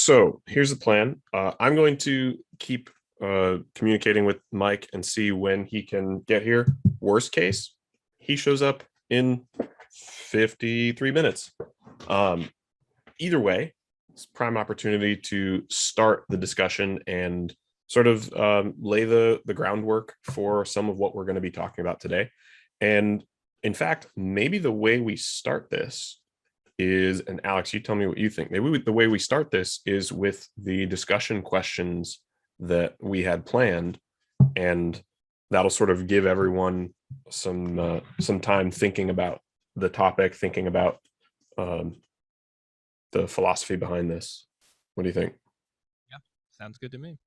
So here's the plan. I'm going to keep communicating with Mike and see when he can get here. Worst case, he shows up in 53 minutes. Um, Either way, it's prime opportunity to start the discussion and sort of lay the groundwork for some of what we're going to be talking about today. And in fact, maybe the way we start this is, and Alex, you tell me what you think. Maybe the way we start this is with the discussion questions that we had planned, and that'll sort of give everyone some time thinking about the topic, thinking about um, the philosophy behind this. What do you think? Yeah, sounds good to me.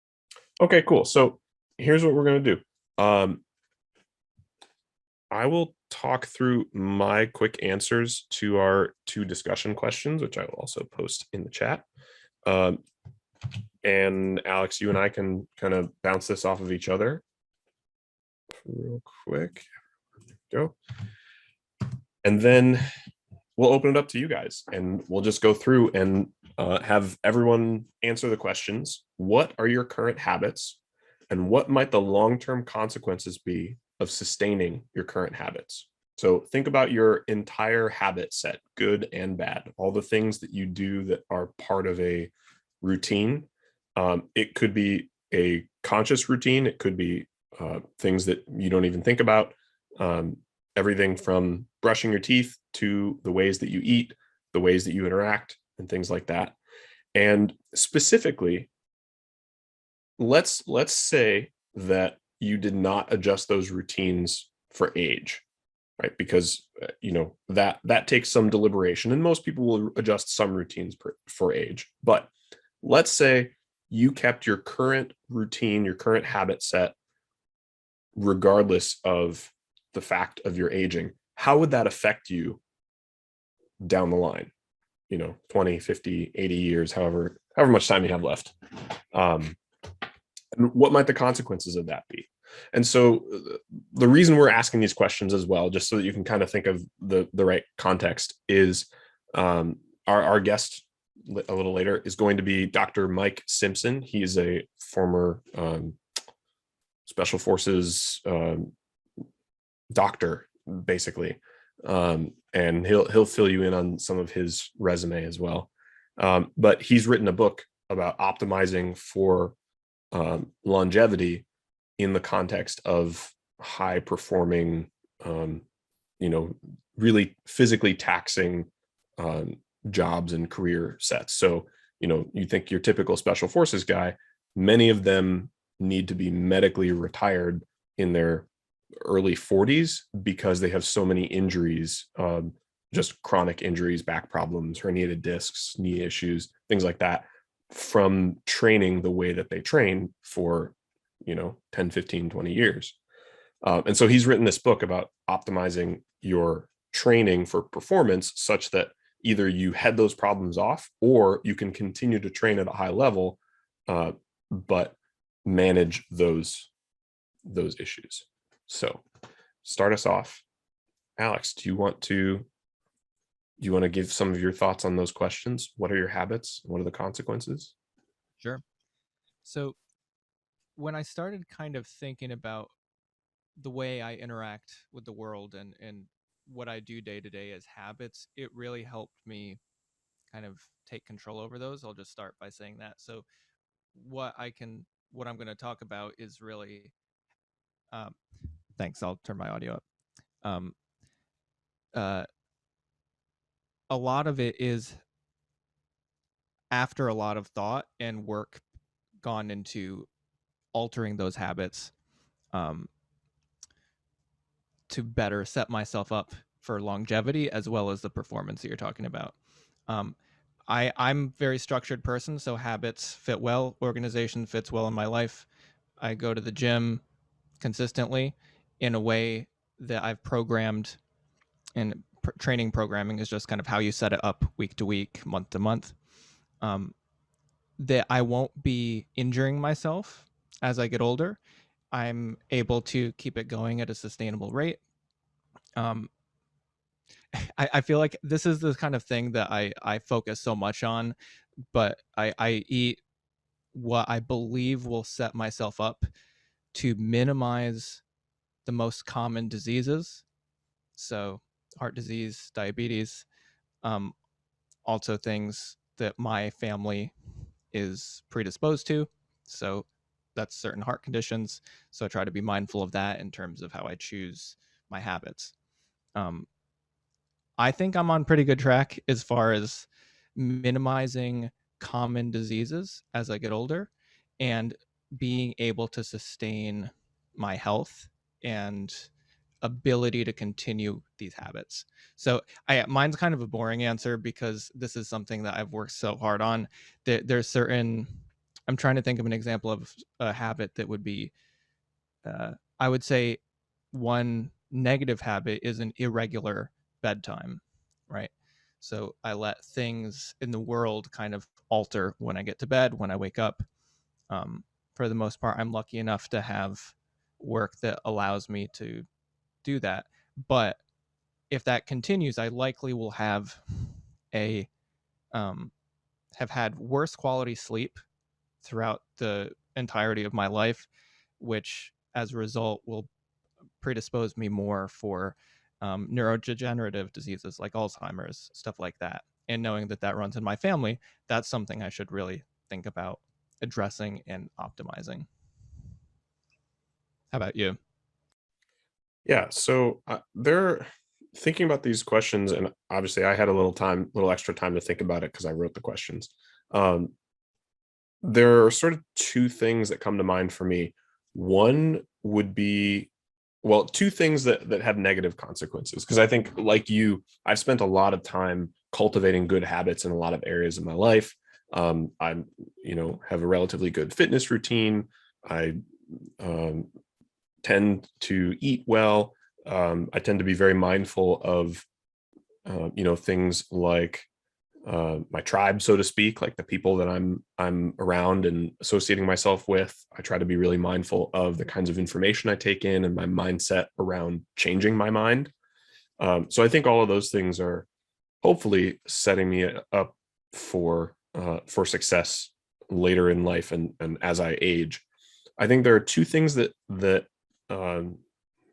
Okay, cool. So here's what we're going to do. I will talk through my quick answers to our two discussion questions, which I will also post in the chat. And Alex, you and I can kind of bounce this off of each other real quick. Go. And then we'll open it up to you guys and we'll just go through and have everyone answer the questions. What are your current habits? And what might the long-term consequences be of sustaining your current habits? So think about your entire habit set, good and bad, all the things that you do that are part of a routine. It could be a conscious routine. It could be things that you don't even think about. Everything from brushing your teeth to the ways that you eat, the ways that you interact, and things like that. And specifically, let's say that you did not adjust those routines for age, right? Because that takes some deliberation, and most people will adjust some routines for age. But let's say you kept your current routine, your current habit set, regardless of the fact of your aging. How would that affect you down the line? 20, 50, 80 years, however much time you have left. And what might the consequences of that be? And so the reason we're asking these questions as well, just so that you can kind of think of the right context, is our guest a little later is going to be Dr. Mike Simpson. He is a former Special Forces doctor, basically. And he'll fill you in on some of his resume as well. But he's written a book about optimizing for longevity in the context of high performing, really physically taxing jobs and career sets. So, you think your typical special forces guy, many of them need to be medically retired in their early 40s because they have so many injuries, just chronic injuries, back problems, herniated discs, knee issues, things like that, from training the way that they train for 10, 15, 20 years. And so he's written this book about optimizing your training for performance such that either you head those problems off or you can continue to train at a high level, but manage those issues. So start us off. Alex, do you want to give some of your thoughts on those questions? What are your habits? What are the consequences? Sure. So when I started kind of thinking about the way I interact with the world and what I do day to day as habits, it really helped me kind of take control over those. I'll just start by saying that. So what I'm going to talk about is really um, thanks. I'll turn my audio up. Um, uh, a lot of it is after a lot of thought and work gone into altering those habits, um, to better set myself up for longevity as well as the performance that you're talking about. Um, I'm a very structured person, so habits fit well. Organization fits well in my life. I go to the gym consistently in a way that I've programmed, and training programming is just kind of how you set it up week to week, month to month. That I won't be injuring myself as I get older. I'm able to keep it going at a sustainable rate. Um, I feel like this is the kind of thing that I focus so much on but I eat what I believe will set myself up to minimize the most common diseases. So, heart disease, diabetes, um, also things that my family is predisposed to. So, that's certain heart conditions. So, I try to be mindful of that in terms of how I choose my habits. Um, I think I'm on pretty good track as far as minimizing common diseases as I get older and being able to sustain my health and ability to continue these habits. So mine's kind of a boring answer because this is something that I've worked so hard on. There's certain I'm trying to think of an example of a habit that would be I would say one negative habit is an irregular bedtime, right? So I let things in the world kind of alter when I get to bed, when I wake up. Um, for the most part, I'm lucky enough to have work that allows me to do that. But if that continues, I likely will a um, have had worse quality sleep throughout the entirety of my life, which as a result will predispose me more for neurodegenerative diseases like Alzheimer's, stuff like that. And knowing that that runs in my family, that's something I should really think about addressing and optimizing. How about you? Yeah, so they're thinking about these questions, and obviously I had a little extra time to think about it because I wrote the questions. Um, there are sort of two things that come to mind for me. One would be, well, two things that have negative consequences. Because I think, like you, I've spent a lot of time cultivating good habits in a lot of areas of my life. I'm, have a relatively good fitness routine. I um, tend to eat well. I tend to be very mindful of, things like my tribe, so to speak, like the people that I'm around and associating myself with. I try to be really mindful of the kinds of information I take in and my mindset around changing my mind. So I think all of those things are hopefully setting me up for success later in life and as I age. I think there are two things that um,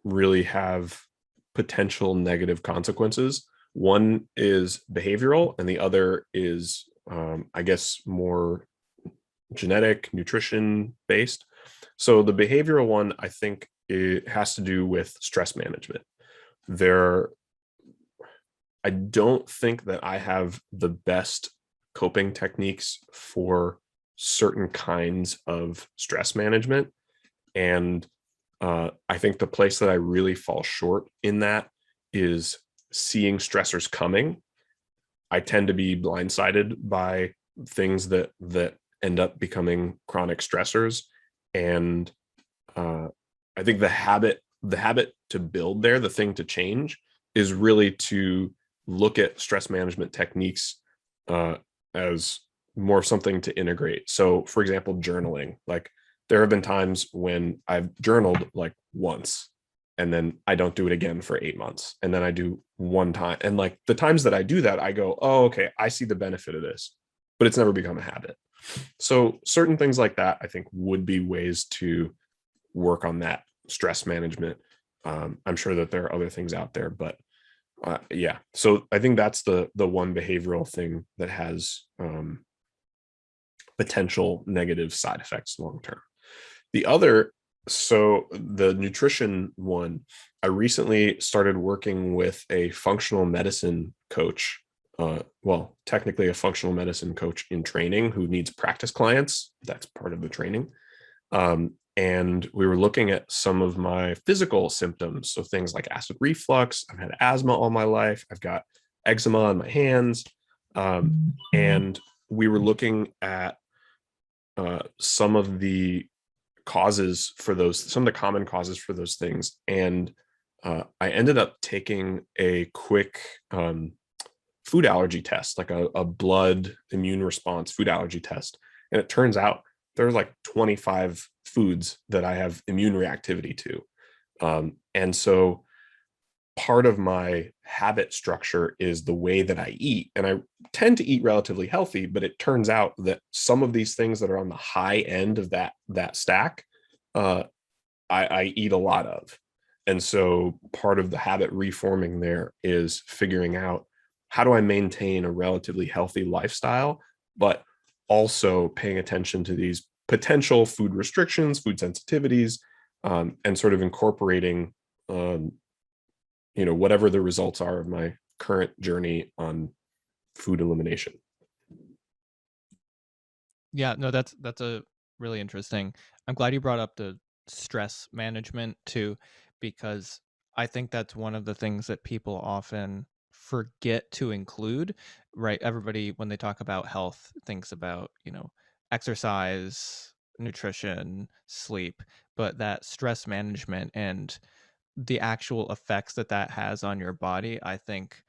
really have potential negative consequences. One is behavioral, and the other is, I guess, more genetic, nutrition based. So the behavioral one, I think, it has to do with stress management. There, I don't think that I have the best coping techniques for certain kinds of stress management. And I think the place that I really fall short in that is seeing stressors coming. I tend to be blindsided by things that end up becoming chronic stressors, and uh, I think the habit to build there, the thing to change, is really to look at stress management techniques uh, as more something to integrate. So, for example, journaling. Like there have been times when I've journaled like once, and then I don't do it again for 8 months, and then I do one time. And like the times that I do that, I go, "Oh, okay, I see the benefit of this," but it's never become a habit. So, certain things like that, I think, would be ways to work on that stress management. I'm sure that there are other things out there, but yeah. So I think that's the one behavioral thing that has potential negative side effects long term. The other, so the nutrition one, I recently started working with a functional medicine coach. Well, technically a functional medicine coach in training who needs practice clients. That's part of the training. And we were looking at some of my physical symptoms. So things like acid reflux. I've had asthma all my life. I've got eczema on my hands. And we were looking at some of the causes for those, some of the common causes for those things. And I ended up taking a quick food allergy test, like a blood immune response food allergy test. And it turns out there's like 25 foods that I have immune reactivity to. And so part of my habit structure is the way that I eat. And I tend to eat relatively healthy, but it turns out that some of these things that are on the high end of that stack, uh, I eat a lot of. And so part of the habit reforming there is figuring out, how do I maintain a relatively healthy lifestyle, but also paying attention to these potential food restrictions, food sensitivities, and sort of incorporating, um, whatever the results are of my current journey on food elimination. Yeah, no, that's a really interesting. I'm glad you brought up the stress management too, because I think that's one of the things that people often forget to include, right? Everybody, when they talk about health, thinks about, exercise, nutrition, sleep, but that stress management and the actual effects that that has on your body, I think,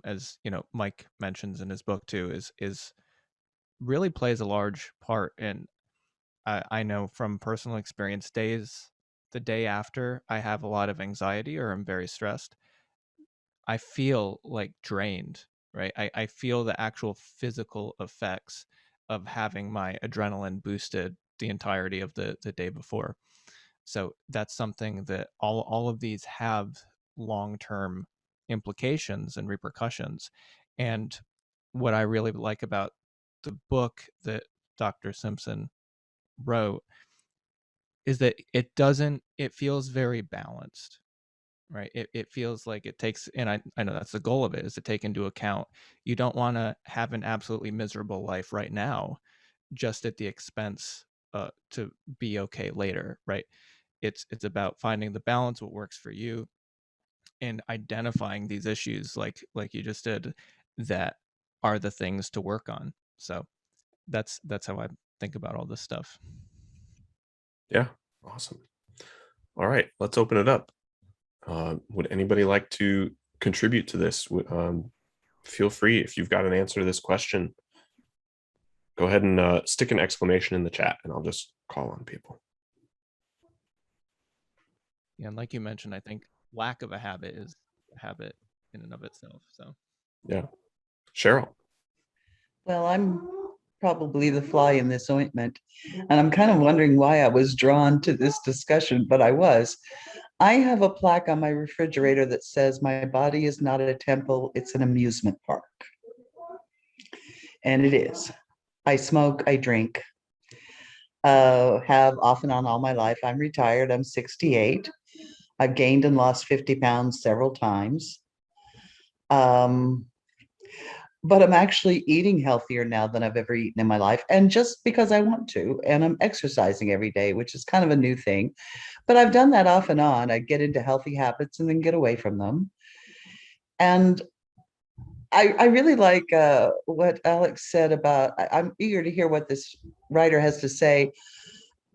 as Mike mentions in his book too, is really plays a large part. And I know from personal experience, the day after I have a lot of anxiety or I'm very stressed, I feel like drained, right? I feel the actual physical effects of having my adrenaline boosted the entirety of the day before. So that's something that all of these have long-term implications and repercussions. And what I really like about the book that Dr. Simpson wrote is that it feels very balanced, right? It feels like it takes, and I know that's the goal of it, is to take into account, you don't want to have an absolutely miserable life right now just at the expense to be okay later, right? It's about finding the balance, what works for you, and identifying these issues like you just did, that are the things to work on. So that's how I think about all this stuff. Yeah, awesome. All right, let's open it up. Would anybody like to contribute to this? Feel free, if you've got an answer to this question, go ahead and stick an exclamation in the chat, and I'll just call on people. Yeah, and like you mentioned, I think lack of a habit is a habit in and of itself. So Yeah, Cheryl. Well, I'm probably the fly in this ointment, and I'm kind of wondering why I was drawn to this discussion, but I was. I have a plaque on my refrigerator that says, "My body is not a temple, it's an amusement park." And it is. I smoke, I drink, have off and on all my life. I'm retired, I'm 68. I've gained and lost 50 pounds several times. Um, but I'm actually eating healthier now than I've ever eaten in my life. And just because I want to, and I'm exercising every day, which is kind of a new thing. But I've done that off and on. I get into healthy habits and then get away from them. And I really like what Alex said about, I'm eager to hear what this writer has to say,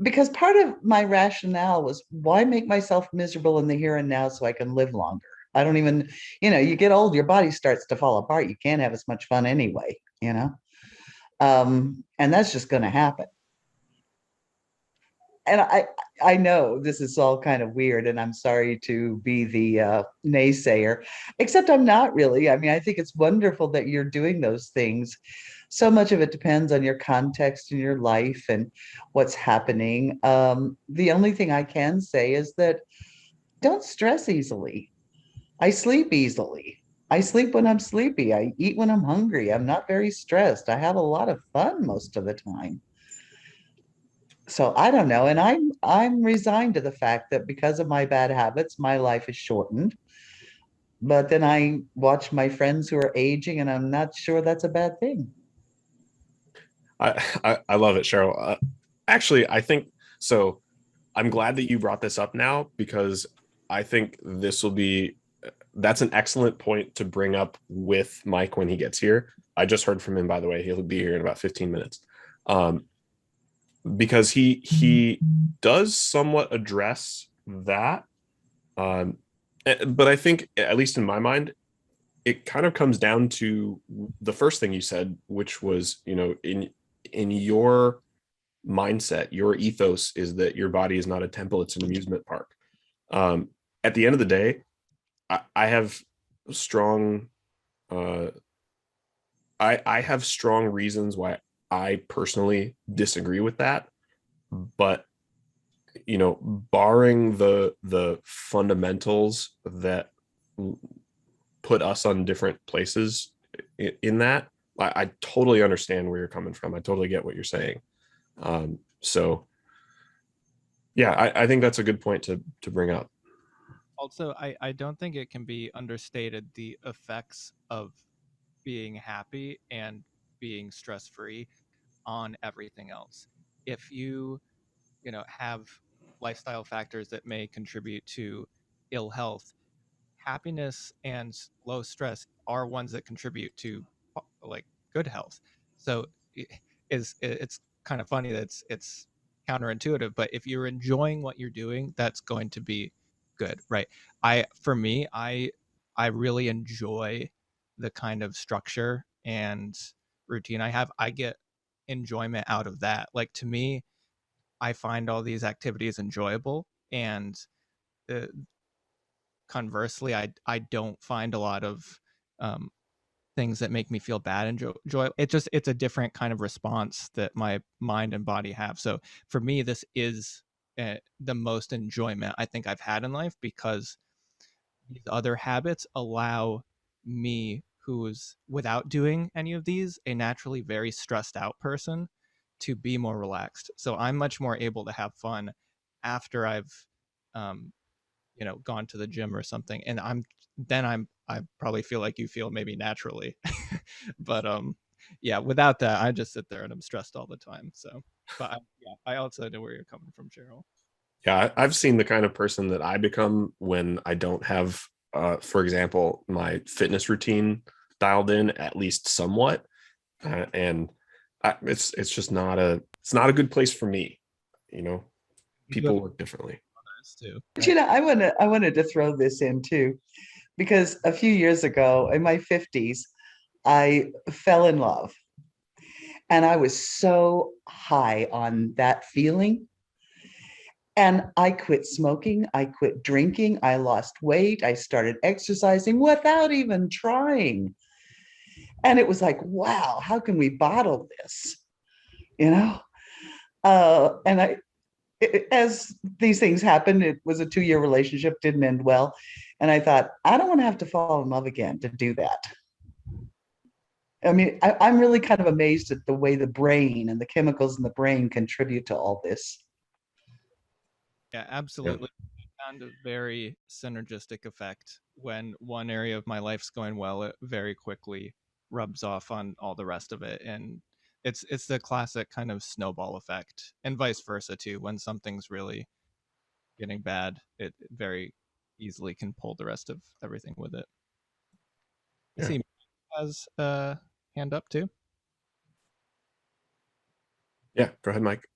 because part of my rationale was, why make myself miserable in the here and now so I can live longer? I don't even, you get old, your body starts to fall apart. You can't have as much fun anyway, and that's just going to happen. And I know this is all kind of weird, and I'm sorry to be the naysayer, except I'm not really. I mean, I think it's wonderful that you're doing those things. So much of it depends on your context in your life and what's happening. The only thing I can say is that don't stress easily. I sleep easily. I sleep when I'm sleepy. I eat when I'm hungry. I'm not very stressed. I have a lot of fun most of the time. So I don't know. And I'm resigned to the fact that because of my bad habits, my life is shortened. But then I watch my friends who are aging, and I'm not sure that's a bad thing. I love it, Cheryl. Actually, I think so. I'm glad that you brought this up now, because I think that's an excellent point to bring up with Mike when he gets here. I just heard from him, by the way. He'll be here in about 15 minutes. Because he does somewhat address that. But I think, at least in my mind, it kind of comes down to the first thing you said, which was, in your mindset, your ethos is that your body is not a temple, it's an amusement park. At the end of the day, I have strong uh I have strong reasons why I personally disagree with that, but barring the fundamentals that put us on different places in that, I totally understand where you're coming from. I totally get what you're saying. So yeah, I think that's a good point to bring up. Also, I don't think it can be understated the effects of being happy and being stress free on everything else. If you have lifestyle factors that may contribute to ill health, happiness and low stress are ones that contribute to like good health. So it's kind of funny that it's counterintuitive, but if you're enjoying what you're doing, that's going to be good, right? For me, I really enjoy the kind of structure and routine I have. I get enjoyment out of that. Like, to me, I find all these activities enjoyable, and uh, conversely, I don't find a lot of um, things that make me feel bad and joy. It's a different kind of response that my mind and body have. So for me, this is the most enjoyment I think I've had in life, because these other habits allow me, who's without doing any of these, a naturally very stressed out person, to be more relaxed. So I'm much more able to have fun after I've um, gone to the gym or something, and I probably feel like you feel, maybe naturally. But yeah, without that, I just sit there and I'm stressed all the time. So but yeah, I also know where you're coming from, Cheryl. Yeah, I've seen the kind of person that I become when I don't have, for example, my fitness routine dialed in at least somewhat, and it's just not a good place for me. You know, You have people work differently. others too, But right? I wanted to throw this in too, because a few years ago in my 50s, I fell in love and I was so high on that feeling. And I quit smoking, I quit drinking, I lost weight, I started exercising without even trying. And it was like, wow, how can we bottle this? You know? And as these things happened, it was a 2-year relationship, didn't end well. And I thought, I don't want to have to fall in love again to do that. I mean, I'm really kind of amazed at the way the brain and the chemicals in the brain contribute to all this. Yeah, Yeah. absolutely. Found a very synergistic effect. When one area of my life's going well, it very quickly rubs off on all the rest of it, and it's the classic kind of snowball effect, and vice versa too. When something's really getting bad, it very easily can pull the rest of everything with it. I Yeah. see has a hand up too. Yeah. Go ahead, Mike.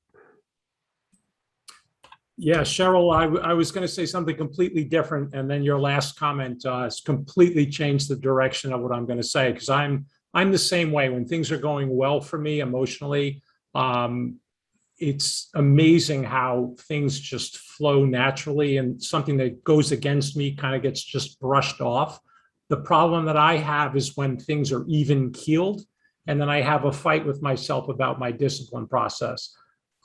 Yeah, Cheryl, I was going to say something completely different, and then your last comment has completely changed the direction of what I'm going to say, because I'm the same way. When things are going well for me emotionally, it's amazing how things just flow naturally, and something that goes against me kind of gets just brushed off. The problem that I have is when things are even keeled, and then I have a fight with myself about my discipline process.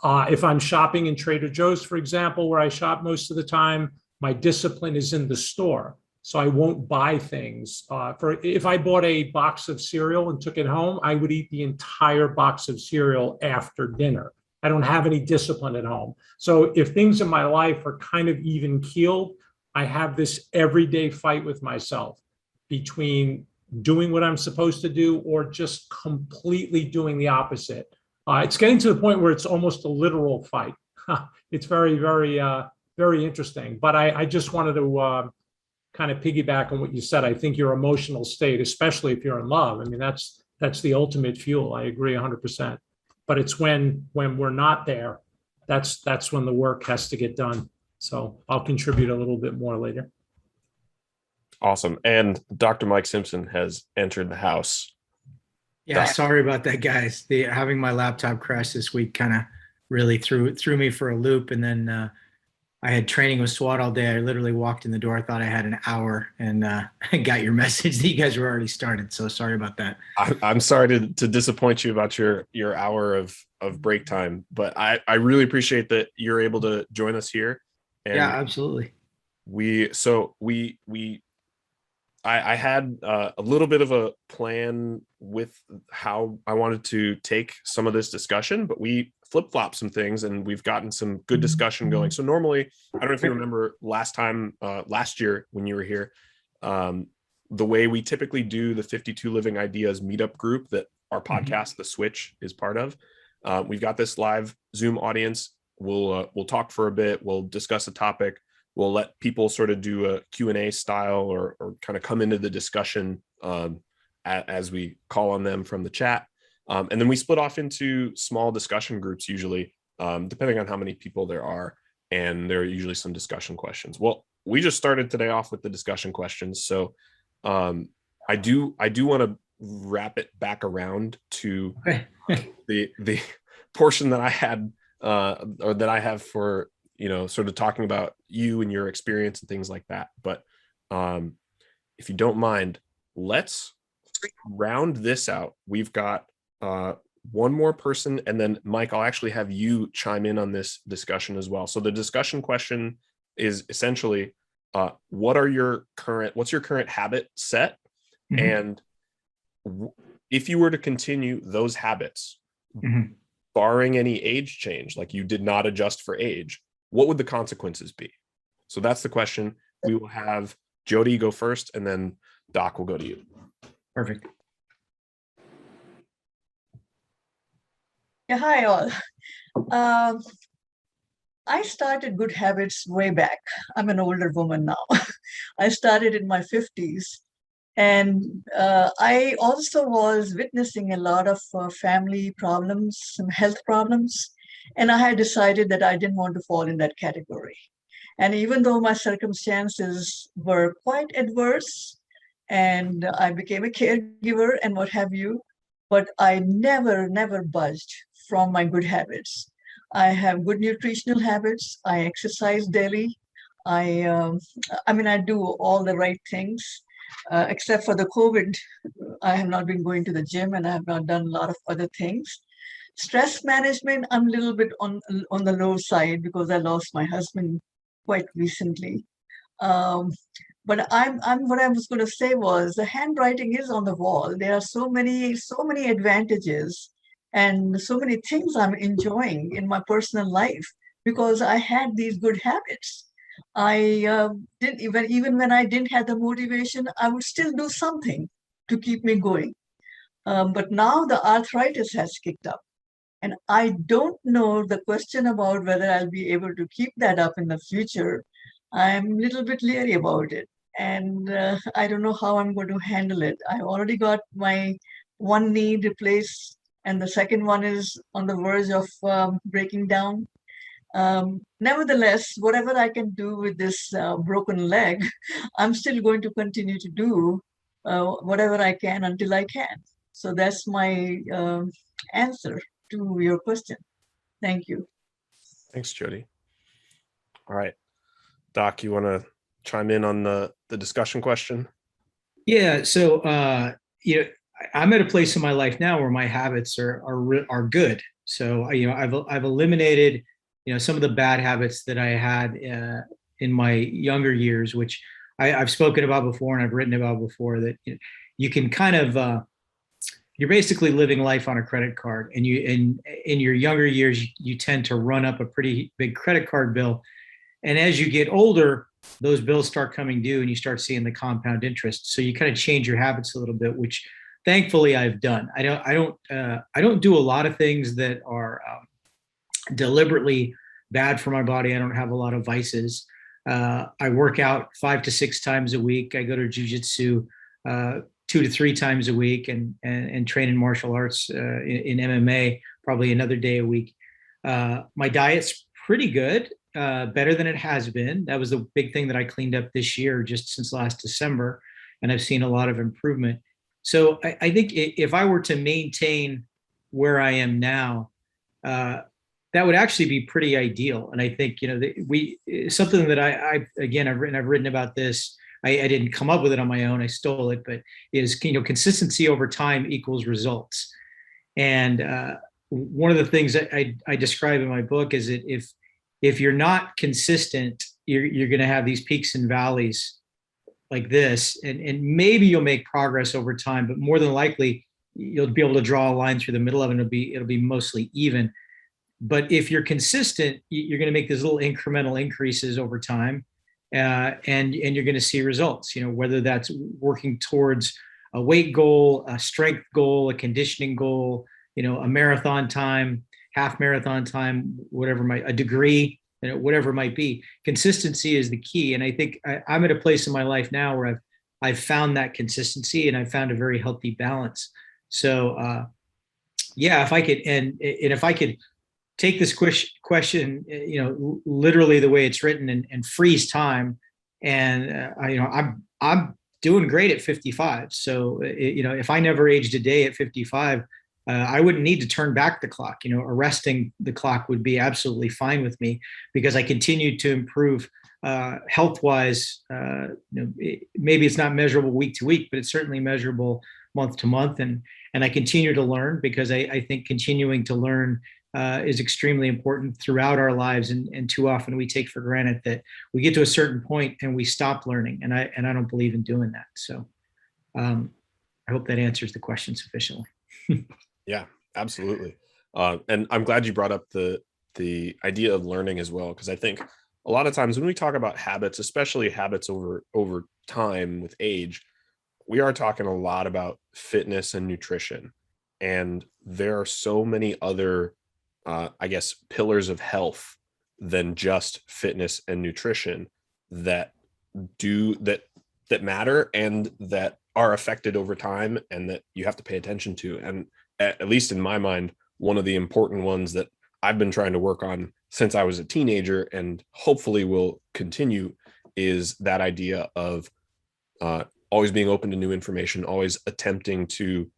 If I'm shopping in Trader Joe's, for example, where I shop most of the time, my discipline is in the store. So I won't buy things. If I bought a box of cereal and took it home, I would eat the entire box of cereal after dinner. I don't have any discipline at home. So if things in my life are kind of even keeled, I have this everyday fight with myself between doing what I'm supposed to do or just completely doing the opposite. It's getting to the point where it's almost a literal fight. It's very, very, very interesting. But I just wanted to kind of piggyback on what you said. I think your emotional state, especially if you're in love, I mean, that's the ultimate fuel. I agree 100%. But it's when we're not there, that's when the work has to get done. So I'll contribute a little bit more later. Awesome. And Dr. Mike Simpson has entered the house. Yeah, Doc. sorry about that, guys. Having my laptop crash this week kind of really threw me for a loop. And then I had training with SWAT all day. I literally walked in the door. I thought I had an hour, and I got your message that you guys were already started. So sorry about that. I'm sorry to disappoint you about your hour of break time, but I really appreciate that you're able to join us here. And Yeah, absolutely. I had a little bit of a plan with how I wanted to take some of this discussion, but we flip-flop some things and we've gotten some good discussion going. So normally, I don't know if you remember last year when you were here, the way we typically do the 52 Living Ideas meetup group that our podcast, The Switch, is part of. We've got this live Zoom audience. We'll talk for a bit. We'll discuss a topic. We'll let people sort of do a Q&A style or kind of come into the discussion as we call on them from the chat. And then we split off into small discussion groups, usually, depending on how many people there are. And there are usually some discussion questions. Well, we just started today off with the discussion questions. So I do want to wrap it back around to the portion that I had or that I have for, sort of talking about you and your experience and things like that. But if you don't mind, let's round this out. We've got one more person, and then Mike, I'll actually have you chime in on this discussion as well. So the discussion question is essentially, what's your current habit set? And if you were to continue those habits, barring any age change, like you did not adjust for age, what would the consequences be? So that's the question. We will have Jody go first, and then Doc will go to you. Perfect. Yeah, hi all. I started good habits way back. I'm an older woman now. I started in my 50s. And I also was witnessing a lot of family problems, some health problems. And I had decided that I didn't want to fall in that category. And even though my circumstances were quite adverse and I became a caregiver and what have you, but I never budged from my good habits. I have good nutritional habits. I exercise daily. I do all the right things, except for the COVID. I have not been going to the gym and I have not done a lot of other things. Stress management, I'm a little bit on the low side because I lost my husband quite recently. But what I was going to say was the handwriting is on the wall. There are so many advantages and so many things I'm enjoying in my personal life because I had these good habits. I didn't even when I didn't have the motivation, I would still do something to keep me going. But now the arthritis has kicked up. And I don't know the question about whether I'll be able to keep that up in the future. I'm a little bit leery about it. And I don't know how I'm going to handle it. I already got my one knee replaced, and the second one is on the verge of breaking down. Nevertheless, whatever I can do with this broken leg, I'm still going to continue to do whatever I can until I can. So that's my answer to your question. Thank you. Thanks, Jody. All right, Doc, you want to chime in on the discussion question? Yeah. So, I'm at a place in my life now where my habits are good. So, I've eliminated, some of the bad habits that I had in my younger years, which I've spoken about before and I've written about before, that you can kind of, you're basically living life on a credit card, and in your younger years, you tend to run up a pretty big credit card bill. And as you get older, those bills start coming due and you start seeing the compound interest. So you kind of change your habits a little bit, which thankfully I've done. I don't do a lot of things that are deliberately bad for my body. I don't have a lot of vices. I work out 5 to 6 times a week. I go to jujitsu 2 to 3 times a week, and train in martial arts in MMA probably another day a week. My diet's pretty good, better than it has been. That was the big thing that I cleaned up this year, just since last December, and I've seen a lot of improvement. So I think if I were to maintain where I am now, that would actually be pretty ideal. And I think, something that I've written about this. I didn't come up with it on my own. I stole it, but is, consistency over time equals results. And one of the things that I describe in my book is that if you're not consistent, you're going to have these peaks and valleys like this, and maybe you'll make progress over time, but more than likely you'll be able to draw a line through the middle of it, and it'll be mostly even. But if you're consistent, you're going to make these little incremental increases over time, and you're going to see results. Whether that's working towards a weight goal, a strength goal, a conditioning goal, a marathon time, half marathon time, a degree, whatever it might be. Consistency is the key. And I think I'm at a place in my life now where I've found that consistency, and I've found a very healthy balance. So if I could, and if I could take this question, literally the way it's written, and freeze time, and I'm doing great at 55. So if I never aged a day at 55, I wouldn't need to turn back the clock. Arresting the clock would be absolutely fine with me, because I continue to improve health-wise. Maybe it's not measurable week to week, but it's certainly measurable month to month. And I continue to learn, because I think continuing to learn is extremely important throughout our lives. And too often we take for granted that we get to a certain point and we stop learning. And I don't believe in doing that. So I hope that answers the question sufficiently. Yeah, absolutely. And I'm glad you brought up the idea of learning as well, because I think a lot of times when we talk about habits, especially habits over time with age, we are talking a lot about fitness and nutrition. And there are so many other, pillars of health than just fitness and nutrition that matter, and that are affected over time, and that you have to pay attention to. And at least in my mind, one of the important ones that I've been trying to work on since I was a teenager, and hopefully will continue, is that idea of always being open to new information, always attempting to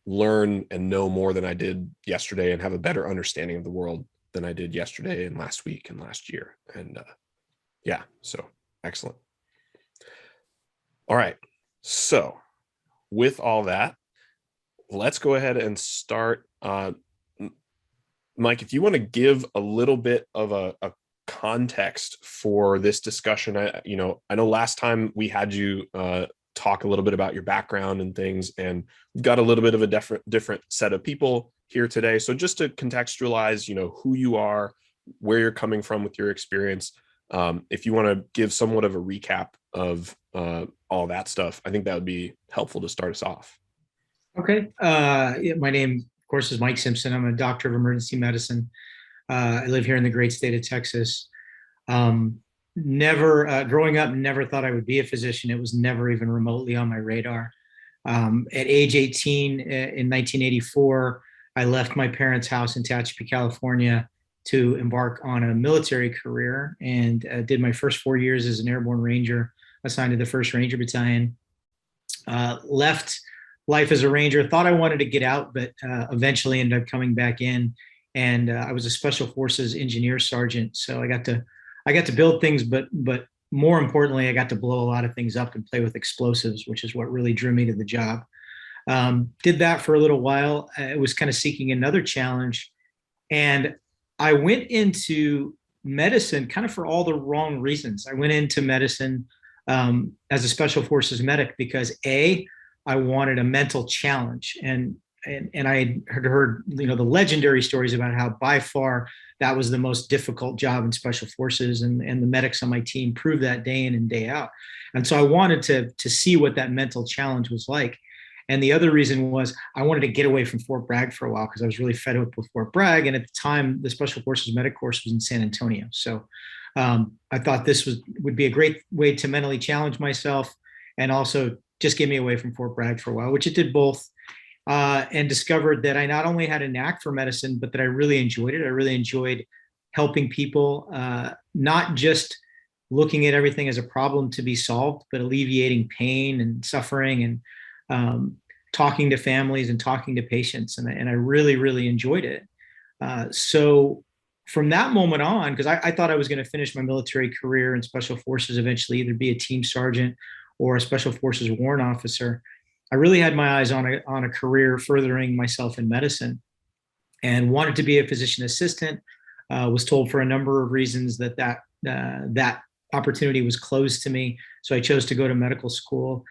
learn and know more than I did yesterday, and have a better understanding of the world than I did yesterday and last week and last year. And so excellent. All right. So with all that, let's go ahead and start. Mike, if you want to give a little bit of a context for this discussion, I know last time we had you talk a little bit about your background and things, and we've got a little bit of a different set of people here today. So just to contextualize, who you are, where you're coming from with your experience, if you want to give somewhat of a recap of all that stuff, I think that would be helpful to start us off. Okay. My name, of course, is Mike Simpson. I'm a doctor of emergency medicine. I live here in the great state of Texas. Growing up, never thought I would be a physician. It was never even remotely on my radar. At age 18 in 1984, I left my parents' house in Tehachapi, California, to embark on a military career, and did my first 4 years as an airborne ranger assigned to the 1st Ranger Battalion. Left life as a ranger, thought I wanted to get out, but eventually ended up coming back in. And I was a Special Forces engineer sergeant, so I got to build things, but more importantly, I got to blow a lot of things up and play with explosives, which is what really drew me to the job. Did that for a little while. I was kind of seeking another challenge, and I went into medicine kind of for all the wrong reasons. I went into medicine as a Special Forces medic because I wanted a mental challenge, and I had heard the legendary stories about how by far that was the most difficult job in Special Forces, and the medics on my team proved that day in and day out. And so I wanted to see what that mental challenge was like. And the other reason was I wanted to get away from Fort Bragg for a while, because I was really fed up with Fort Bragg. And at the time, the Special Forces medic course was in San Antonio. So I thought this would be a great way to mentally challenge myself, and also just get me away from Fort Bragg for a while, which it did both. And discovered that I not only had a knack for medicine, but that I really enjoyed it. I really enjoyed helping people, not just looking at everything as a problem to be solved, but alleviating pain and suffering, and talking to families and talking to patients. And I really, really enjoyed it. So from that moment on, because I thought I was going to finish my military career in special forces, eventually either be a team sergeant or a special forces warrant officer, I really had my eyes on a career furthering myself in medicine, and wanted to be a physician assistant. Was told for a number of reasons that opportunity was closed to me. So I chose to go to medical school.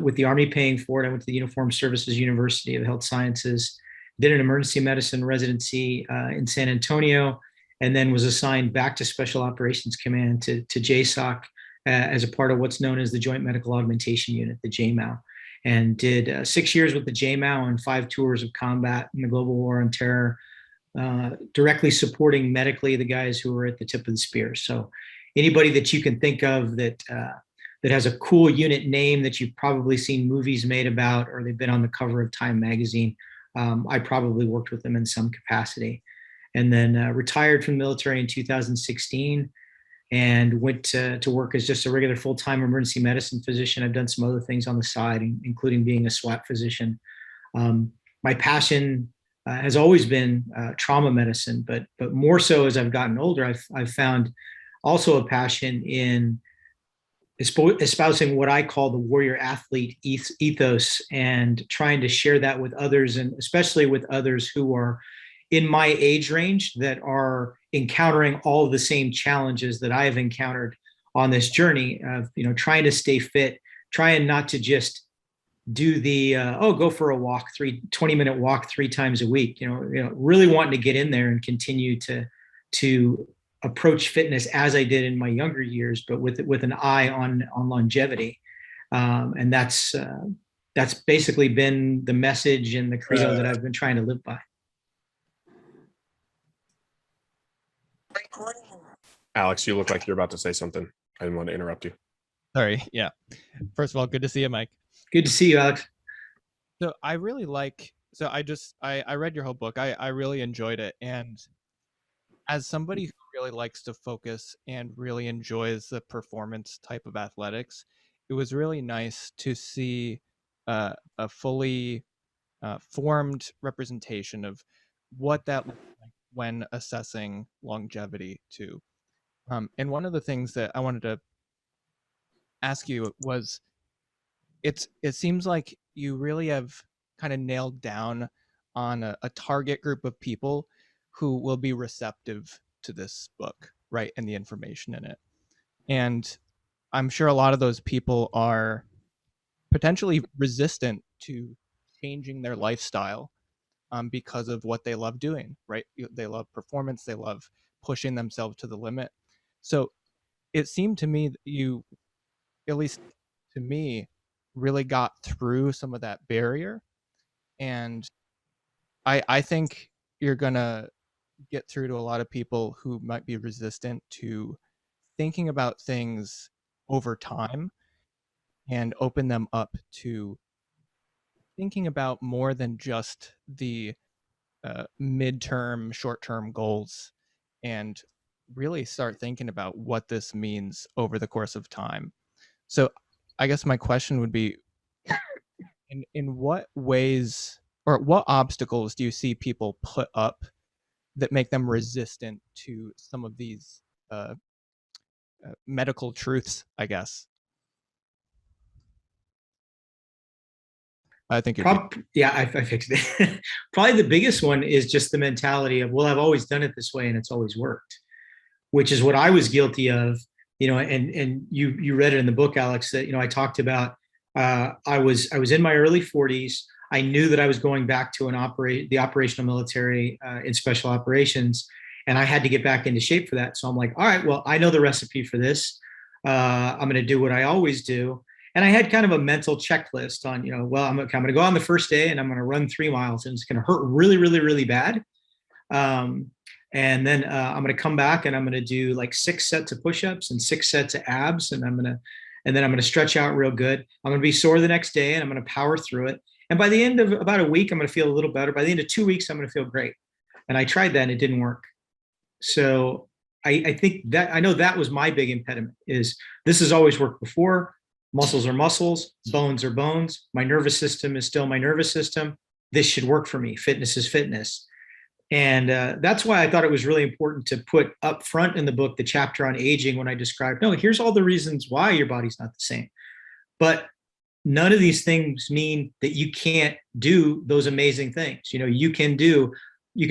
With the Army paying for it, I went to the Uniformed Services University of Health Sciences, did an emergency medicine residency in San Antonio, and then was assigned back to Special Operations Command to JSOC as a part of what's known as the Joint Medical Augmentation Unit, the JMAU, and did 6 years with the JMAU and 5 tours of combat in the global war on terror, directly supporting medically the guys who were at the tip of the spear. So anybody that you can think of that has a cool unit name that you've probably seen movies made about, or they've been on the cover of Time magazine, I probably worked with them in some capacity. And then retired from the military in 2016 and went to work as just a regular full-time emergency medicine physician. I've done some other things on the side, including being a SWAT physician. My passion has always been trauma medicine, but more so as I've gotten older, I've found also a passion in espousing what I call the warrior athlete ethos, and trying to share that with others, and especially with others who are in my age range that are encountering all of the same challenges that I have encountered on this journey of, trying to stay fit, trying not to just do the, go for a walk, 20-minute walk 3 times a week, really wanting to get in there and continue to approach fitness as I did in my younger years, but with an eye on longevity. And that's basically been the message and the credo that I've been trying to live by. Alex, you look like you're about to say something. I didn't want to interrupt you. Sorry. Yeah. First of all, good to see you, Mike. Good to see you, Alex. So I really I read your whole book. I really enjoyed it. And as somebody who really likes to focus and really enjoys the performance type of athletics, it was really nice to see a fully formed representation of what that looks like when assessing longevity too. And one of the things that I wanted to ask you was, it seems like you really have kind of nailed down on a target group of people who will be receptive to this book, right, and the information in it. And I'm sure a lot of those people are potentially resistant to changing their lifestyle because of what they love doing, right? They love performance, they love pushing themselves to the limit. So it seemed to me that you, at least to me, really got through some of that barrier. And I think you're going to get through to a lot of people who might be resistant to thinking about things over time, and open them up to thinking about more than just the midterm, short-term goals, and really start thinking about what this means over the course of time. So I guess my question would be, in what ways or what obstacles do you see people put up that make them resistant to some of these medical truths, I guess? I think I fixed it. Probably the biggest one is just the mentality of, well, I've always done it this way and it's always worked, which is what I was guilty of, and you read it in the book, Alex, that, I talked about, I was in my early 40s. I knew that I was going back to the operational military in special operations, and I had to get back into shape for that. So I'm like, all right, well, I know the recipe for this. I'm going to do what I always do. And I had kind of a mental checklist on, I'm going to go on the first day and I'm going to run 3 miles, and it's going to hurt really, really, really bad. And then I'm going to come back and I'm going to do like 6 sets of push-ups and 6 sets of abs. And then I'm going to stretch out real good. I'm going to be sore the next day and I'm going to power through it. And by the end of about a week, I'm going to feel a little better. By the end of 2 weeks, I'm going to feel great. And I tried that and it didn't work. So I think that, I know that was my big impediment, is this has always worked before. Muscles are muscles, bones are bones. My nervous system is still my nervous system. This should work for me. Fitness is fitness. And that's why I thought it was really important to put up front in the book the chapter on aging when I described, no, here's all the reasons why your body's not the same. But none of these things mean that you can't do those amazing things. You know, you can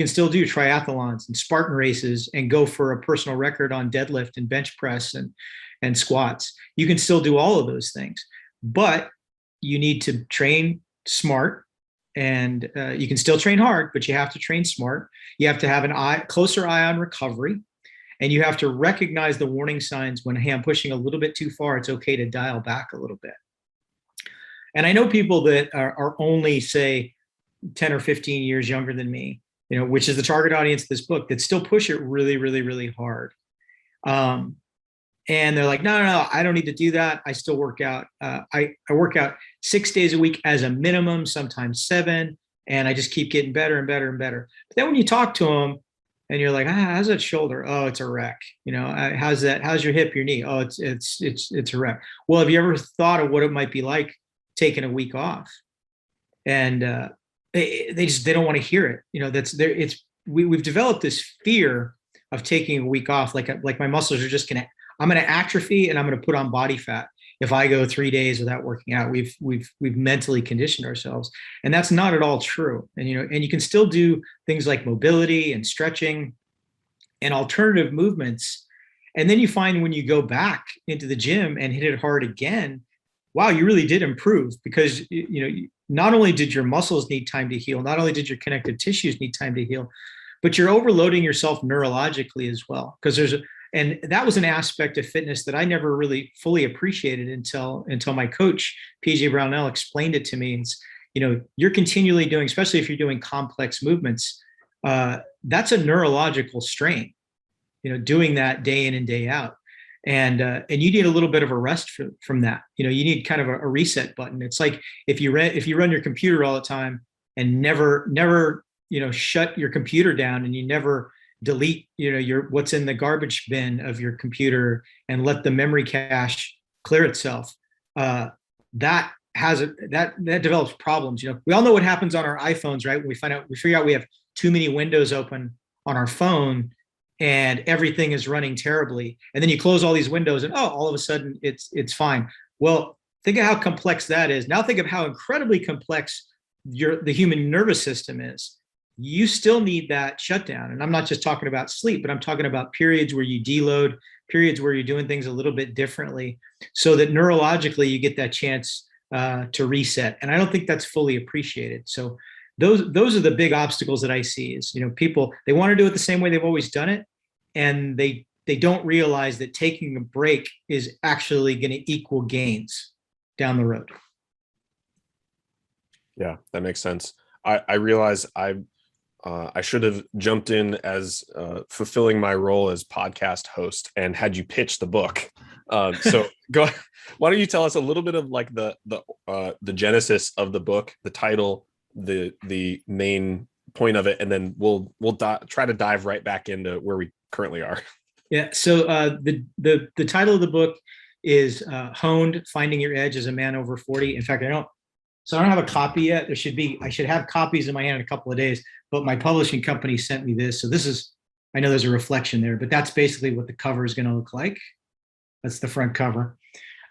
still do triathlons and Spartan races and go for a personal record on deadlift and bench press and squats. You can still do all of those things, but you need to train smart. And you can still train hard, but you have to train smart. You have to have closer eye on recovery. And you have to recognize the warning signs when, hey, I'm pushing a little bit too far. It's okay to dial back a little bit. And I know people that are only, say, 10 or 15 years younger than me, you know, which is the target audience of this book, that still push it really, really, really hard. And they're like, no, I don't need to do that. I still work out. I work out 6 days a week as a minimum, sometimes 7. And I just keep getting better and better and better. But then when you talk to them and you're like, how's that shoulder? Oh, it's a wreck. You know, how's your hip, your knee? Oh, it's a wreck. Well, have you ever thought of what it might be like taking a week off? And they don't want to hear it. You know, we've developed this fear of taking a week off. Like my muscles are just I'm going to atrophy and I'm going to put on body fat if I go 3 days without working out. We've mentally conditioned ourselves, and that's not at all true. And you can still do things like mobility and stretching and alternative movements. And then you find when you go back into the gym and hit it hard again, wow, you really did improve, because not only did your muscles need time to heal, not only did your connective tissues need time to heal, but you're overloading yourself neurologically as well. And that was an aspect of fitness that I never really fully appreciated until my coach, PJ Brownell, explained it to me. It's, you're continually doing, especially if you're doing complex movements, that's a neurological strain, doing that day in and day out. And you need a little bit of a rest from that. You need kind of a reset button. It's like if you run your computer all the time and never shut your computer down, and you never delete what's in the garbage bin of your computer and let the memory cache clear itself, that develops problems. We all know what happens on our iPhones, right? When we figure out we have too many windows open on our phone and everything is running terribly, and then you close all these windows and all of a sudden it's fine. Well, think of how complex that is. Now think of how incredibly complex the human nervous system is. You still need that shutdown. And I'm not just talking about sleep, but I'm talking about periods where you deload, periods where you're doing things a little bit differently, so that neurologically you get that chance to reset. And I don't think that's fully appreciated. So those are the big obstacles that I see is, people, they want to do it the same way they've always done it. And they don't realize that taking a break is actually going to equal gains down the road. Yeah, that makes sense. I realize I should have jumped in as fulfilling my role as podcast host and had you pitch the book. So go. Why don't you tell us a little bit of like the genesis of the book, the title, the main point of it, and then we'll try to dive right back into where we currently are. Yeah. So the title of the book is Honed: Finding Your Edge as a Man Over 40. In fact, I don't have a copy yet. I should have copies in my hand in a couple of days, but my publishing company sent me this. So this is, I know there's a reflection there, but that's basically what the cover is going to look like. That's the front cover.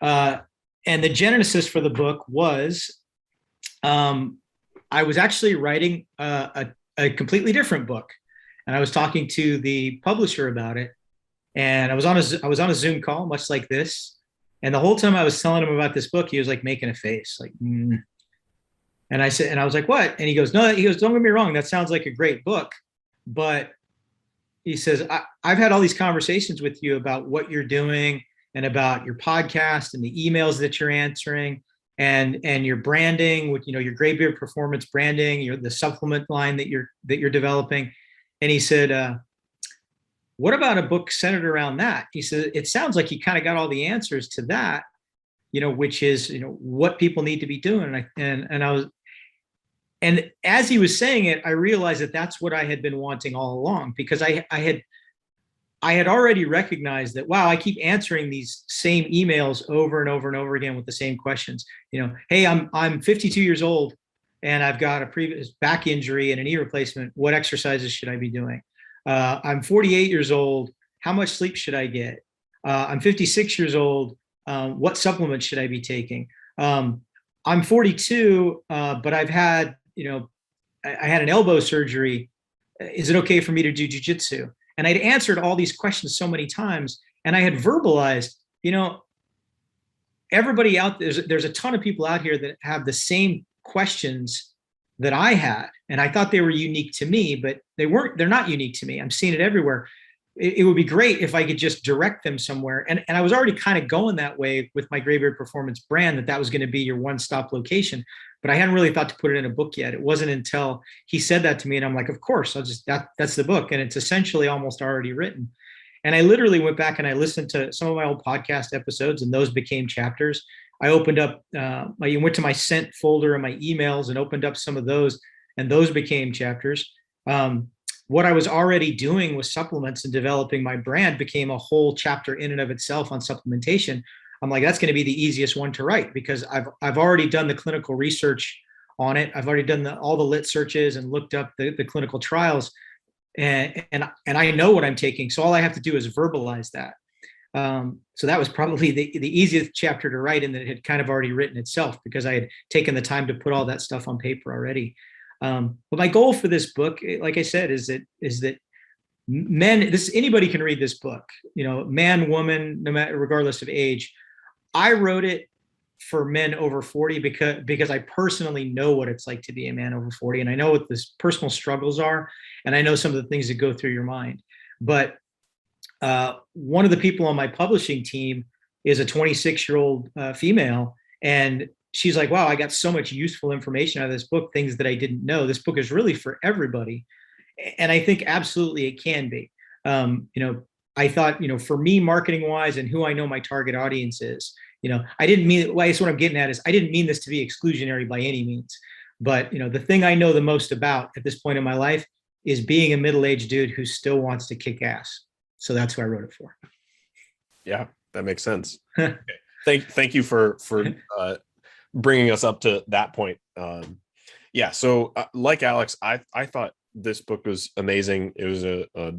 And the genesis for the book was, I was actually writing a completely different book, and I was talking to the publisher about it. And I was on a Zoom call, much like this. And the whole time I was telling him about this book, he was like making a face, like, And I was like, what? And he goes, no, don't get me wrong, that sounds like a great book. But he says, I've had all these conversations with you about what you're doing and about your podcast and the emails that you're answering and your branding with, your Graybeard Performance branding, the supplement line that you're developing. And he said, what about a book centered around that? He said, it sounds like you kind of got all the answers to that, which is, what people need to be doing. And as he was saying it, I realized that that's what I had been wanting all along, because I had already recognized that, wow, I keep answering these same emails over and over and over again with the same questions. Hey, I'm 52 years old and I've got a previous back injury and a knee replacement. What exercises should I be doing? I'm 48 years old. How much sleep should I get? I'm 56 years old. What supplements should I be taking? I'm 42, but I've had, I had an elbow surgery. Is it okay for me to do jujitsu? And I'd answered all these questions so many times, and I had verbalized, everybody out there's a ton of people out here that have the same questions that I had, and I thought they were unique to me, but they weren't. They're not unique to me. I'm seeing it everywhere. It would be great if I could just direct them somewhere. And I was already kind of going that way with my Graybeard Performance brand, that was going to be your one-stop location. But I hadn't really thought to put it in a book yet. It wasn't until he said that to me, and I'm like, of course, that's the book. And it's essentially almost already written. And I literally went back and I listened to some of my old podcast episodes, and those became chapters. I opened up, I went to my sent folder and my emails and opened up some of those, and those became chapters. What I was already doing with supplements and developing my brand became a whole chapter in and of itself on supplementation. I'm like, that's going to be the easiest one to write, because I've already done the clinical research on it. I've already done all the lit searches and looked up the clinical trials, and I know what I'm taking. So all I have to do is verbalize that. So that was probably the easiest chapter to write, and that it had kind of already written itself because I had taken the time to put all that stuff on paper already. But my goal for this book, like I said, is that men, anybody can read this book, man, woman, no matter, regardless of age. I wrote it for men over 40 because I personally know what it's like to be a man over 40, and I know what this personal struggles are, and I know some of the things that go through your mind. But one of the people on my publishing team is a 26-year-old female, and she's like, wow, I got so much useful information out of this book, things that I didn't know. This book is really for everybody. And I think absolutely it can be. I thought, for me, marketing wise, and who I know my target audience is, I didn't mean, well, I guess what I'm getting at is I didn't mean this to be exclusionary by any means. But, the thing I know the most about at this point in my life is being a middle-aged dude who still wants to kick ass. So that's who I wrote it for. Yeah, that makes sense. Thank you for bringing us up to that point. Yeah, so like Alex, I thought this book was amazing. It was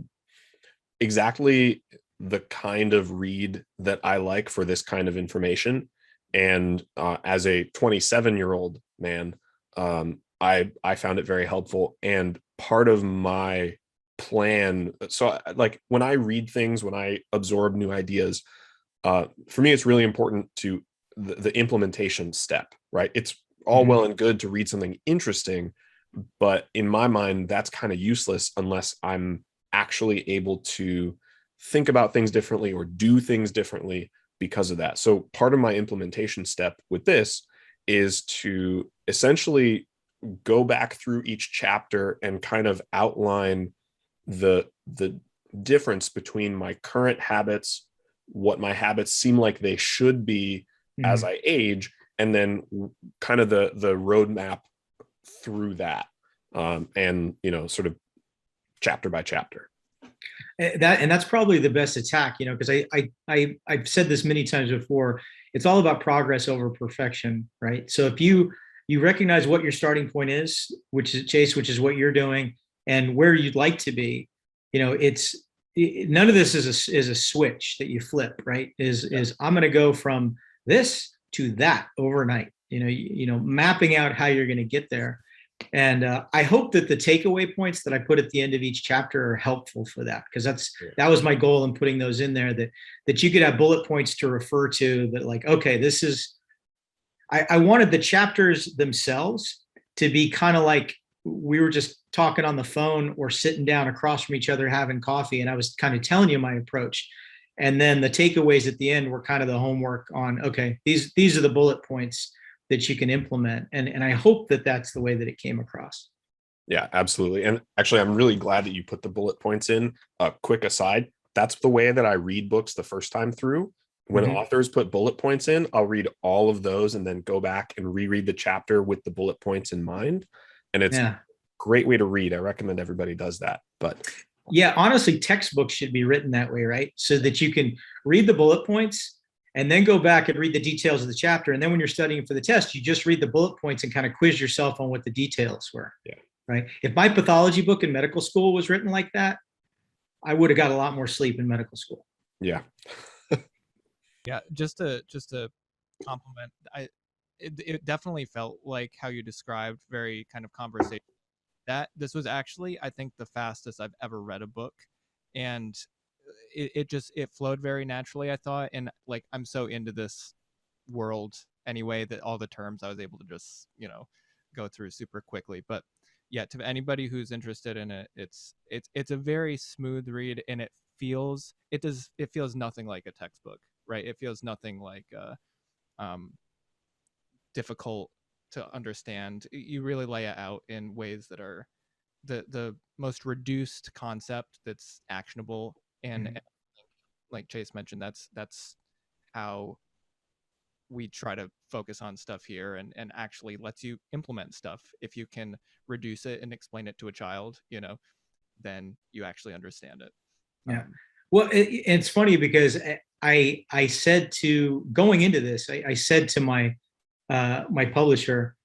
exactly the kind of read that I like for this kind of information. And as a 27-year-old man, I found it very helpful. And part of my plan, so like when I read things, when I absorb new ideas, for me, it's really important to the implementation step, right? It's all well and good to read something interesting, but in my mind, that's kind of useless unless I'm actually able to think about things differently or do things differently because of that. So part of my implementation step with this is to essentially go back through each chapter and kind of outline the difference between my current habits, what my habits seem like they should be as I age, and then kind of the roadmap through that, and sort of chapter by chapter. That's probably the best attack, because I've said this many times before. It's all about progress over perfection, right? So if you recognize what your starting point is, which is what you're doing, and where you'd like to be, none of this is a switch that you flip, right? Is I'm going to go from this to that overnight, mapping out how you're going to get there. And I hope that the takeaway points that I put at the end of each chapter are helpful for that, because that was my goal in putting those in there, that you could have bullet points to refer to, that like, okay, this is, I wanted the chapters themselves to be kind of like we were just talking on the phone or sitting down across from each other having coffee, and I was kind of telling you my approach. And then the takeaways at the end were kind of the homework on, okay, these are the bullet points that you can implement. And I hope that that's the way that it came across. Yeah, absolutely. And actually, I'm really glad that you put the bullet points in. A quick aside, that's the way that I read books the first time through. When authors put bullet points in, I'll read all of those and then go back and reread the chapter with the bullet points in mind. And it's a great way to read. I recommend everybody does that. But yeah, honestly, textbooks should be written that way, right? So that you can read the bullet points and then go back and read the details of the chapter. And then when you're studying for the test, you just read the bullet points and kind of quiz yourself on what the details were. Yeah. Right. If my pathology book in medical school was written like that, I would have got a lot more sleep in medical school. Yeah. Yeah, just to compliment, it definitely felt like how you described, very kind of conversation. That this was actually, I think, the fastest I've ever read a book, and it flowed very naturally, I thought. And like, I'm so into this world anyway that all the terms I was able to just go through super quickly. But yeah, to anybody who's interested in it, it's a very smooth read, and it feels nothing like a textbook, right? It feels nothing like difficult to understand. You really lay it out in ways that are the most reduced concept that's actionable. And like Chase mentioned, that's how we try to focus on stuff here, and actually lets you implement stuff. If you can reduce it and explain it to a child, then you actually understand it. Yeah. Well, it's funny because I said to going into this, I said to my my publisher,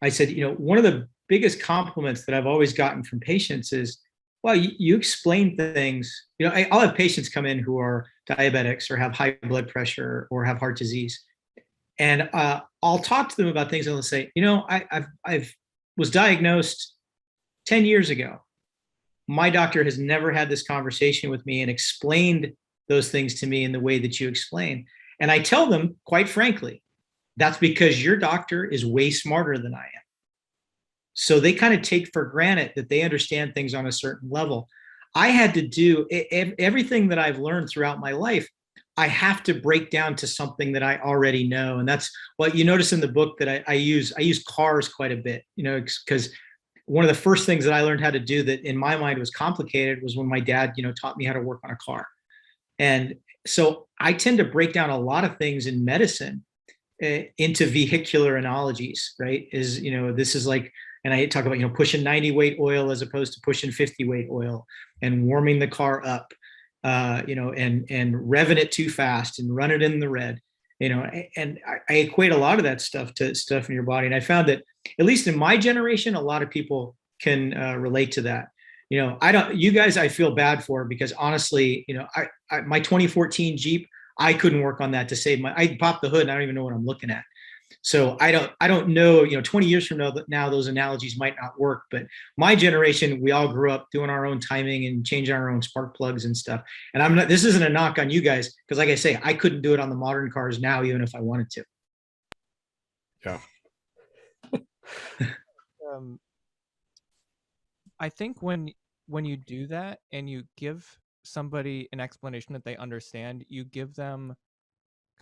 I said, one of the biggest compliments that I've always gotten from patients is, well, you explain things. I'll have patients come in who are diabetics or have high blood pressure or have heart disease, and I'll talk to them about things, and they'll say, I've was diagnosed 10 years ago. My doctor has never had this conversation with me and explained those things to me in the way that you explain. And I tell them, quite frankly, that's because your doctor is way smarter than I am. So they kind of take for granted that they understand things on a certain level. I had to do everything that I've learned throughout my life. I have to break down to something that I already know. And that's what you notice in the book, that I use cars quite a bit, because one of the first things that I learned how to do that in my mind was complicated was when my dad, taught me how to work on a car. And so I tend to break down a lot of things in medicine into vehicular analogies, right? This is like, and I talk about, pushing 90 weight oil as opposed to pushing 50 weight oil, and warming the car up, and revving it too fast and run it in the red, and I equate a lot of that stuff to stuff in your body. And I found that, at least in my generation, a lot of people can relate to that. You guys, I feel bad for, because honestly, my 2014 Jeep, I couldn't work on that to save I popped the hood and I don't even know what I'm looking at. So I don't know, 20 years from now, those analogies might not work, but my generation, we all grew up doing our own timing and changing our own spark plugs and stuff. And this isn't a knock on you guys, because like I say, I couldn't do it on the modern cars now, even if I wanted to. Yeah. I think when you do that and you give somebody an explanation that they understand, you give them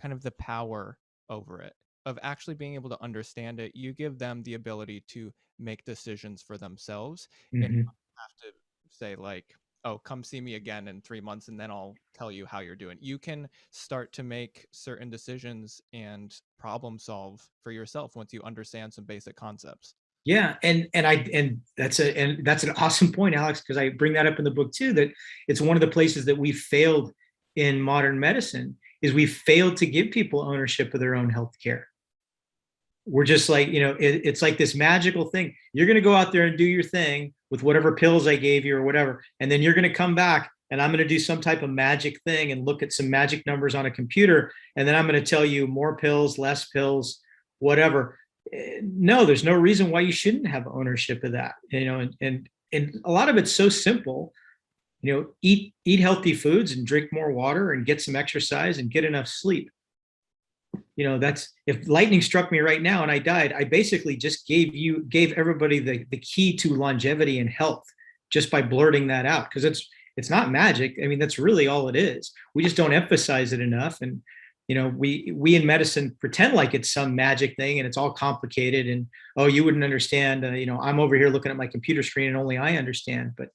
kind of the power over it, of actually being able to understand it. You give them the ability to make decisions for themselves, and you don't have to say like, oh, come see me again in 3 months and then I'll tell you how you're doing. You can start to make certain decisions and problem solve for yourself once you understand some basic concepts. Yeah, and that's an awesome point, Alex, because I bring that up in the book too, that it's one of the places that we failed in modern medicine, is we failed to give people ownership of their own health care. We're just like, it's like this magical thing. You're going to go out there and do your thing with whatever pills I gave you or whatever, and then you're going to come back and I'm going to do some type of magic thing and look at some magic numbers on a computer, and then I'm going to tell you more pills, less pills, whatever. No, there's no reason why you shouldn't have ownership of that. And a lot of it's so simple. Eat healthy foods and drink more water and get some exercise and get enough sleep. That's, if lightning struck me right now and I died, I basically just gave everybody the key to longevity and health just by blurting that out, because it's not magic. I mean, that's really all it is. We just don't emphasize it enough. And we in medicine pretend like it's some magic thing and it's all complicated, and oh, you wouldn't understand. I'm over here looking at my computer screen and only I understand. But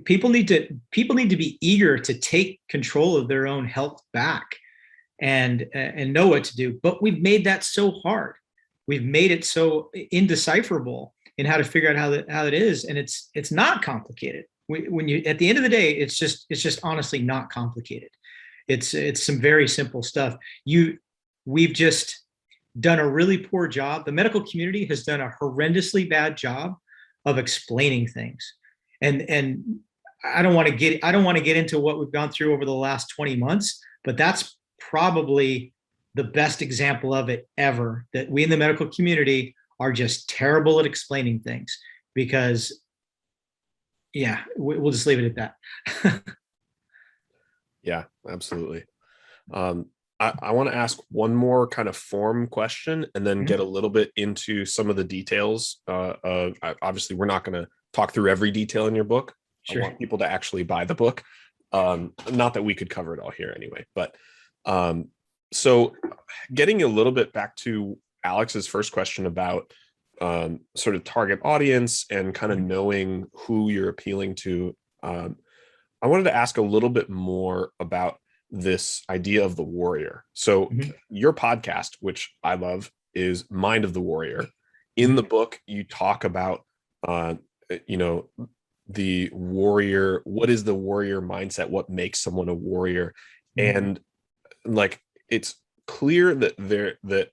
people need to be eager to take control of their own health back and know what to do. But we've made that so hard. We've made it so indecipherable in how to figure out how it is, and it's not complicated. When you, at the end of the day, it's just honestly not complicated. It's some very simple stuff. We've just done a really poor job. The medical community has done a horrendously bad job of explaining things. And I don't want to get into what we've gone through over the last 20 months, but that's probably the best example of it ever, that we in the medical community are just terrible at explaining things. Because yeah, we'll just leave it at that. Yeah, absolutely. I want to ask one more kind of form question and then get a little bit into some of the details. Obviously, we're not going to talk through every detail in your book. Sure. I want people to actually buy the book. Not that we could cover it all here anyway, but so getting a little bit back to Alex's first question about sort of target audience and kind of knowing who you're appealing to. I wanted to ask a little bit more about this idea of the warrior. So your podcast, which I love, is Mind of the Warrior. In the book, you talk about, the warrior. What is the warrior mindset? What makes someone a warrior? And like, it's clear that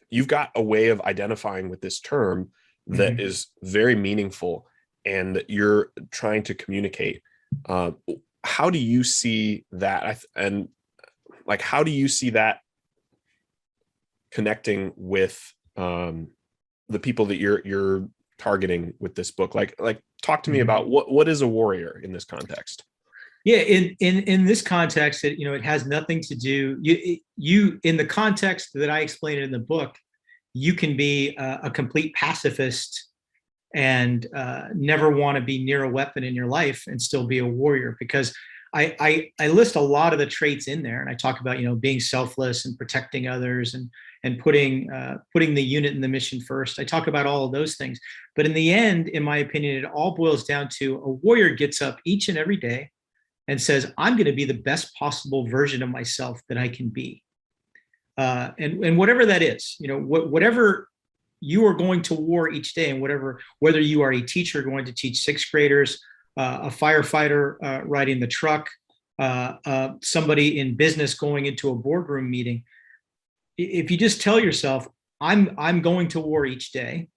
you've got a way of identifying with this term that is very meaningful and that you're trying to communicate. How do you see that? And like, how do you see that connecting with the people that you're targeting with this book? Like talk to me about what is a warrior in this context? Yeah, in this context, it has nothing to do. You in the context that I explained in the book, you can be a complete pacifist and never want to be near a weapon in your life and still be a warrior, because I list a lot of the traits in there, and I talk about being selfless and protecting others and putting the unit and the mission first. I talk about all of those things, but in the end, in my opinion, it all boils down to a warrior gets up each and every day and says, I'm going to be the best possible version of myself that I can be. And whatever that is, whatever you are going to war each day, and whether you are a teacher going to teach sixth graders, a firefighter riding the truck, somebody in business going into a boardroom meeting, if you just tell yourself, I'm going to war each day,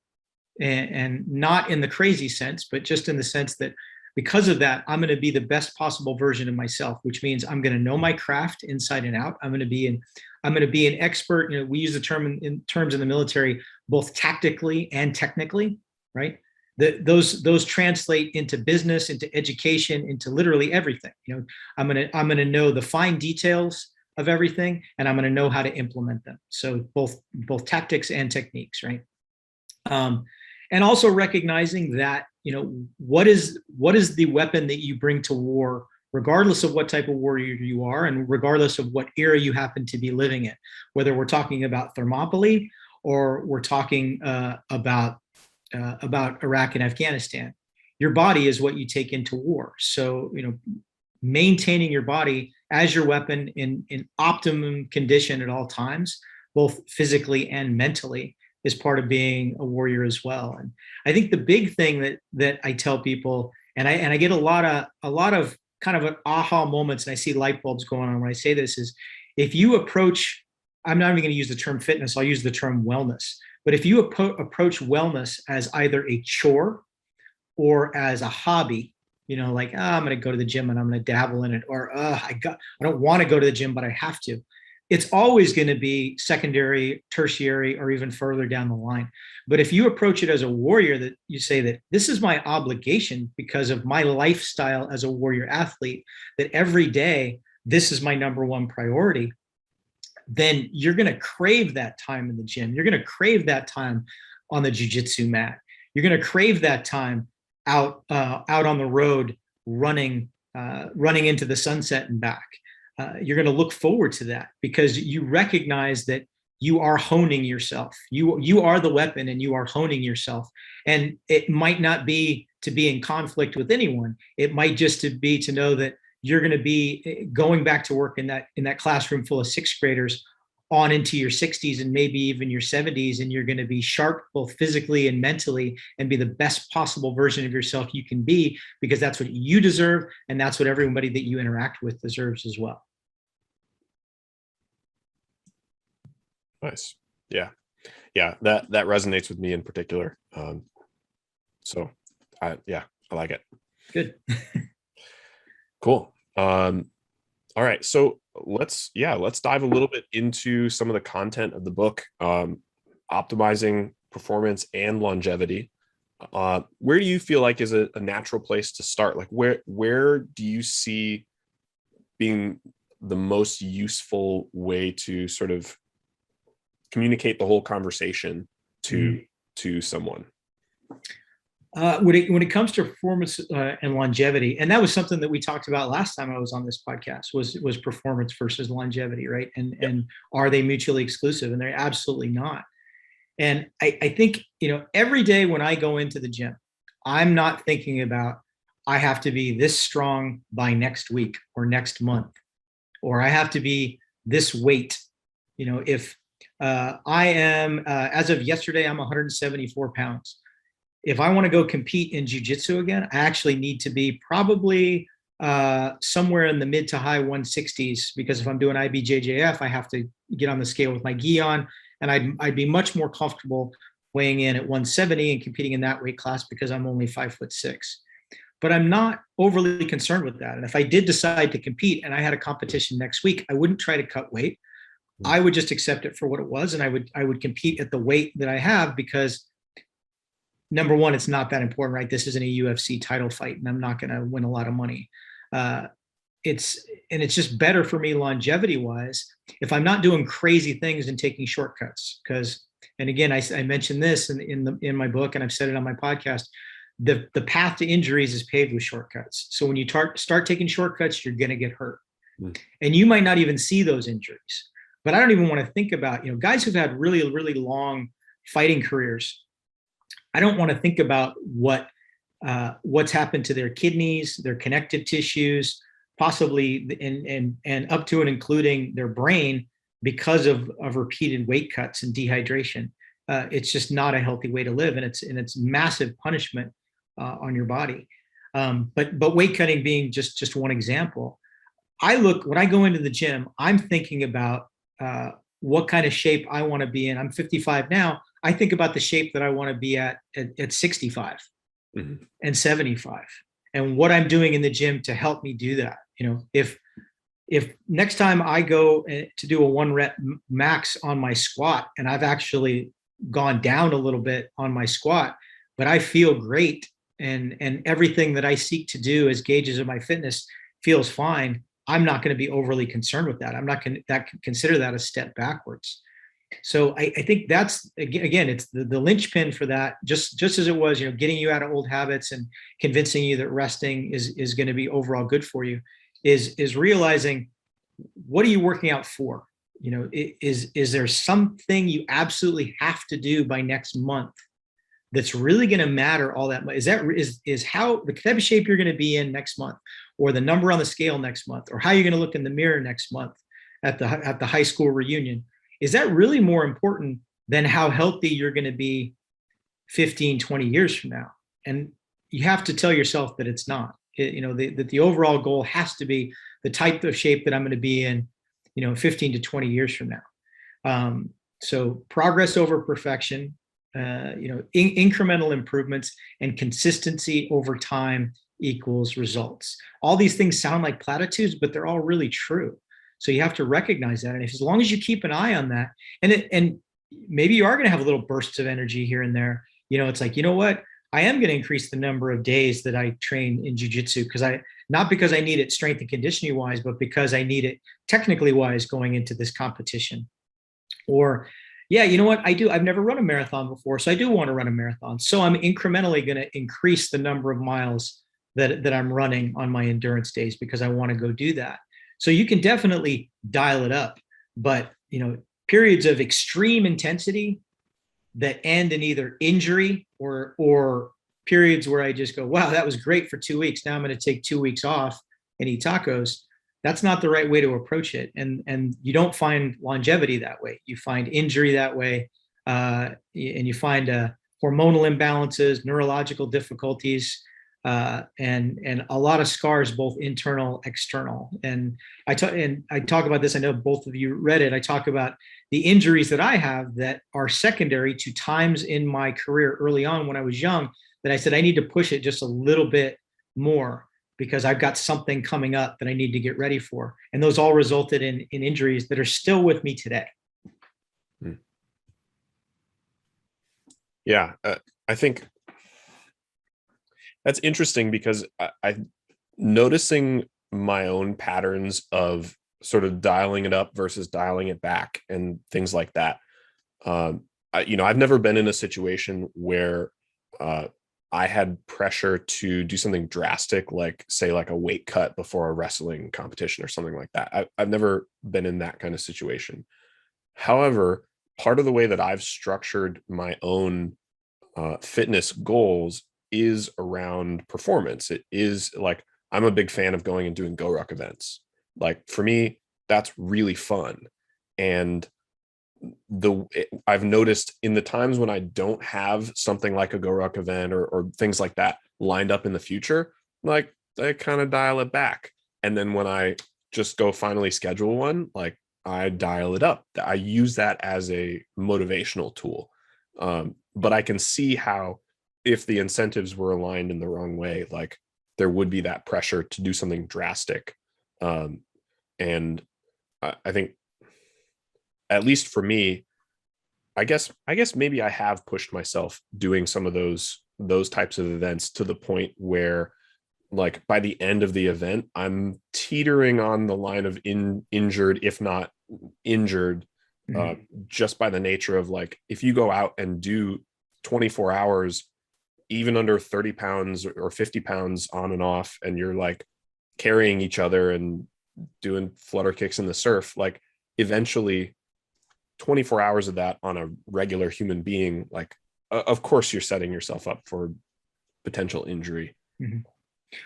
and not in the crazy sense, but just in the sense that because of that, I'm going to be the best possible version of myself, which means I'm going to know my craft inside and out. I'm going to be an expert. We use the term in terms in the military, both tactically and technically, right? Those translate into business, into education, into literally everything. I'm going to know the fine details of everything, and I'm going to know how to implement them. So both tactics and techniques, right? And also recognizing that, what is the weapon that you bring to war, regardless of what type of warrior you are, and regardless of what era you happen to be living in, whether we're talking about Thermopylae or we're talking about Iraq and Afghanistan. Your body is what you take into war. So, maintaining your body as your weapon in optimum condition at all times, both physically and mentally, is part of being a warrior as well. And I think the big thing that I tell people, and I get a lot of kind of aha moments, and I see light bulbs going on when I say this, is if you approach, I'm not even going to use the term fitness, I'll use the term wellness. But if you approach wellness as either a chore or as a hobby, like, I'm going to go to the gym and I'm going to dabble in it, or I don't want to go to the gym, but I have to. It's always going to be secondary, tertiary, or even further down the line. But if you approach it as a warrior, that you say that this is my obligation because of my lifestyle as a warrior athlete, that every day, this is my number one priority, then you're going to crave that time in the gym. You're going to crave that time on the jiu-jitsu mat. You're going to crave that time out on the road, running into the sunset and back. You're going to look forward to that because you recognize that you are honing yourself. You are the weapon, and you are honing yourself. And it might not be to be in conflict with anyone. It might just to be to know that you're going to be going back to work in that classroom full of sixth graders on into your 60s and maybe even your 70s, and you're going to be sharp both physically and mentally and be the best possible version of yourself you can be, because that's what you deserve, and that's what everybody that you interact with deserves as well. Nice. Yeah. Yeah. That resonates with me in particular. So I like it. Good. Cool. All right. So let's dive a little bit into some of the content of the book, optimizing performance and longevity. Where do you feel like is a natural place to start? Like where do you see being the most useful way to sort of communicate the whole conversation to someone? When it comes to performance and longevity, and that was something that we talked about last time I was on this podcast, was performance versus longevity, right? And are they mutually exclusive? And they're absolutely not. And I think, every day when I go into the gym, I'm not thinking about, I have to be this strong by next week or next month, or I have to be this weight. If I am, as of yesterday, I'm 174 pounds. If I want to go compete in jiu-jitsu again, I actually need to be probably somewhere in the mid to high 160s, because if I'm doing IBJJF, I have to get on the scale with my gi on, and I'd be much more comfortable weighing in at 170 and competing in that weight class, because I'm only 5'6". But I'm not overly concerned with that. And if I did decide to compete and I had a competition next week, I wouldn't try to cut weight. I would just accept it for what it was, and I would compete at the weight that I have, because number one, it's not that important, right? This isn't a UFC title fight, and I'm not going to win a lot of money. It's just better for me longevity wise if I'm not doing crazy things and taking shortcuts. Because, and again, I mentioned this in my book, and I've said it on my podcast. The path to injuries is paved with shortcuts. So when you start taking shortcuts, you're going to get hurt, and you might not even see those injuries. But I don't even want to think about, guys who've had really, really long fighting careers. I don't want to think about what's happened to their kidneys, their connective tissues, possibly and up to and including their brain, because of repeated weight cuts and dehydration. It's just not a healthy way to live, and it's massive punishment on your body. But weight cutting being just one example. When I go into the gym, I'm thinking about what kind of shape I want to be in. I'm 55 now. I think about the shape that I want to be at 65 and 75, and what I'm doing in the gym to help me do that. If next time I go to do a 1 rep max on my squat, and I've actually gone down a little bit on my squat, but I feel great, and everything that I seek to do as gauges of my fitness feels fine, I'm not going to be overly concerned with that. I'm not going to consider that a step backwards. So I think that's, again, it's the linchpin for that, just as it was, getting you out of old habits and convincing you that resting is going to be overall good for you, is realizing, what are you working out for? Is there something you absolutely have to do by next month that's really going to matter all that much? Is how the type of shape you're going to be in next month, or the number on the scale next month, or how you're going to look in the mirror next month at the high school reunion? Is that really more important than how healthy you're going to be 15, 20 years from now? And you have to tell yourself that it's not. That the overall goal has to be the type of shape that I'm going to be in, 15 to 20 years from now. So progress over perfection, incremental improvements, and consistency over time equals results. All these things sound like platitudes, but they're all really true. So you have to recognize that. And as long as you keep an eye on that, and maybe you are going to have a little bursts of energy here and there, it's like, what? I am going to increase the number of days that I train in jiu-jitsu, not because I need it strength and conditioning wise, but because I need it technically wise going into this competition. Or, yeah, you know what? I've never run a marathon before, so I do want to run a marathon. So I'm incrementally going to increase the number of miles that I'm running on my endurance days, because I want to go do that. So you can definitely dial it up, but periods of extreme intensity that end in either injury or periods where I just go, wow, that was great for 2 weeks. Now I'm going to take 2 weeks off and eat tacos. that's not the right way to approach it. And you don't find longevity that way. You find injury that way, and you find hormonal imbalances, neurological difficulties, and a lot of scars, both internal, external. And I talk about this. I know both of you read it. I talk about the injuries that I have that are secondary to times in my career early on when I was young that I said I need to push it just a little bit more because I've got something coming up that I need to get ready for. And those all resulted in injuries that are still with me today. Yeah, I think that's interesting because I noticing my own patterns of sort of dialing it up versus dialing it back and things like that. I've never been in a situation where I had pressure to do something drastic, like say like a weight cut before a wrestling competition or something like that. I've never been in that kind of situation. However, part of the way that I've structured my own fitness goals is around performance. It is like, I'm a big fan of going and doing GoRuck events. Like for me, that's really fun. And I've noticed in the times when I don't have something like a GoRuck event or things like that lined up in the future, like I kind of dial it back. And then when I just go finally schedule one, like I dial it up. I use that as a motivational tool. But I can see how if the incentives were aligned in the wrong way, like there would be that pressure to do something drastic. And I think, at least for me, I guess maybe I have pushed myself doing some of those types of events to the point where like by the end of the event, I'm teetering on the line of injured, if not injured, just by the nature of like, if you go out and do 24 hours, even under 30 pounds or 50 pounds on and off, and you're like carrying each other and doing flutter kicks in the surf, like eventually 24 hours of that on a regular human being, like of course you're setting yourself up for potential injury.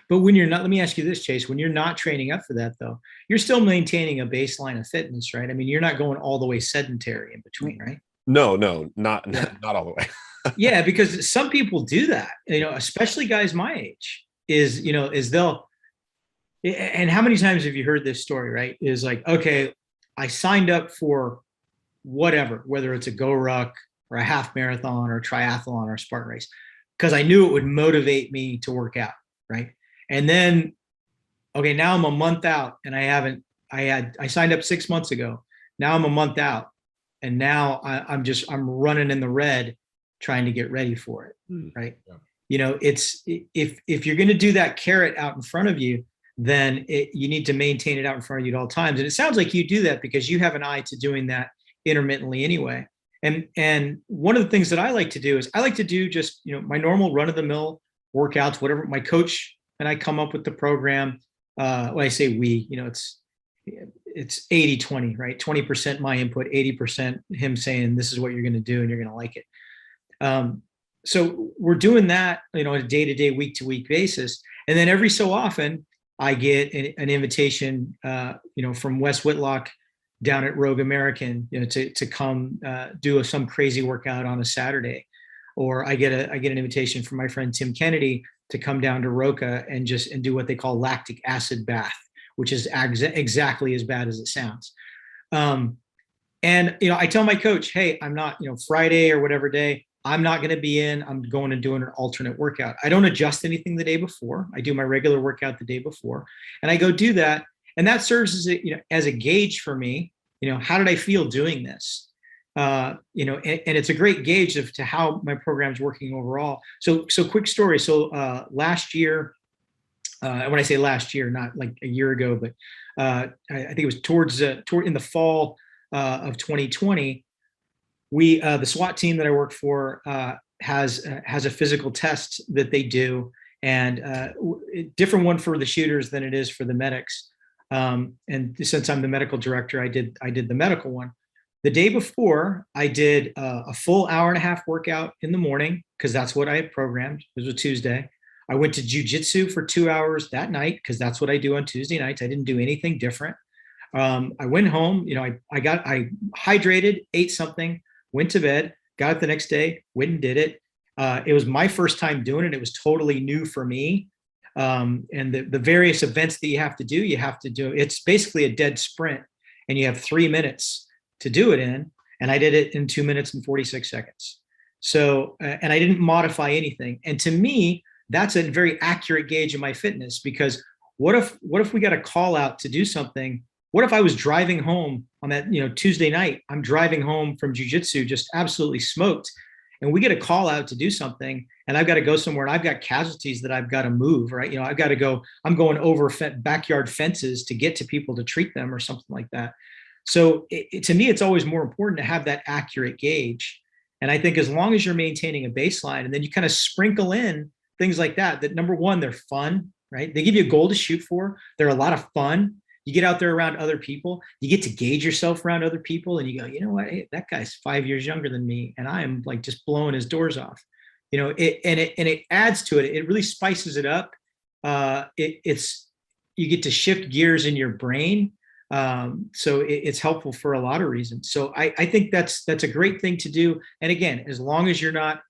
But when you're not, let me ask you this, Chase, when you're not training up for that though, you're still maintaining a baseline of fitness, right? I mean, you're not going all the way sedentary in between, right? No, not all the way. Yeah, because some people do that, especially guys my age, is they'll, and how many times have you heard this story, right? Is like, okay, I signed up for whatever, whether it's a GoRuck or a half marathon or a triathlon or a Spartan race, because I knew it would motivate me to work out, right? And then, okay, now I'm a month out and I signed up 6 months ago. Now I'm a month out and now I'm running in the red trying to get ready for it, right? Yeah. It's if you're going to do that carrot out in front of you, then you need to maintain it out in front of you at all times. And it sounds like you do that because you have an eye to doing that intermittently anyway. And one of the things that I like to do is I like to do just, my normal run of the mill workouts, whatever my coach and I come up with the program. When I say we, it's 80-20, right? 20% my input, 80% him saying, this is what you're going to do and you're going to like it. So we're doing that, on a day-to-day, week-to-week basis. And then every so often I get an invitation, from Wes Whitlock down at Rogue American, to come do some crazy workout on a Saturday, or I get an invitation from my friend Tim Kennedy to come down to Roca and do what they call lactic acid bath, which is exactly as bad as it sounds. And I tell my coach, hey, I'm not, Friday or whatever day, I'm not going to be in. I'm going and doing an alternate workout. I don't adjust anything the day before. I do my regular workout the day before, and I go do that. And that serves as a gauge for me. How did I feel doing this? And it's a great gauge to how my program's working overall. So quick story. So last year, when I say last year, not like a year ago, but I think it was in the fall of 2020. The SWAT team that I work for has a physical test that they do, and different one for the shooters than it is for the medics. And since I'm the medical director, I did the medical one. The day before, I did a full hour and a half workout in the morning because that's what I had programmed. It was a Tuesday. I went to jujitsu for 2 hours that night because that's what I do on Tuesday nights. I didn't do anything different. I went home, I hydrated, ate something, went to bed, got up the next day, went and did it. It was my first time doing it. It was totally new for me. And the various events that you have to do, it's basically a dead sprint and you have 3 minutes to do it in. And I did it in 2 minutes and 46 seconds. So, and I didn't modify anything. And to me, that's a very accurate gauge of my fitness, because what if we got a call out to do something? What if I was driving home on that, Tuesday night, I'm driving home from jujitsu, just absolutely smoked, and we get a call out to do something, and I've got to go somewhere, and I've got casualties that I've got to move, right? I've got to go, I'm going over backyard fences to get to people to treat them or something like that. So to me, it's always more important to have that accurate gauge. And I think as long as you're maintaining a baseline, and then you kind of sprinkle in things like that number one, they're fun, right? They give you a goal to shoot for. They're a lot of fun. You get out there around other people, you get to gauge yourself around other people, and you go, you know what, hey, that guy's 5 years younger than me, and I am like just blowing his doors off. It adds to it. It really spices it up. You get to shift gears in your brain. So it's helpful for a lot of reasons. So I think that's a great thing to do. And again, as long as you're not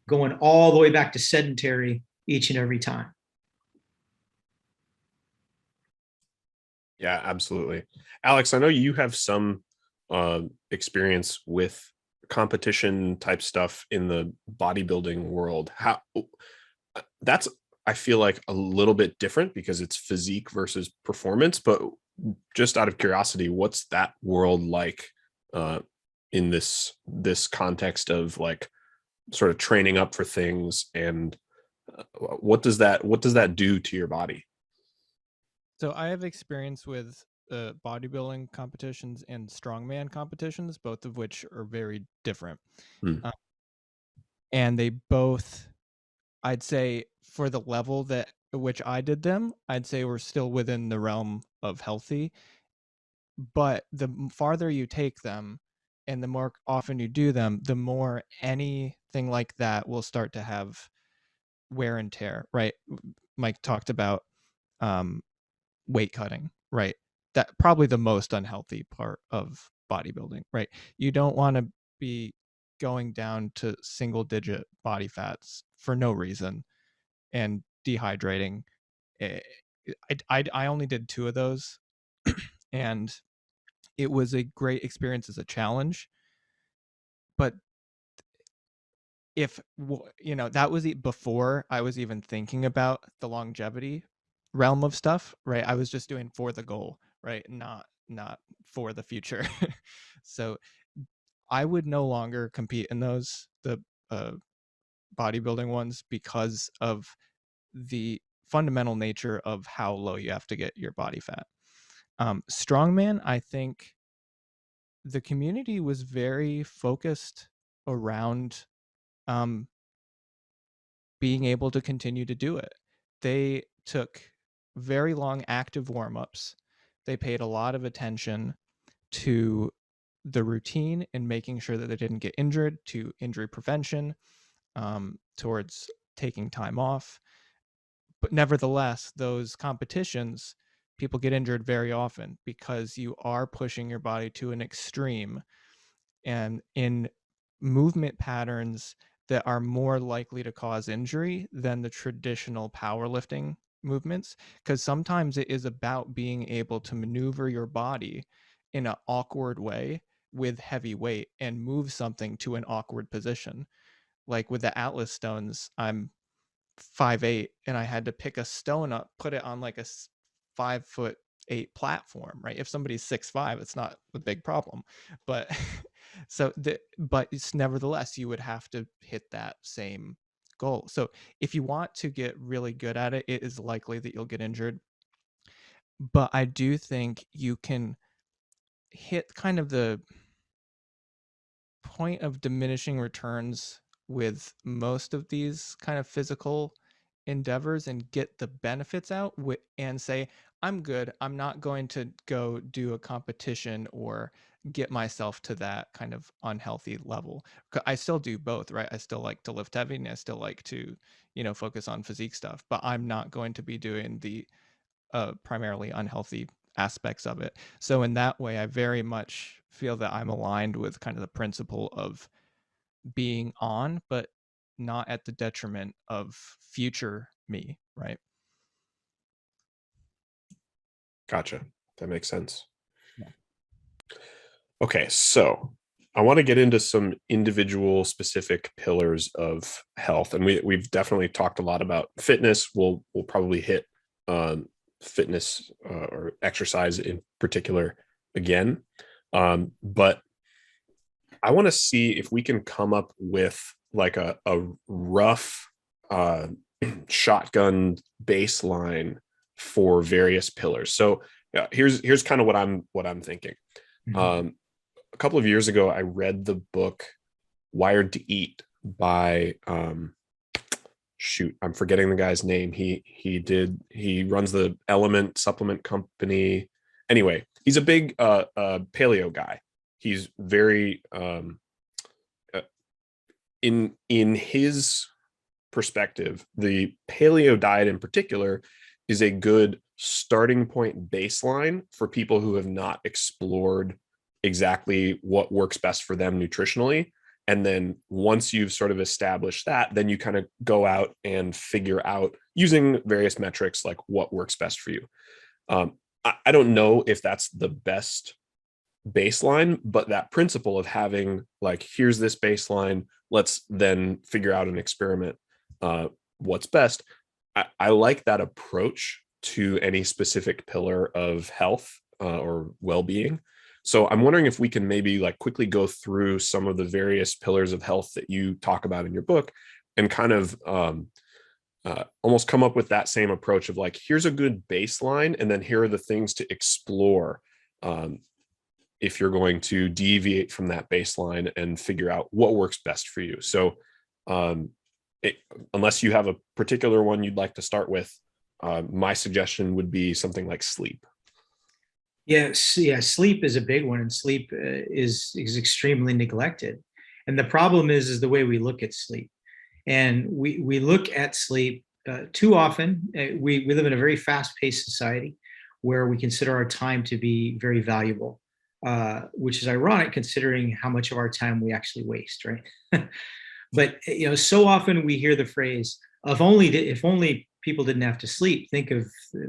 going all the way back to sedentary each and every time. Yeah, absolutely. Alex, I know you have some experience with competition type stuff in the bodybuilding world. That's, I feel like, a little bit different because it's physique versus performance, but just out of curiosity, what's that world like in this context of like sort of training up for things, and what does that do to your body? So I have experience with bodybuilding competitions and strongman competitions, both of which are very different. And they both, I'd say, for the level that which I did them, I'd say we're still within the realm of healthy. But the farther you take them and the more often you do them, the more anything like that will start to have wear and tear, right? Mike talked about weight cutting, right? That probably the most unhealthy part of bodybuilding, right? You don't want to be going down to single digit body fats for no reason and dehydrating. I only did 2 of those and it was a great experience as a challenge. But if that was before I was even thinking about the longevity realm of stuff, right? I was just doing for the goal, right? Not for the future. So I would no longer compete in the bodybuilding ones because of the fundamental nature of how low you have to get your body fat. Strongman, I think the community was very focused around being able to continue to do it. They took very long active warm-ups. They paid a lot of attention to the routine and making sure that they didn't get injured, to injury prevention, towards taking time off. But nevertheless, those competitions, people get injured very often because you are pushing your body to an extreme and in movement patterns that are more likely to cause injury than the traditional powerlifting movements, because sometimes it is about being able to maneuver your body in an awkward way with heavy weight and move something to an awkward position. Like with the Atlas stones, I'm 5'8" and I had to pick a stone up, put it on like a 5'8" platform, right? If somebody's 6'5", it's not a big problem, but but it's nevertheless, you would have to hit that same goal. So if you want to get really good at it, it is likely that you'll get injured. But I do think you can hit kind of the point of diminishing returns with most of these kind of physical endeavors and get the benefits out and say, I'm good. I'm not going to go do a competition or get myself to that kind of unhealthy level. I still do both, right? I still like to lift heavy and I still like to, focus on physique stuff, but I'm not going to be doing the primarily unhealthy aspects of it. So in that way, I very much feel that I'm aligned with kind of the principle of being on, but not at the detriment of future me, right? Gotcha. That makes sense. Yeah. Okay, so I want to get into some individual specific pillars of health, and we've definitely talked a lot about fitness. We'll probably hit fitness or exercise in particular again, but I want to see if we can come up with like a rough shotgun baseline for various pillars. So here's kind of what I'm thinking. Mhm. A couple of years ago, I read the book Wired to Eat by shoot, I'm forgetting the guy's name. He runs the Element supplement company. Anyway, he's a big paleo guy. He's very in his perspective, the paleo diet in particular is a good starting point baseline for people who have not explored exactly what works best for them nutritionally. And then once you've sort of established that, then you kind of go out and figure out using various metrics like what works best for you. I don't know if that's the best baseline, but that principle of having like, here's this baseline, let's then figure out an experiment what's best. I like that approach to any specific pillar of health or well-being. So I'm wondering if we can maybe like quickly go through some of the various pillars of health that you talk about in your book and kind of almost come up with that same approach of like, here's a good baseline, and then here are the things to explore if you're going to deviate from that baseline and figure out what works best for you. So unless you have a particular one you'd like to start with, my suggestion would be something like sleep. Yes, yeah, sleep is a big one, and sleep is extremely neglected. And the problem is the way we look at sleep. And we look at sleep too often. We live in a very fast-paced society where we consider our time to be very valuable, which is ironic considering how much of our time we actually waste, right? But so often we hear the phrase, if only people didn't have to sleep, think of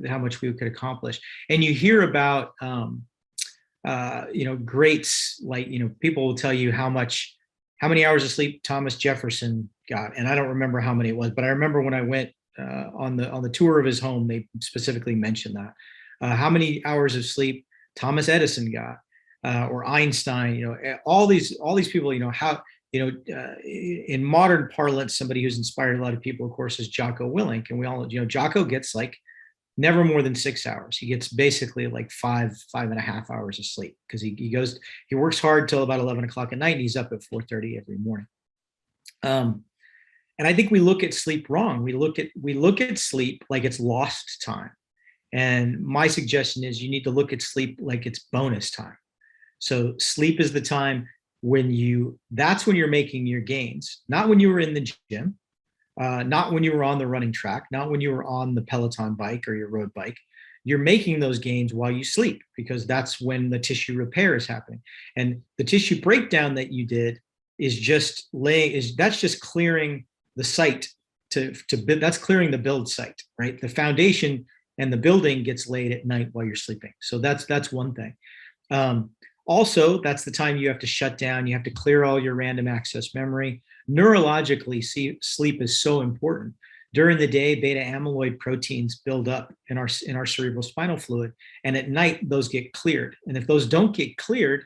how much we could accomplish. And you hear about greats, like people will tell you how many hours of sleep Thomas Jefferson got, and I don't remember how many it was, but I remember when I went on the tour of his home, they specifically mentioned that how many hours of sleep Thomas Edison got, or Einstein. All these people. How. In modern parlance, somebody who's inspired a lot of people, of course, is Jocko Willink. And we all, Jocko gets like never more than 6 hours. He gets basically like 5.5 hours of sleep because he works hard till about 11 o'clock at night and he's up at 4:30 every morning. And I think we look at sleep wrong. We look at sleep like it's lost time. And my suggestion is you need to look at sleep like it's bonus time. So sleep is the time that's when you're making your gains, not when you were in the gym, not when you were on the running track, not when you were on the Peloton bike or your road bike. You're making those gains while you sleep because that's when the tissue repair is happening. And the tissue breakdown that you did is just clearing the site that's clearing the build site, right? The foundation and the building gets laid at night while you're sleeping. So that's one thing. Also, that's the time you have to shut down. You have to clear all your random access memory. Neurologically, sleep is so important. During the day, beta amyloid proteins build up in our cerebrospinal fluid, and at night, those get cleared. And if those don't get cleared,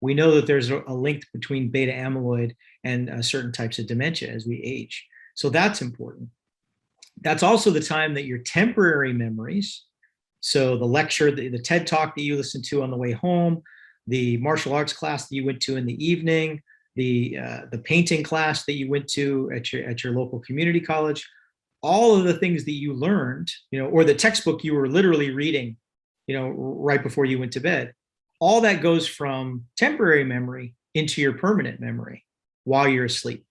we know that there's a link between beta amyloid and certain types of dementia as we age. So that's important. That's also the time that your temporary memories, so the lecture, the TED Talk that you listened to on the way home, the martial arts class that you went to in the evening, the painting class that you went to at your local community college, all of the things that you learned, or the textbook you were literally reading right before you went to bed. All that goes from temporary memory into your permanent memory while you're asleep.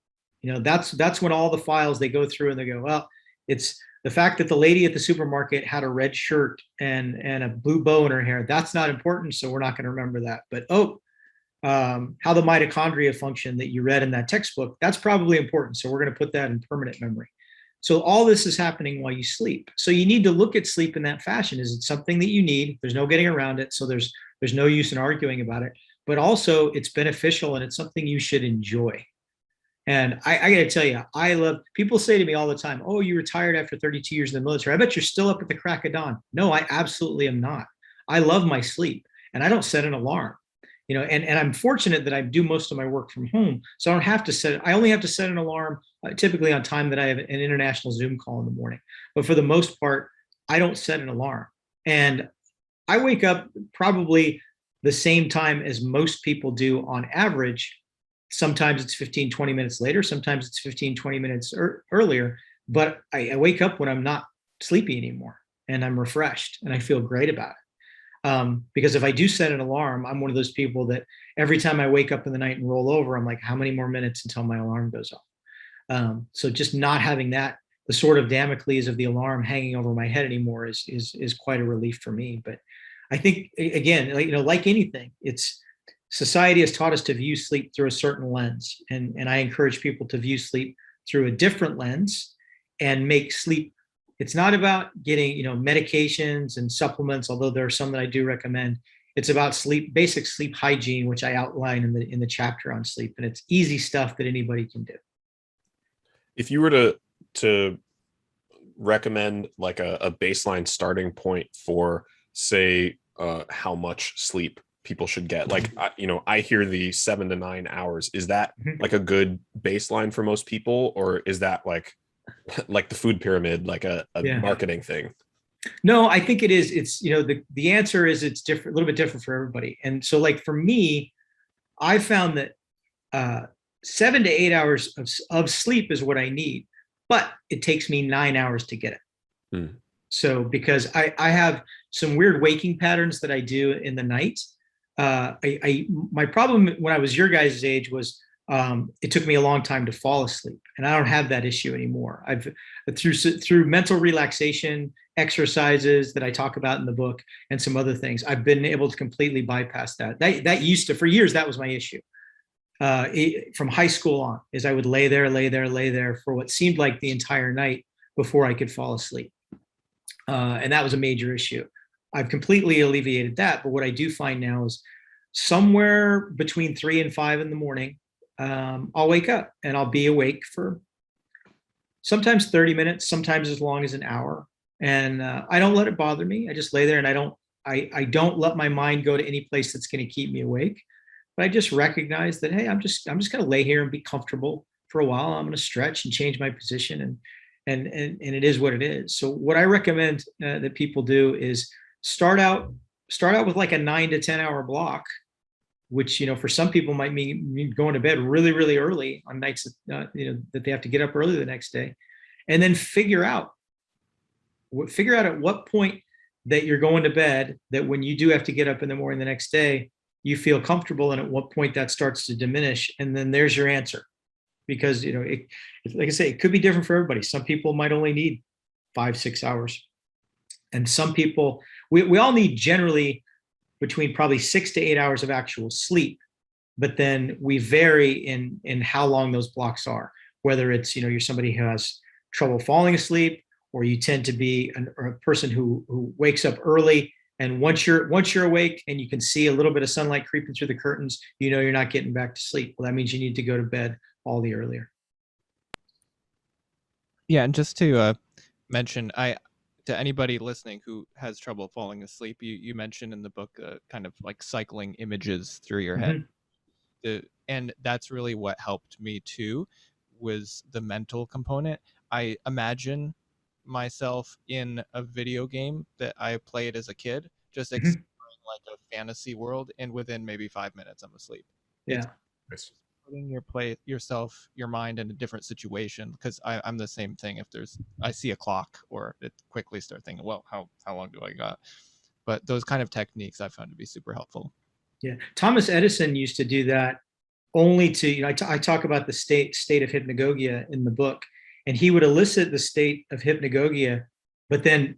That's when all the files they go through and they go, well, it's the fact that the lady at the supermarket had a red shirt and a blue bow in her hair. That's not important, so we're not going to remember that. But how the mitochondria function that you read in that textbook, that's probably important. So we're going to put that in permanent memory. So all this is happening while you sleep. So you need to look at sleep in that fashion. Is it something that you need? There's no getting around it. So there's no use in arguing about it. But also it's beneficial and it's something you should enjoy. And I got to tell you, I love, people say to me all the time, oh, you retired after 32 years in the military. I bet you're still up at the crack of dawn. No, I absolutely am not. I love my sleep and I don't set an alarm. And I'm fortunate that I do most of my work from home. So I don't have to set it. I only have to set an alarm typically on time that I have an international Zoom call in the morning. But for the most part, I don't set an alarm. And I wake up probably the same time as most people do on average. Sometimes it's 15, 20 minutes later. Sometimes it's 15, 20 minutes earlier. But I wake up when I'm not sleepy anymore and I'm refreshed and I feel great about it. Because if I do set an alarm, I'm one of those people that every time I wake up in the night and roll over, I'm like, how many more minutes until my alarm goes off? So just not having that, the sort of Damocles of the alarm hanging over my head anymore is quite a relief for me. But I think, again, like anything, it's society has taught us to view sleep through a certain lens. And I encourage people to view sleep through a different lens and make sleep. It's not about getting, medications and supplements, although there are some that I do recommend. It's about sleep, basic sleep hygiene, which I outline in the chapter on sleep. And it's easy stuff that anybody can do. If you were to recommend like a baseline starting point for, say, how much sleep people should get, like, I hear the 7 to 9 hours. Is that like a good baseline for most people, or is that like the food pyramid, like a marketing thing? No, I think it is. It's, the answer is it's different, a little bit different for everybody. And so like for me, I found that 7 to 8 hours of sleep is what I need, but it takes me 9 hours to get it. So because I have some weird waking patterns that I do in the night. My problem when I was your guys' age was it took me a long time to fall asleep, and I don't have that issue anymore. I've through mental relaxation exercises that I talk about in the book and some other things, I've been able to completely bypass that. That used to, for years, that was my issue. From high school on, is I would lay there for what seemed like the entire night before I could fall asleep. And that was a major issue. I've completely alleviated that. But what I do find now is somewhere between 3 and 5 in the morning, I'll wake up and I'll be awake for sometimes 30 minutes, sometimes as long as an hour. And I don't let it bother me. I just lay there and I don't let my mind go to any place that's going to keep me awake. But I just recognize that, hey, I'm just going to lay here and be comfortable for a while. I'm going to stretch and change my position, and it is what it is. So what I recommend that people do is start out with like a 9 to 10 hour block, which, for some people might mean going to bed really, really early on nights that they have to get up early the next day, and then figure out at what point that you're going to bed, that when you do have to get up in the morning the next day, you feel comfortable, and at what point that starts to diminish. And then there's your answer. Because, like I say, it could be different for everybody. Some people might only need 5-6 hours. And some people, we all need generally between probably 6 to 8 hours of actual sleep. But then we vary in how long those blocks are, whether it's, you're somebody who has trouble falling asleep, or you tend to be a person who wakes up early. And once you're awake and you can see a little bit of sunlight creeping through the curtains, you're not getting back to sleep. Well, that means you need to go to bed all the earlier. Yeah, and just to mention, to anybody listening who has trouble falling asleep, you mentioned in the book kind of like cycling images through your head. And that's really what helped me too, was the mental component. I imagine myself in a video game that I played as a kid, just exploring like a fantasy world, and within maybe 5 minutes I'm asleep. Yeah. It's putting your mind in a different situation, because I'm the same thing. If I see a clock, or it quickly start thinking, well, how long do I got? But those kind of techniques I found to be super helpful. Yeah. Thomas Edison used to do that only to, you know, I talk about the state of hypnagogia in the book, and he would elicit the state of hypnagogia, but then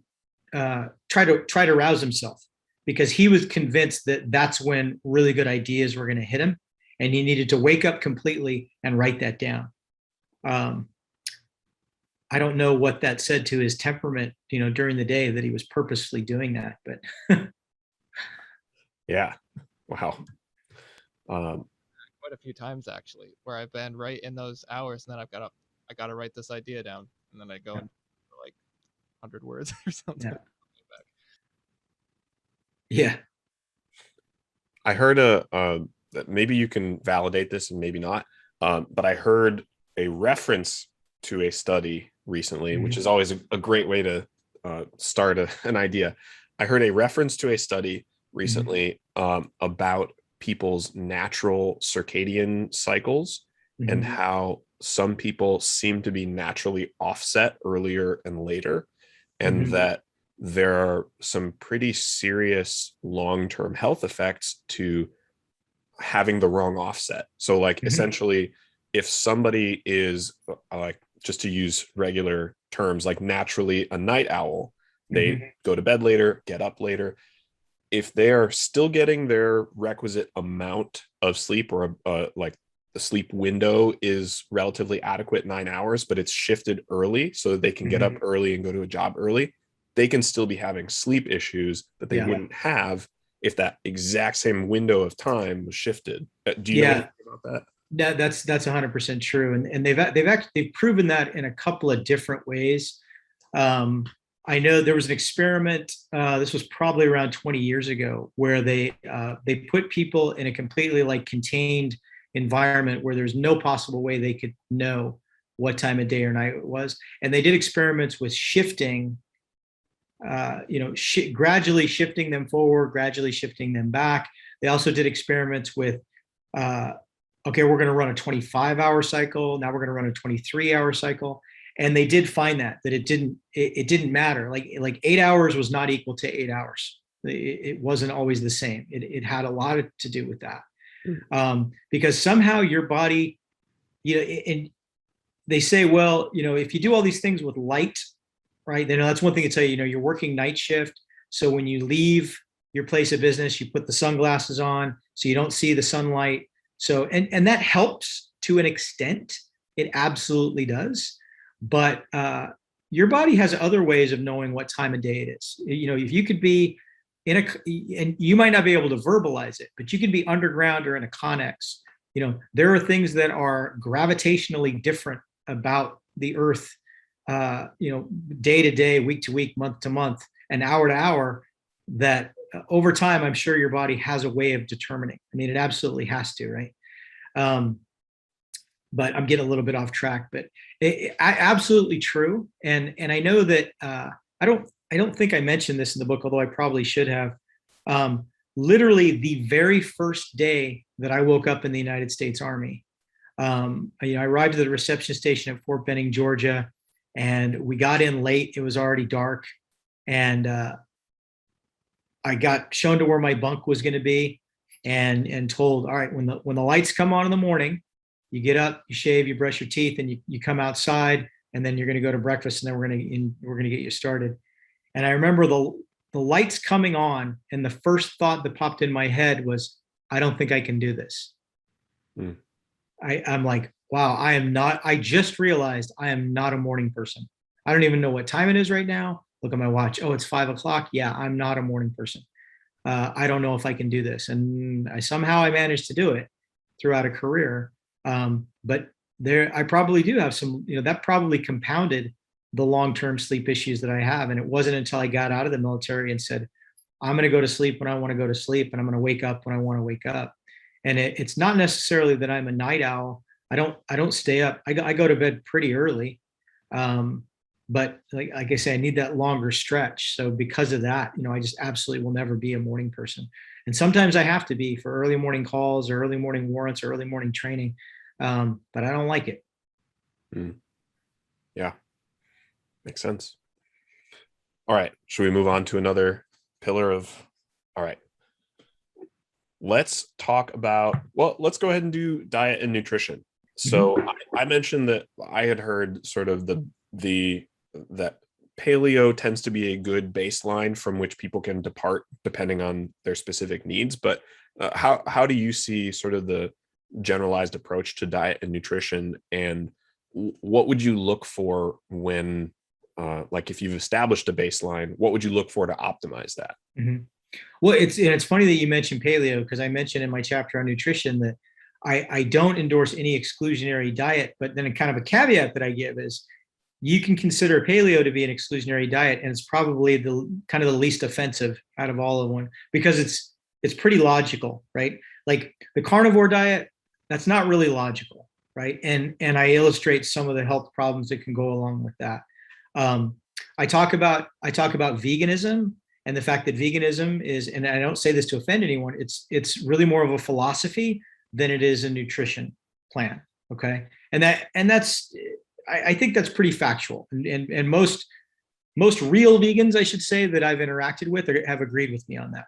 try to rouse himself, because he was convinced that that's when really good ideas were going to hit him, and he needed to wake up completely and write that down. I don't know what that said to his temperament, you know, during the day, that he was purposefully doing that, but Yeah. Wow. Quite a few times actually, where I've been right in those hours, and then I got to write this idea down, and then I go into like 100 words or something. yeah. I heard that maybe you can validate this and maybe not, but I heard a reference to a study recently, which is always a great way to start an idea. I heard a reference to a study recently about people's natural circadian cycles and how some people seem to be naturally offset earlier and later, and that there are some pretty serious long-term health effects to having the wrong offset. So like essentially, if somebody is like, just to use regular terms, like naturally a night owl, they go to bed later, get up later. If they are still getting their requisite amount of sleep, or like the sleep window is relatively adequate, 9 hours, but it's shifted early so that they can get up early and go to a job early, they can still be having sleep issues that they wouldn't have if that exact same window of time was shifted. Do you know anything about that? That's 100% true, and they've proven that in a couple of different ways. I know there was an experiment. This was probably around 20 years ago, where they put people in a completely like contained environment where there's no possible way they could know what time of day or night it was, and they did experiments with shifting, gradually shifting them forward, gradually shifting them back. They also did experiments with, okay, we're going to run a 25-hour cycle. Now we're going to run a 23-hour cycle. And they did find that it didn't matter. Like 8 hours was not equal to 8 hours. It wasn't always the same. It had a lot to do with that. Because somehow your body, and they say, well, if you do all these things with light, right? Then that's one thing to tell you, you're working night shift. So when you leave your place of business, you put the sunglasses on so you don't see the sunlight. So, and that helps to an extent. It absolutely does. But your body has other ways of knowing what time of day it is. If you could be and you might not be able to verbalize it, but you could be underground or in a connex. There are things that are gravitationally different about the earth, day to day, week to week, month to month, and hour to hour, that over time, I'm sure your body has a way of determining. I mean, it absolutely has to, right? But I'm getting a little bit off track, but absolutely true. And I know that I don't think I mentioned this in the book, although I probably should have. Literally the very first day that I woke up in the United States Army, I arrived at the reception station at Fort Benning, Georgia, and we got in late. It was already dark, and I got shown to where my bunk was going to be, and told, all right, when the lights come on in the morning, you get up, you shave, you brush your teeth, and you come outside, and then you're going to go to breakfast, and then we're going to get you started. And I remember the lights coming on, and the first thought that popped in my head was, I don't think I can do this. I'm like, wow, I just realized I am not a morning person. I don't even know what time it is right now. Look at my watch. Oh, it's 5 o'clock. Yeah, I'm not a morning person. I don't know if I can do this. And somehow I managed to do it throughout a career. But I probably do have some, that probably compounded the long-term sleep issues that I have. And it wasn't until I got out of the military and said, I'm going to go to sleep when I want to go to sleep, and I'm going to wake up when I want to wake up. And it's not necessarily that I'm a night owl. I don't stay up. I go to bed pretty early. But like I say, I need that longer stretch. So because of that, I just absolutely will never be a morning person. And sometimes I have to be for early morning calls or early morning warrants or early morning training. But I don't like it. Yeah. Makes sense. All right. Should we move on to another pillar of, all right, let's talk about, well, let's go ahead and do diet and nutrition. So I mentioned that I had heard sort of that paleo tends to be a good baseline from which people can depart depending on their specific needs. But how do you see sort of the generalized approach to diet and nutrition, and what would you look for when, like if you've established a baseline, what would you look for to optimize that? Well, it's funny that you mentioned paleo, because I mentioned in my chapter on nutrition that I don't endorse any exclusionary diet, but then a kind of a caveat that I give is you can consider paleo to be an exclusionary diet, and it's probably the kind of the least offensive out of all of one, because it's pretty logical, right? Like the carnivore diet, that's not really logical, right? And I illustrate some of the health problems that can go along with that. I talk about veganism and the fact that veganism is, and I don't say this to offend anyone, it's really more of a philosophy than it is a nutrition plan. Okay, and that's I think that's pretty factual, and most real vegans, I should say, that I've interacted with have agreed with me on that.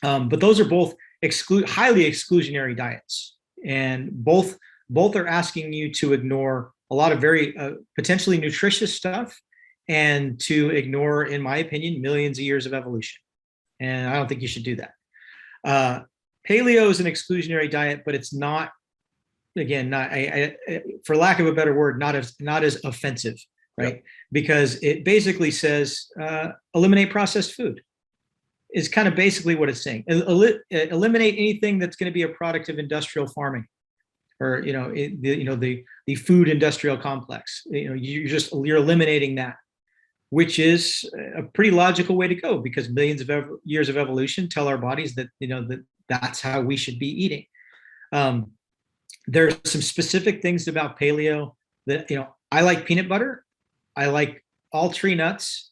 But those are both highly exclusionary diets, and both are asking you to ignore a lot of very potentially nutritious stuff, and to ignore, in my opinion, millions of years of evolution. And I don't think you should do that. Paleo is an exclusionary diet, but it's not, again, not for lack of a better word, not as offensive, right? Yep. Because it basically says eliminate processed food. Is kind of basically what it's saying. Eliminate anything that's going to be a product of industrial farming, or the food industrial complex. You're eliminating that, which is a pretty logical way to go, because millions of years of evolution tell our bodies that that's how we should be eating. There's some specific things about paleo that, I like peanut butter, I like all tree nuts,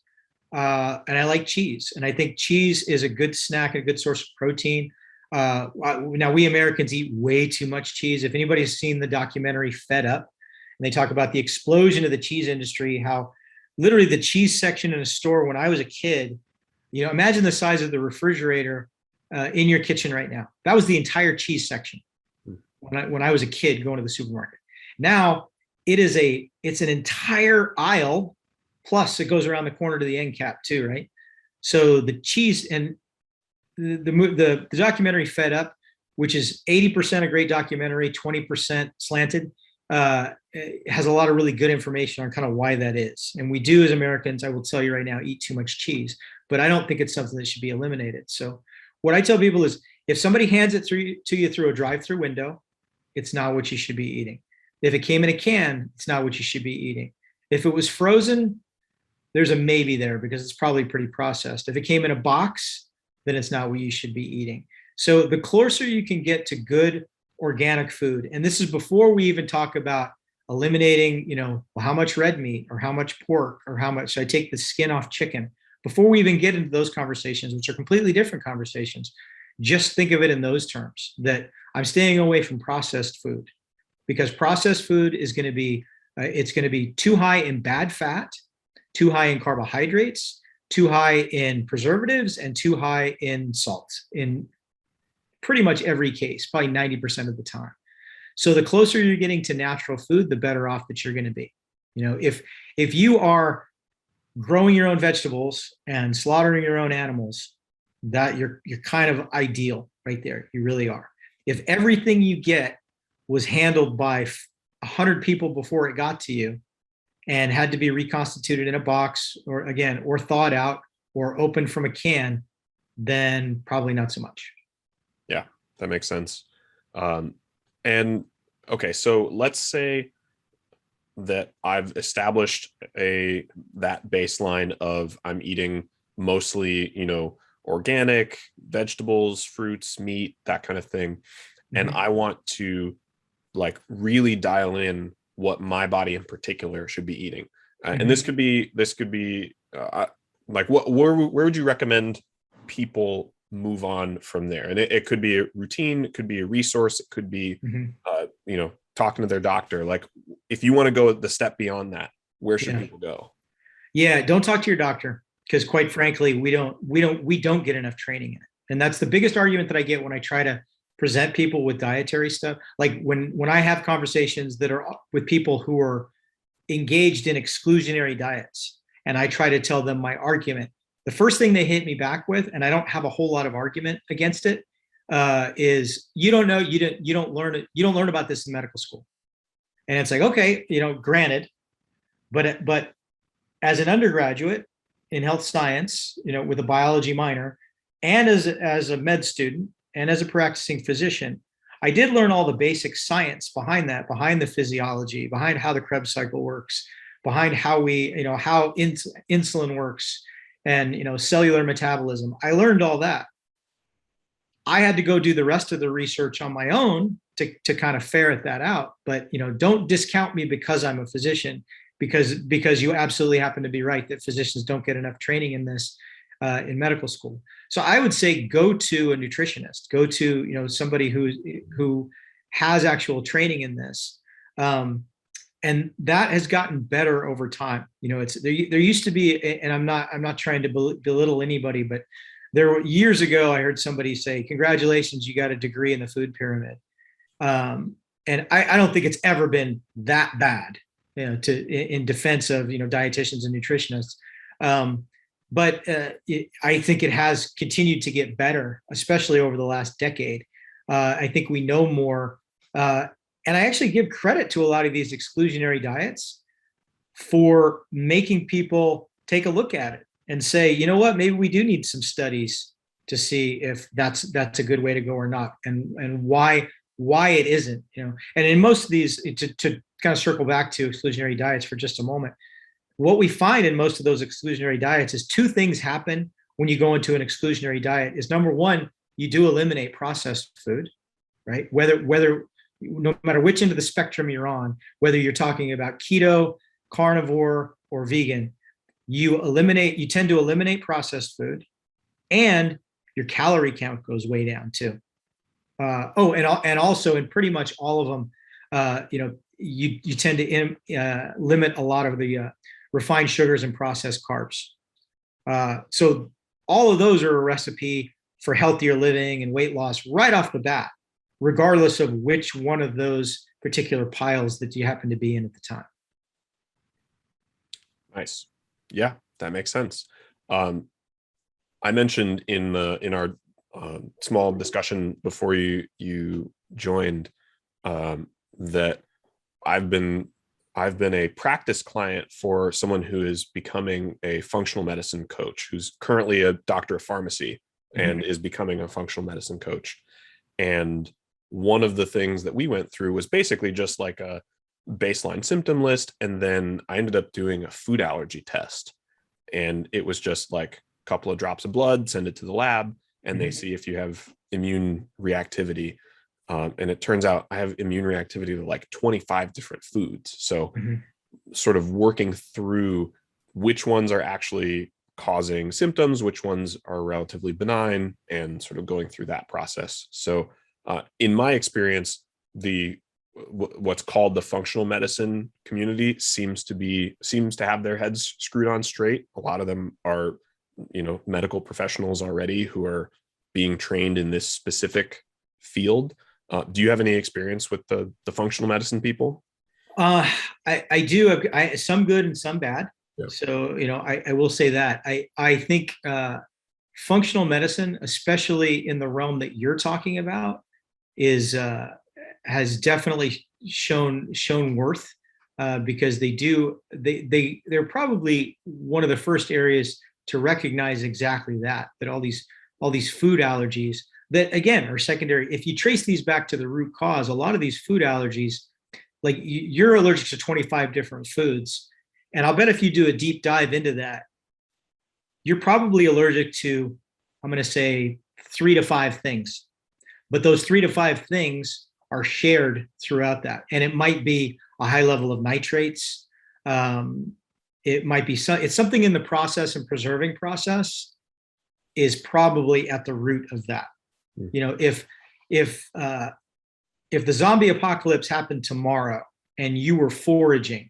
and I like cheese. And I think cheese is a good snack, a good source of protein. Now, we Americans eat way too much cheese. If anybody's seen the documentary Fed Up, and they talk about the explosion of the cheese industry, how literally the cheese section in a store when I was a kid, imagine the size of the refrigerator in your kitchen right now. That was the entire cheese section when I was a kid going to the supermarket. Now it's an entire aisle, plus it goes around the corner to the end cap too, right? So the cheese, and the documentary Fed Up, which is 80% a great documentary, 20% slanted, has a lot of really good information on kind of why that is. And we do, as Americans, I will tell you right now, eat too much cheese, but I don't think it's something that should be eliminated. So what I tell people is, if somebody hands it to you through a drive-through window, it's not what you should be eating. If it came in a can, it's not what you should be eating. If it was frozen, there's a maybe there, because it's probably pretty processed. If it came in a box, then it's not what you should be eating. So the closer you can get to good organic food, and this is before we even talk about eliminating, how much red meat or how much pork or how much I take the skin off chicken. Before we even get into those conversations, which are completely different conversations, just think of it in those terms, that I'm staying away from processed food, because processed food is going to be, it's going to be too high in bad fat, too high in carbohydrates, too high in preservatives, and too high in salt in pretty much every case, probably 90% of the time. So the closer you're getting to natural food, the better off that you're going to be. If you are growing your own vegetables and slaughtering your own animals, that you're kind of ideal right there. You really are. If everything you get was handled by 100 people before it got to you and had to be reconstituted in a box, or thawed out or opened from a can, then probably not so much. Yeah, that makes sense. And okay, so let's say that I've established that baseline of I'm eating mostly, organic vegetables, fruits, meat, that kind of thing. And I want to really dial in what my body in particular should be eating. And this could be where would you recommend people move on from there? And it could be a routine, it could be a resource, it could be talking to their doctor. If you want to go the step beyond that, where should people go? Yeah, don't talk to your doctor. because quite frankly, we don't get enough training in it. And that's the biggest argument that I get when I try to present people with dietary stuff. Like when I have conversations that are with people who are engaged in exclusionary diets, and I try to tell them my argument, the first thing they hit me back with, and I don't have a whole lot of argument against it, is you don't know, you don't learn about this in medical school. And it's like, okay, granted, but as an undergraduate in health science, with a biology minor, and as a med student and as a practicing physician, I did learn all the basic science behind that, behind the physiology, behind how the Krebs cycle works, behind how how insulin works, and cellular metabolism. I learned all that. I had to go do the rest of the research on my own to kind of ferret that out. But don't discount me because I'm a physician, because you absolutely happen to be right that physicians don't get enough training in this in medical school. So I would say go to a nutritionist, go to somebody who has actual training in this, and that has gotten better over time. There used to be, and I'm not trying to belittle anybody, but there were years ago I heard somebody say, "Congratulations, you got a degree in the food pyramid," and I don't think it's ever been that bad, in defense of dietitians and nutritionists. But I think it has continued to get better, especially over the last decade. I think we know more. And I actually give credit to a lot of these exclusionary diets for making people take a look at it and say, you know what, maybe we do need some studies to see if that's a good way to go or not, and why it isn't. And in most of these, to kind of circle back to exclusionary diets for just a moment, what we find in most of those exclusionary diets is two things happen when you go into an exclusionary diet. Is number one, you do eliminate processed food, right? Whether no matter which end of the spectrum you're on, whether you're talking about keto, carnivore, or vegan, you tend to eliminate processed food, and your calorie count goes way down too. And also in pretty much all of them, you tend to limit a lot of the refined sugars and processed carbs. So all of those are a recipe for healthier living and weight loss right off the bat, regardless of which one of those particular piles that you happen to be in at the time. Nice. Yeah, that makes sense. I mentioned in our small discussion before you joined that I've been a practice client for someone who is becoming a functional medicine coach, who's currently a doctor of pharmacy and is becoming a functional medicine coach. And one of the things that we went through was basically just like a baseline symptom list. And then I ended up doing a food allergy test. And it was just like a couple of drops of blood, send it to the lab, and they see if you have immune reactivity. And it turns out I have immune reactivity to like 25 different foods. So sort of working through which ones are actually causing symptoms, which ones are relatively benign, and sort of going through that process. So in my experience, what's called the functional medicine community seems to have their heads screwed on straight. A lot of them are, medical professionals already who are being trained in this specific field. Do you have any experience with the functional medicine people? I do. Some good and some bad. Yep. So, I will say that. I think functional medicine, especially in the realm that you're talking about, has definitely shown worth, because they're probably one of the first areas to recognize exactly that all these food allergies that, again, are secondary. If you trace these back to the root cause, a lot of these food allergies, like you're allergic to 25 different foods. And I'll bet if you do a deep dive into that, you're probably allergic to, I'm going to say 3 to 5 things. But those 3 to 5 things are shared throughout that. And it might be a high level of nitrates. It might be it's something in the process and preserving process is probably at the root of that. If the zombie apocalypse happened tomorrow and you were foraging,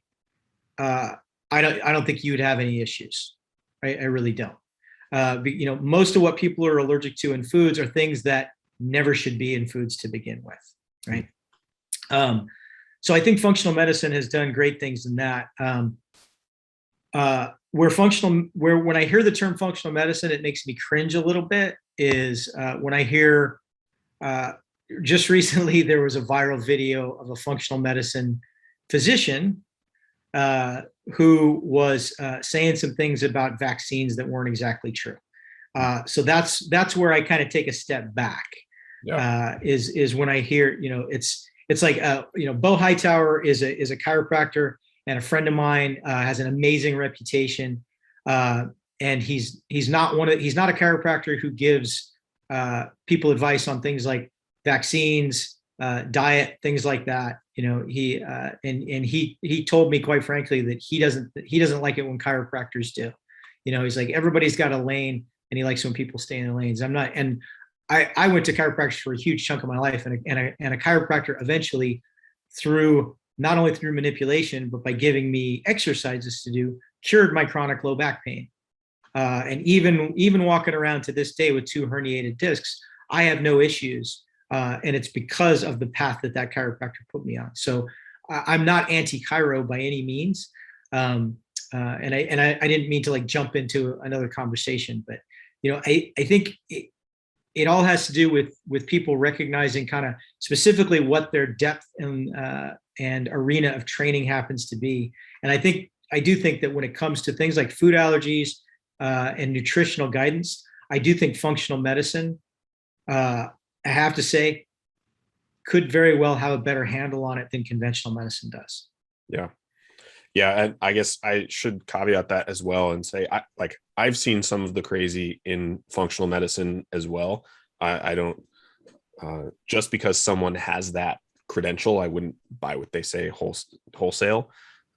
I don't think you would have any issues. I really don't. Most of what people are allergic to in foods are things that never should be in foods to begin with, right? So I think functional medicine has done great things in that. Where when I hear the term functional medicine, it makes me cringe a little bit is when I hear, just recently there was a viral video of a functional medicine physician who was saying some things about vaccines that weren't exactly true. So that's where I kind of take a step back. Yeah. Is when I hear, it's like, Bo Hightower is a chiropractor, and a friend of mine has an amazing reputation. And he's not a chiropractor who gives people advice on things like vaccines, diet, things like that. He told me quite frankly that he doesn't like it when chiropractors do. He's like, everybody's got a lane, and he likes when people stay in the lanes. I went to chiropractors for a huge chunk of my life, and a chiropractor eventually, not only through manipulation, but by giving me exercises to do, cured my chronic low back pain. And even walking around to this day with 2 herniated discs, I have no issues. And it's because of the path that chiropractor put me on. So I'm not anti-chiro by any means. And I didn't mean to like jump into another conversation, but I think it all has to do with people recognizing kind of specifically what their depth and arena of training happens to be. And I do think that when it comes to things like food allergies and nutritional guidance, I do think functional medicine, I have to say, could very well have a better handle on it than conventional medicine does. Yeah. Yeah. And I guess I should caveat that as well and say, I've seen some of the crazy in functional medicine as well. I don't, just because someone has that credential, I wouldn't buy what they say wholesale.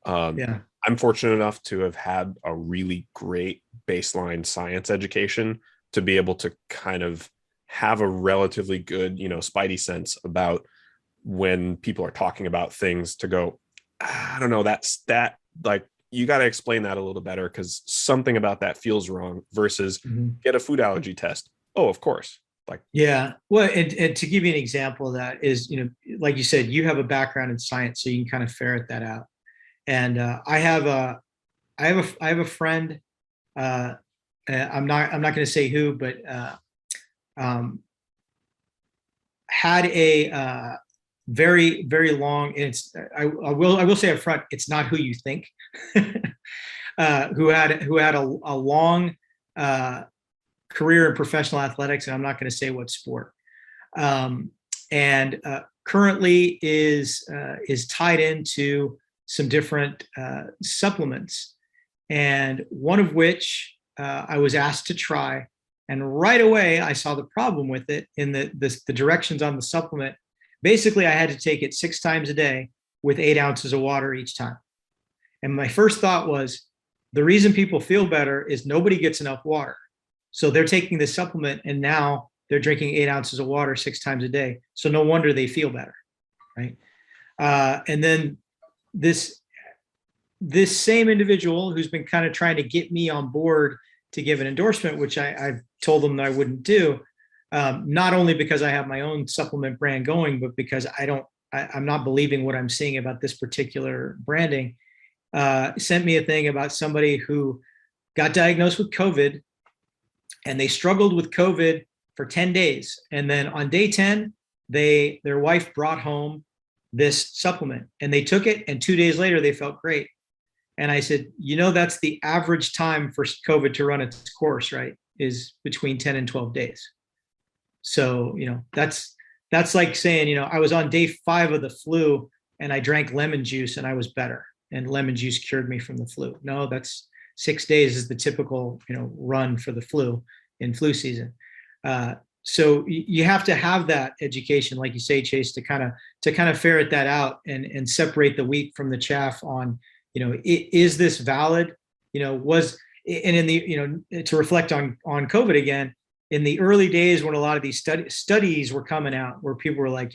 Yeah. I'm fortunate enough to have had a really great baseline science education to be able to kind of have a relatively good, spidey sense about when people are talking about things to go, I don't know, that like, you got to explain that a little better because something about that feels wrong versus get a food allergy test. Oh, of course. Yeah. Well, and to give you an example of that is, like you said, you have a background in science, so you can kind of ferret that out. And I have a friend, I'm not going to say who, but had a very, very long, and I will say up front, it's not who you think, who had a long career in professional athletics, and I'm not going to say what sport, and currently is tied into some different supplements, and one of which I was asked to try, and right away I saw the problem with it in the directions on the supplement. Basically, I had to take it 6 times a day with 8 ounces of water each time. And my first thought was, the reason people feel better is nobody gets enough water. So they're taking this supplement and now they're drinking 8 ounces of water 6 times a day. So no wonder they feel better, right? And then this same individual who's been kind of trying to get me on board to give an endorsement, which I've told them that I wouldn't do, not only because I have my own supplement brand going, but because I'm not believing what I'm seeing about this particular branding, sent me a thing about somebody who got diagnosed with COVID, and they struggled with COVID for 10 days. And then on day 10, their wife brought home this supplement and they took it. And 2 days later, they felt great. And I said, that's the average time for COVID to run its course, right? Is between 10 and 12 days. So, that's like saying, I was on day 5 of the flu and I drank lemon juice and I was better and lemon juice cured me from the flu. No, that's 6 days is the typical, run for the flu in flu season. So you have to have that education, like you say, Chase, to kind of ferret that out and separate the wheat from the chaff on, is this valid? To reflect on COVID again, in the early days when a lot of these studies were coming out, where people were like,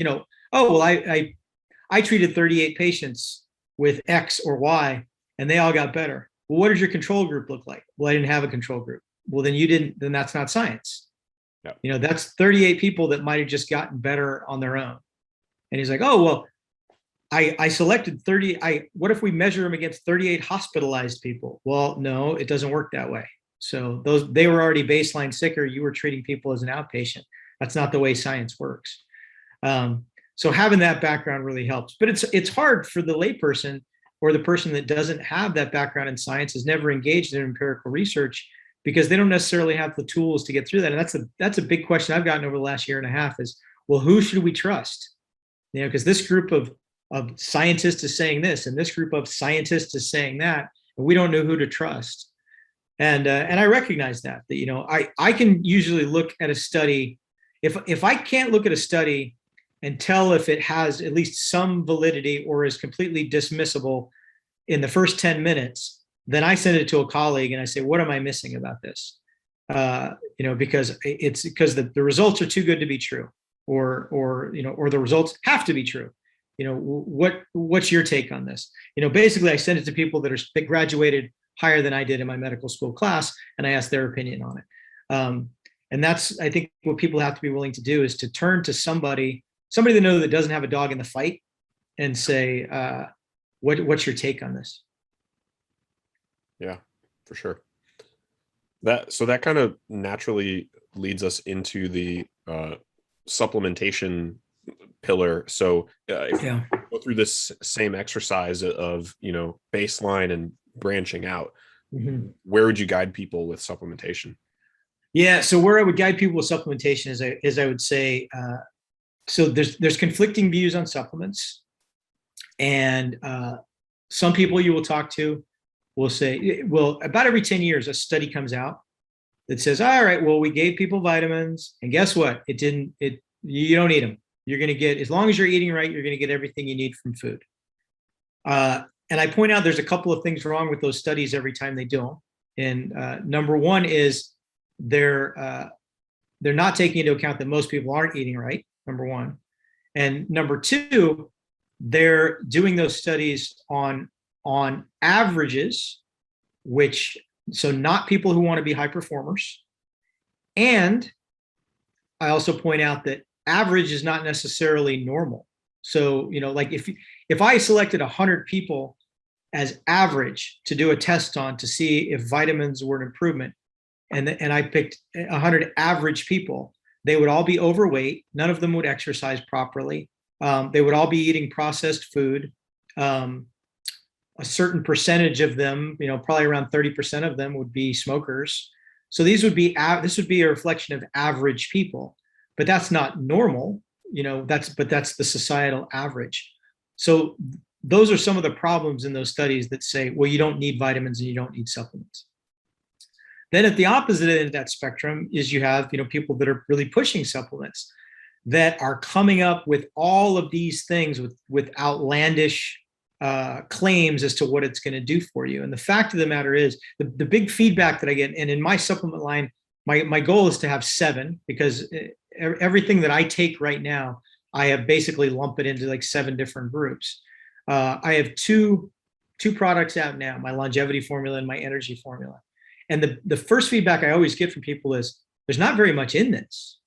I treated 38 patients with X or Y and they all got better. Well, what does your control group look like? Well, I didn't have a control group. Well, then that's not science. Yep. You know, that's 38 people that might have just gotten better on their own. And he's like, oh, well, I selected 30. What if we measure them against 38 hospitalized people? Well, no, it doesn't work that way. So they were already baseline sicker. You were treating people as an outpatient. That's not the way science works. So having that background really helps. But it's hard for the layperson or the person that doesn't have that background in science, has never engaged in empirical research, because they don't necessarily have the tools to get through that. And that's a big question I've gotten over the last year and a half is, well, who should we trust? You know, because this group of scientists is saying this, and this group of scientists is saying that, and we don't know who to trust. And I recognize that you know, I can usually look at a study. If I can't look at a study and tell if it has at least some validity or is completely dismissible in the first 10 minutes, then I send it to a colleague and I say, what am I missing about this? You know, because the results are too good to be true, or you know, or the results have to be true. You know, what's your take on this? You know, basically I send it to people that graduated higher than I did in my medical school class, and I ask their opinion on it. And that's, I think, what people have to be willing to do, is to turn to somebody they know that doesn't have a dog in the fight, and say, what's your take on this? Yeah, for sure. That kind of naturally leads us into the supplementation pillar. So if we go through this same exercise of, you know, baseline and branching out, where would you guide people with supplementation? Yeah, so where I would guide people with supplementation is I would say, so there's conflicting views on supplements, and some people you will talk to will say, well, about every 10 years, a study comes out that says, all right, well, we gave people vitamins, and guess what? You don't need them. You're going to get, as long as you're eating right, you're going to get everything you need from food. And I point out there's a couple of things wrong with those studies every time they do them. And number one is they're not taking into account that most people aren't eating right, number one. And number two, they're doing those studies on averages, so not people who want to be high performers. And I also point out that average is not necessarily normal. So, you know, like if I selected 100 people as average to do a test on to see if vitamins were an improvement, and I picked 100 average people, they would all be overweight. None of them would exercise properly. They would all be eating processed food. A certain percentage of them, you know, probably around 30% of them would be smokers. So this would be a reflection of average people, but that's not normal. You know, that's the societal average. So those are some of the problems in those studies that say, well, you don't need vitamins and you don't need supplements. Then at the opposite end of that spectrum is you have, you know, people that are really pushing supplements, that are coming up with all of these things with outlandish claims as to what it's going to do for you. And the fact of the matter is, the big feedback that I get, and in my supplement line, my goal is to have 7, because everything that I take right now, I have basically lumped it into like 7 different groups. I have two products out now, my longevity formula and my energy formula. And the first feedback I always get from people is, there's not very much in this.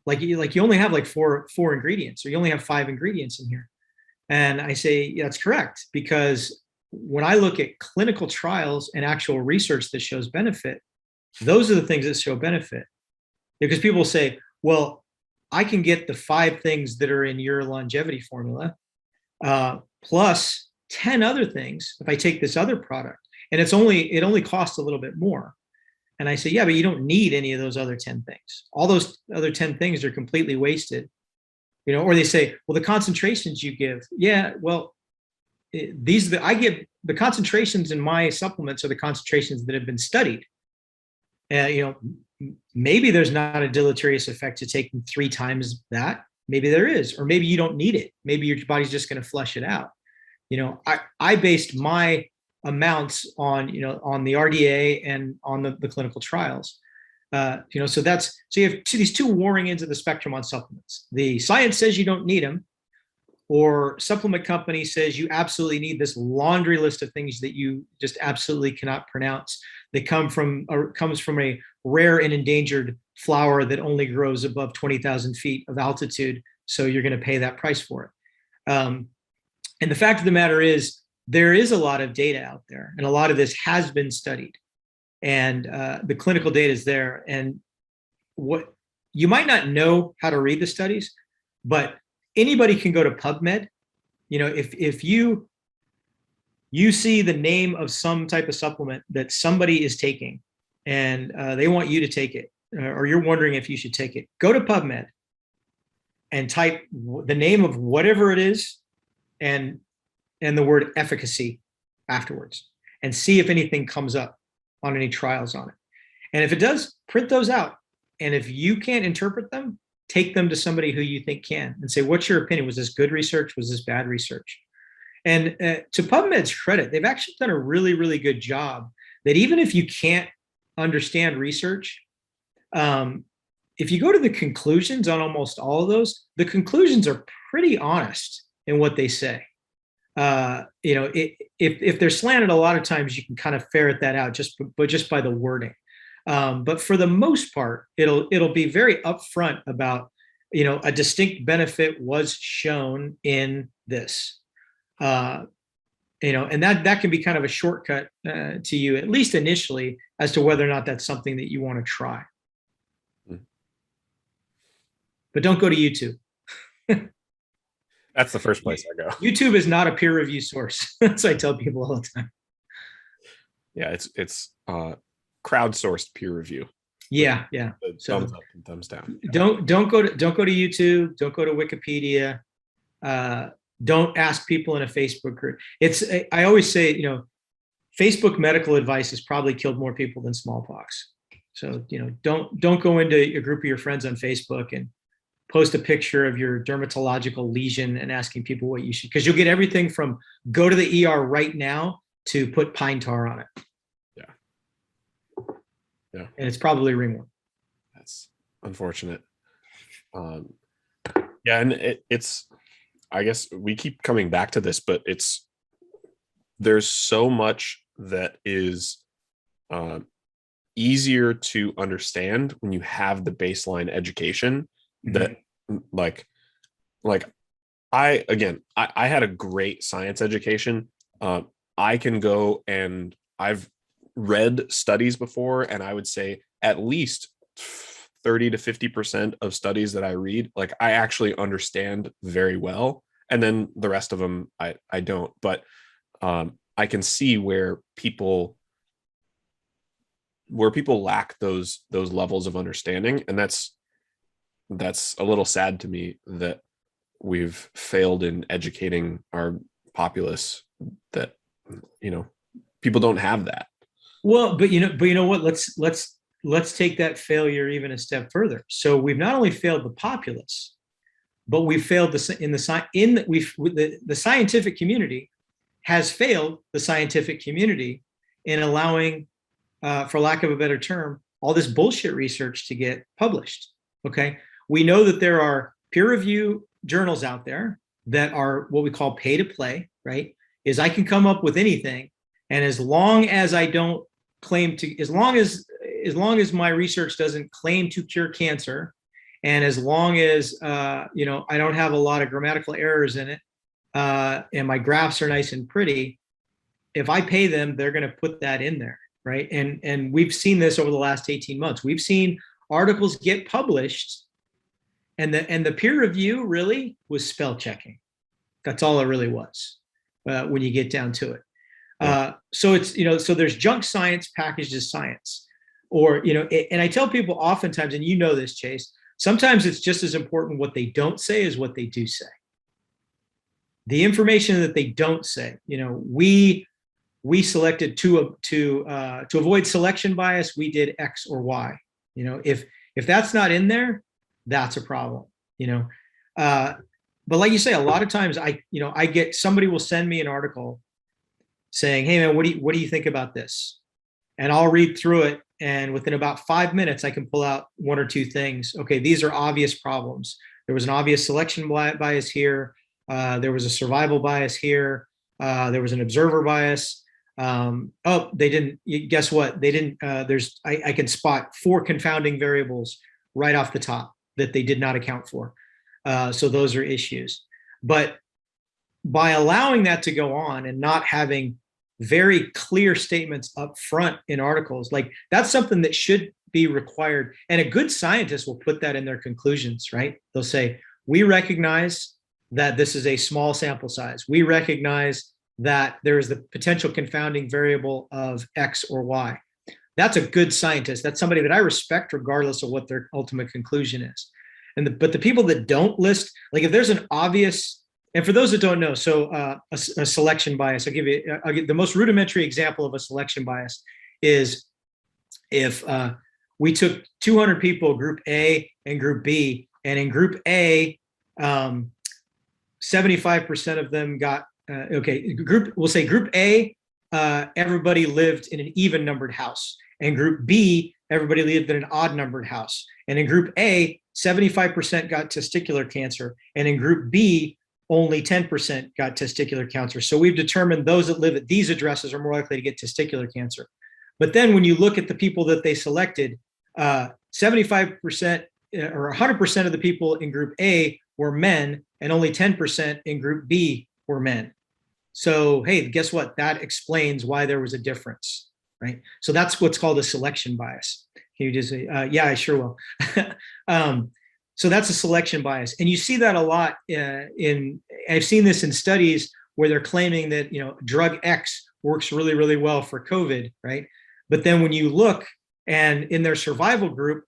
Like you only have like four ingredients, or you only have 5 ingredients in here. And I say, yeah, that's correct, because when I look at clinical trials and actual research that shows benefit, those are the things that show benefit. Because people say, well, I can get the 5 things that are in your longevity formula, plus 10 other things if I take this other product, and it only costs a little bit more. And I say, yeah, but you don't need any of those other 10 things. All those other 10 things are completely wasted. You know, or they say, well, the concentrations you give, yeah, well, I give the concentrations in my supplements are the concentrations that have been studied. You know, maybe there's not a deleterious effect to taking 3 times that. Maybe there is, or maybe you don't need it. Maybe your body's just going to flush it out. You know, I based my amounts on, you know, on the RDA and on the clinical trials. You know, so you have these 2 warring ends of the spectrum on supplements. The science says you don't need them, or supplement company says you absolutely need this laundry list of things that you just absolutely cannot pronounce. They comes from a rare and endangered flower that only grows above 20,000 feet of altitude. So you're going to pay that price for it. And the fact of the matter is, there is a lot of data out there, and a lot of this has been studied, and the clinical data is there. And what you might not know how to read the studies, but anybody can go to PubMed. You know, if you see the name of some type of supplement that somebody is taking, and they want you to take it, or you're wondering if you should take it, go to PubMed and type the name of whatever it is and the word efficacy afterwards, and see if anything comes up on any trials on it. And if it does, print those out. And if you can't interpret them, take them to somebody who you think can, and say, what's your opinion? Was this good research? Was this bad research? And to PubMed's credit, they've actually done a really, really good job that even if you can't understand research, if you go to the conclusions on almost all of those, the conclusions are pretty honest in what they say. You know, if they're slanted, a lot of times you can kind of ferret that out just by the wording. But for the most part, it'll be very upfront about, you know, a distinct benefit was shown in this. You know, and that can be kind of a shortcut to you, at least initially, as to whether or not that's something that you want to try. But don't go to YouTube. That's the first place I go. YouTube is not a peer review source. That's what I tell people all the time. Yeah, it's crowdsourced peer review. Yeah. So thumbs up and thumbs down. Don't go to YouTube. Don't go to Wikipedia. Don't ask people in a Facebook group. I always say, you know, Facebook medical advice has probably killed more people than smallpox. So, you know, don't go into a group of your friends on Facebook and post a picture of your dermatological lesion and asking people what you should, because you'll get everything from go to the ER right now to put pine tar on it. Yeah. And it's probably ringworm. That's unfortunate. Yeah, and it's, I guess we keep coming back to this, but there's so much that is easier to understand when you have the baseline education. That like I had a great science education. I can go, and I've read studies before, and I would say at least 30 to 50% of studies that I read, like, I actually understand very well. And then the rest of them, I don't, but I can see where people lack those levels of understanding. And that's a little sad to me that we've failed in educating our populace, that, you know, people don't have that. Well, but you know what? Let's take that failure even a step further. So we've not only failed the populace, but we've failed the scientific community has failed the scientific community in allowing, for lack of a better term, all this bullshit research to get published. Okay, we know that there are peer review journals out there that are what we call pay to play. Right? Is I can come up with anything, and as long as I don't claim to, as long as my research doesn't claim to cure cancer, and as long as you know, I don't have a lot of grammatical errors in it, and my graphs are nice and pretty, if I pay them, they're going to put that in there, right? And we've seen this over the last 18 months. We've seen articles get published, and the peer review really was spell checking. That's all it really was when you get down to it. So it's, you know, so there's junk science packaged as science, or, you know, and I tell people oftentimes, and you know this, Chase, sometimes it's just as important what they don't say as what they do say. The information that they don't say, you know, we selected to avoid selection bias, we did X or Y. You know, if that's not in there, that's a problem, you know. But like you say, a lot of times I get, somebody will send me an article saying, hey man, what do you think about this? And I'll read through it, and within about 5 minutes, I can pull out one or two things. Okay, these are obvious problems. There was an obvious selection bias here. There was a survival bias here. There was an observer bias. Oh, they didn't, guess what? They didn't, I can spot 4 confounding variables right off the top that they did not account for. So those are issues. But by allowing that to go on and not having very clear statements up front in articles, like that's something that should be required. And a good scientist will put that in their conclusions, right? They'll say, we recognize that this is a small sample size. We recognize that there is the potential confounding variable of X or Y. That's a good scientist. That's somebody that I respect regardless of what their ultimate conclusion is. But the people that don't list, like if there's an obvious, and for those that don't know, so a selection bias, I'll give the most rudimentary example of a selection bias is if we took 200 people, group A and group B, and in group A, 75% of them got, we'll say group A, everybody lived in an even numbered house. And group B, everybody lived in an odd numbered house. And in group A, 75% got testicular cancer. And in group B, only 10% got testicular cancer. So we've determined those that live at these addresses are more likely to get testicular cancer. But then when you look at the people that they selected, 75% or 100% of the people in group A were men, and only 10% in group B were men. So, hey, guess what? That explains why there was a difference, right? So that's what's called a selection bias. Can you just say, yeah, I sure will. So that's a selection bias. And you see that a lot I've seen this in studies where they're claiming that, drug X works really, really well for COVID, right? But then when you look and in their survival group,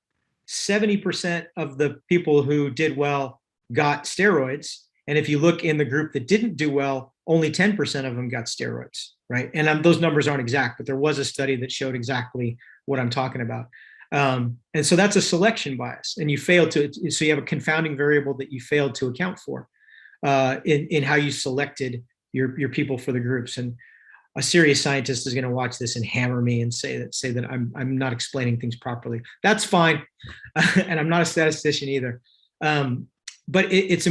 70% of the people who did well got steroids. And if you look in the group that didn't do well, only 10% of them got steroids, right? And those numbers aren't exact, but there was a study that showed exactly what I'm talking about. And so that's a selection bias, and you fail to, so you have a confounding variable that you failed to account for in how you selected your people for the groups. And a serious scientist is going to watch this and hammer me and say that I'm not explaining things properly. That's fine, and I'm not a statistician either. But it's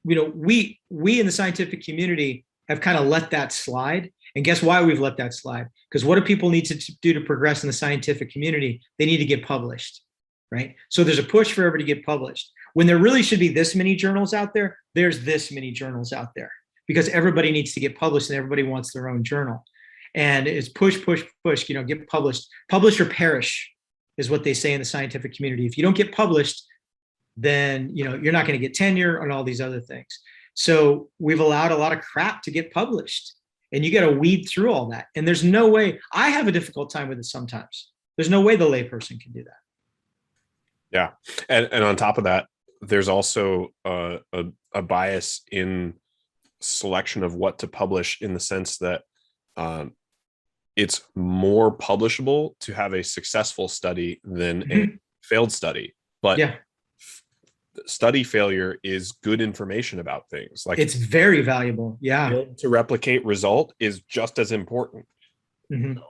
we in the scientific community have kind of let that slide. And guess why we've let that slide? Because what do people need to do to progress in the scientific community? They need to get published, right? So there's a push for everybody to get published. When there really should be this many journals out there, there's this many journals out there, because everybody needs to get published and everybody wants their own journal. And it's push, get published. Publish or perish is what they say in the scientific community. If you don't get published, then you're not going to get tenure and all these other things. So we've allowed a lot of crap to get published, and you got to weed through all that. And there's no way, I have a difficult time with it sometimes. There's no way the layperson can do that. Yeah. And on top of that, there's also a bias in selection of what to publish, in the sense that it's more publishable to have a successful study than a failed study. But yeah, study failure is good information about things. Like, it's very valuable. Yeah. To replicate result is just as important. Mm-hmm. So,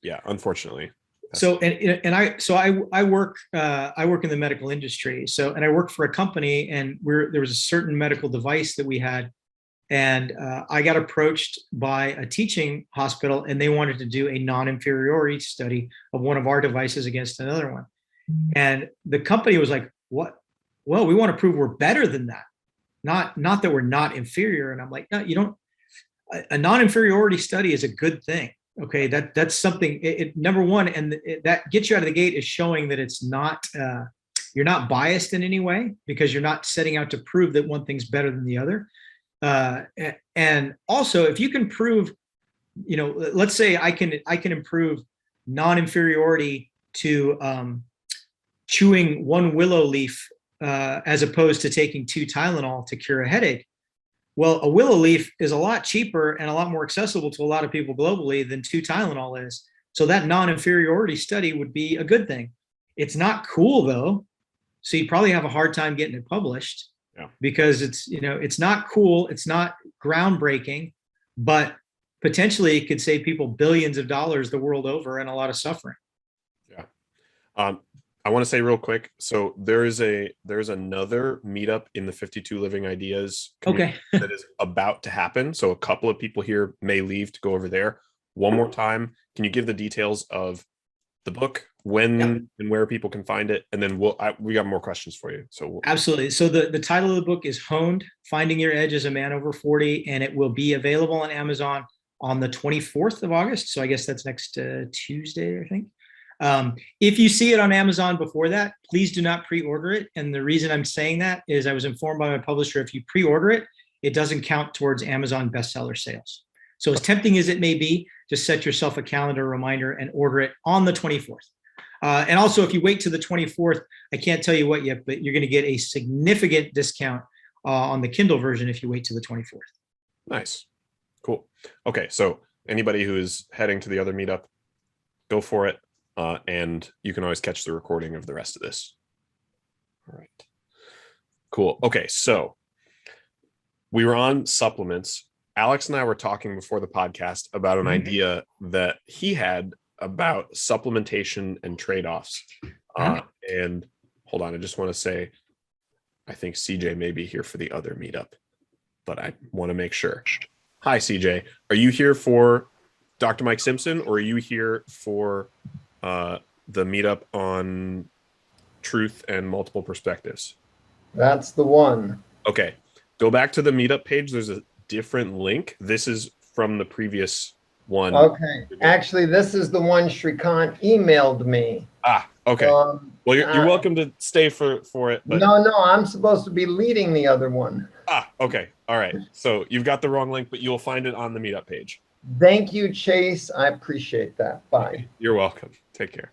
yeah, unfortunately. So I work in the medical industry. And I work for a company, and there was a certain medical device that we had, and I got approached by a teaching hospital, and they wanted to do a non-inferiority study of one of our devices against another one. And the company was like, "What? Well, we want to prove we're better than that, not that we're not inferior." And I'm like, "No, you don't. A non-inferiority study is a good thing. Okay, that's something. Number one, and that gets you out of the gate, is showing that it's not you're not biased in any way, because you're not setting out to prove that one thing's better than the other. And also, if you can prove, let's say I can improve non-inferiority to chewing one willow leaf as opposed to taking 2 Tylenol to cure a headache. Well, a willow leaf is a lot cheaper and a lot more accessible to a lot of people globally than 2 Tylenol is. So that non-inferiority study would be a good thing. It's not cool though. So you probably have a hard time getting it published. Yeah. Because it's not cool. It's not groundbreaking, but potentially it could save people billions of dollars the world over and a lot of suffering. Yeah. I want to say real quick. So there's another meetup in the 52 Living Ideas community Okay. that is about to happen. So a couple of people here may leave to go over there. One more time, can you give the details of the book, when Yep. and where people can find it, and then we got more questions for you. So Absolutely. So the title of the book is Honed: Finding Your Edge as a Man Over 40, and it will be available on Amazon on the 24th of August. So I guess that's next Tuesday, I think. If you see it on Amazon before that, please do not pre-order it. And the reason I'm saying that is I was informed by my publisher, if you pre-order it, it doesn't count towards Amazon bestseller sales. So as tempting as it may be, just set yourself a calendar reminder and order it on the 24th. And also, if you wait to the 24th, I can't tell you what yet, but you're going to get a significant discount on the Kindle version if you wait to the 24th. nice. Cool. Okay. So anybody who is heading to the other meetup, go for it. And you can always catch the recording of the rest of this. All right. Cool. Okay. So we were on supplements. Alex and I were talking before the podcast about an idea that he had about supplementation and trade-offs. And hold on, I just want to say, I think CJ may be here for the other meetup, but I want to make sure. Hi, CJ. Are you here for Dr. Mike Simpson, or are you here for the meetup on truth and multiple perspectives? That's the one. Okay. Go back to the meetup page. There's a different link. This is from the previous one. Okay. Actually, this is the one Shrikant emailed me. Okay. Well, you're welcome to stay for it. But... No, I'm supposed to be leading the other one. Okay. All right. So you've got the wrong link, but you'll find it on the meetup page. Thank you, Chase. I appreciate that. Bye. You're welcome. Take care.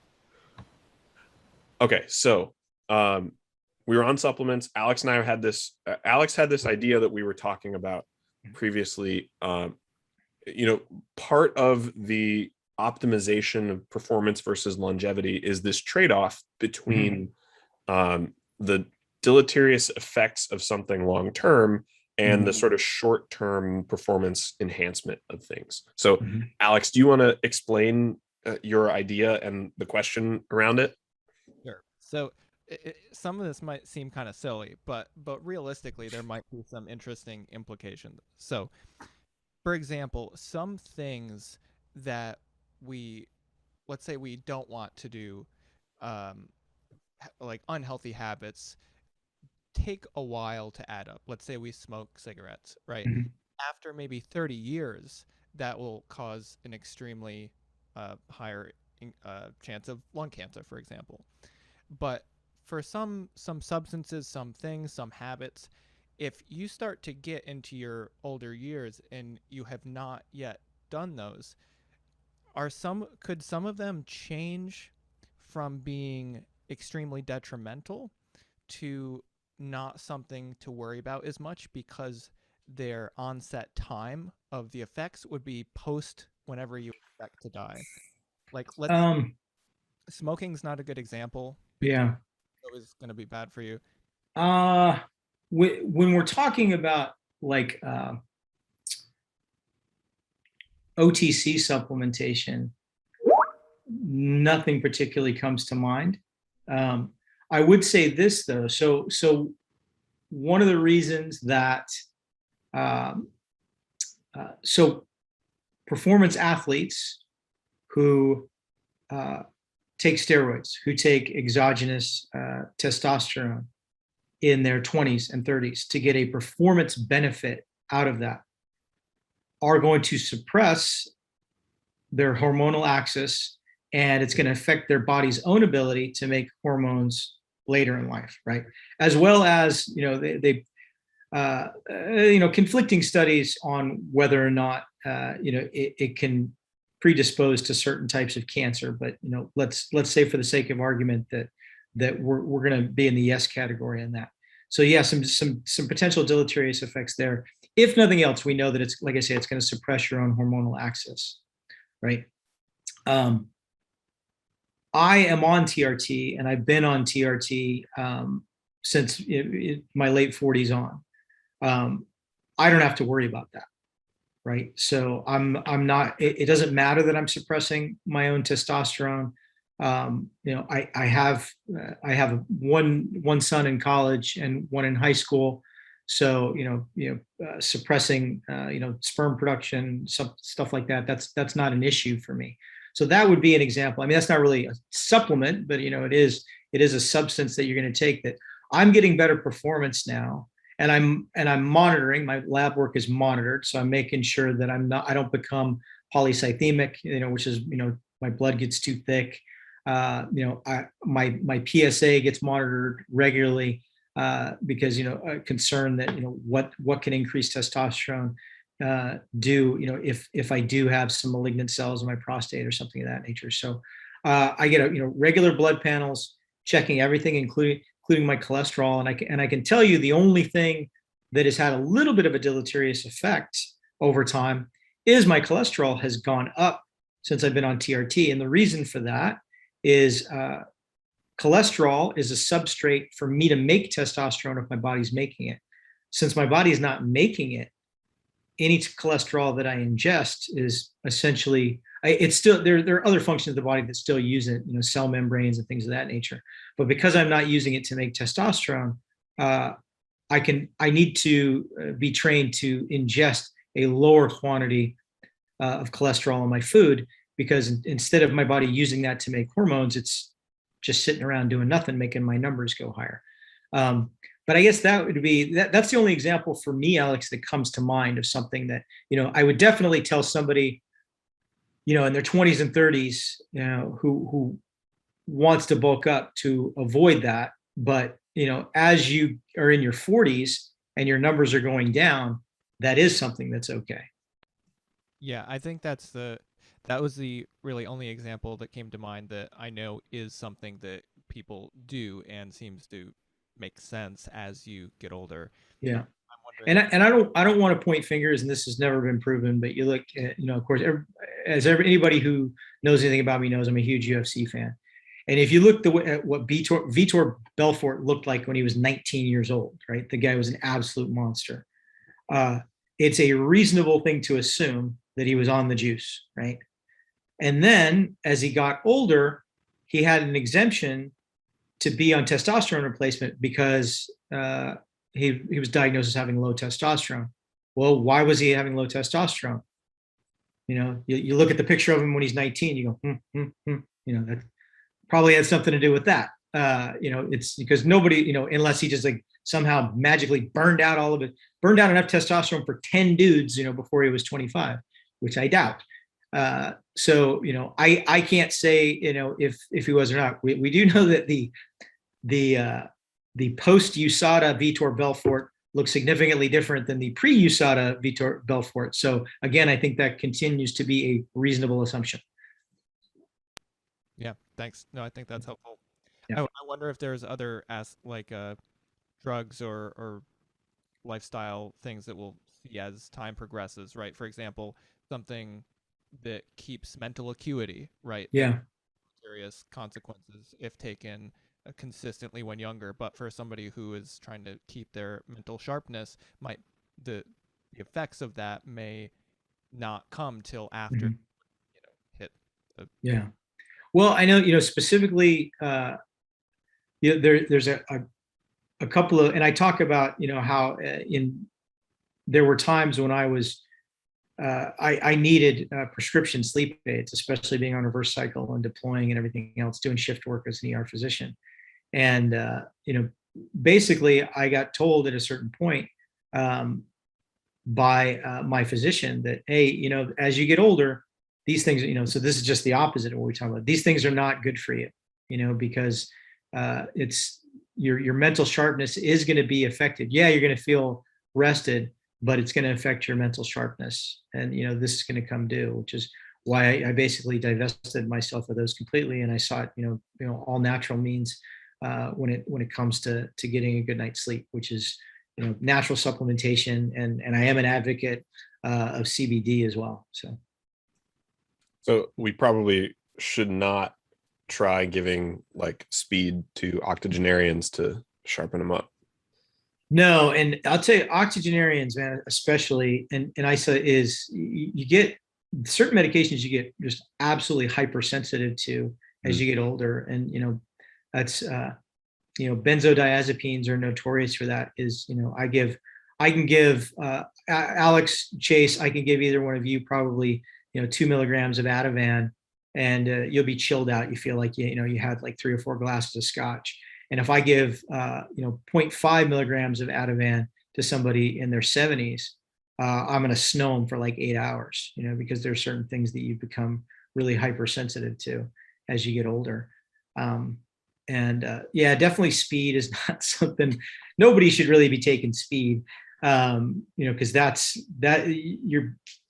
Okay. So we were on supplements. Alex and I had this. Alex had this idea that we were talking about previously. Part of the optimization of performance versus longevity is this trade-off between the deleterious effects of something long-term and the sort of short-term performance enhancement of things. So, Alex, do you want to explain your idea and the question around it? Sure. So some of this might seem kind of silly, but realistically, there might be some interesting implications. So, for example, some things that let's say we don't want to do, like unhealthy habits, take a while to add up. Let's say we smoke cigarettes, right? After maybe 30 years, that will cause an extremely higher chance of lung cancer, for example. But for some substances, some things, some habits, if you start to get into your older years and you have not yet done those, could some of them change from being extremely detrimental to not something to worry about as much, because their onset time of the effects would be post whenever you expect to die? Like, smoking's not a good example. Yeah. It was going to be bad for you. When we're talking about like OTC supplementation, nothing particularly comes to mind. I would say this though. So one of the reasons that so performance athletes who take steroids, who take exogenous testosterone in their 20s and 30s to get a performance benefit out of that, are going to suppress their hormonal axis, and it's going to affect their body's own ability to make hormones later in life, right? As well as, conflicting studies on whether or not, it can predispose to certain types of cancer. But, let's say for the sake of argument that we're going to be in the yes category in that. So yeah, some potential deleterious effects there. If nothing else, we know that it's, like I say, it's going to suppress your own hormonal axis, right? I am on TRT, and I've been on TRT since my late 40s on. I don't have to worry about that, right? So I'm not. It doesn't matter that I'm suppressing my own testosterone. I have one son in college and one in high school. So, suppressing, sperm production, stuff like that, that's not an issue for me. So that would be an example. I mean, that's not really a supplement, but it is a substance that you're going to take. That I'm getting better performance now, and I'm monitoring. My lab work is monitored, so I'm making sure that I don't become polycythemic, which is, my blood gets too thick. My PSA gets monitored regularly, because a concern that what can increase testosterone do if I do have some malignant cells in my prostate or something of that nature. So I get regular blood panels, checking everything, including my cholesterol, and I can tell you the only thing that has had a little bit of a deleterious effect over time is my cholesterol has gone up since I've been on TRT, and the reason for that is cholesterol is a substrate for me to make testosterone if my body's making it. Since my body is not making it, any cholesterol that I ingest is essentially, it's still, there are other functions of the body that still use it, cell membranes and things of that nature. But because I'm not using it to make testosterone, I need to be trained to ingest a lower quantity of cholesterol in my food, because instead of my body using that to make hormones, it's just sitting around doing nothing, making my numbers go higher. But I guess that would be, that's the only example for me, Alex, that comes to mind of something that, I would definitely tell somebody, in their 20s and 30s, who wants to bulk up, to avoid that. But, as you are in your 40s and your numbers are going down, that is something that's okay. Yeah, I think that was the really only example that came to mind that I know is something that people do and seems to make sense as you get older. Yeah. And I don't want to point fingers, and this has never been proven, but you look at, of course, anybody who knows anything about me knows I'm a huge UFC fan. And if you look at what Vitor Belfort looked like when he was 19 years old, right? The guy was an absolute monster. It's a reasonable thing to assume that he was on the juice, right? And then as he got older, he had an exemption to be on testosterone replacement because he was diagnosed as having low testosterone. Well, why was he having low testosterone? You look at the picture of him when he's 19, you go, that probably had something to do with that. It's because nobody, unless he just like somehow magically burned out enough testosterone for 10 dudes, before he was 25, which I doubt. So, I can't say, if he was or not. We do know that the post USADA Vitor Belfort looks significantly different than the pre-USADA Vitor Belfort. So again, I think that continues to be a reasonable assumption. Yeah, thanks. No, I think that's helpful. Yeah. I wonder if there's other drugs or lifestyle things that we'll see as time progresses, right? For example, something that keeps mental acuity, right? Yeah. Serious consequences if taken consistently when younger, but for somebody who is trying to keep their mental sharpness, the effects of that may not come till after hit. Yeah. Well, I know, specifically, there's a couple of, and I talk about, how there were times when I was, I needed prescription sleep aids, especially being on reverse cycle and deploying and everything else, doing shift work as an ER physician. And, basically I got told at a certain point by my physician that, hey, as you get older, these things, so this is just the opposite of what we talk about. These things are not good for you, because it's your mental sharpness is going to be affected. Yeah, you're going to feel rested, but it's going to affect your mental sharpness. And, this is going to come due, which is why I basically divested myself of those completely. And I sought, all natural means when it comes to getting a good night's sleep, which is, natural supplementation. And I am an advocate of CBD as well. So we probably should not try giving like speed to octogenarians to sharpen them up. No, and I'll tell you, octogenarians, man, especially, and I say is you get certain medications you get just absolutely hypersensitive to, as you get older. And, that's, benzodiazepines are notorious for that. Is, I can give Alex, Chase, I can give either one of you probably, 2 milligrams of Ativan, and you'll be chilled out. You feel like, you had like 3 or 4 glasses of scotch. And if I give, 0.5 milligrams of Ativan to somebody in their 70s, I'm going to snow them for like 8 hours, because there's certain things that you become really hypersensitive to as you get older. Yeah, definitely speed is not something, nobody should really be taking speed, because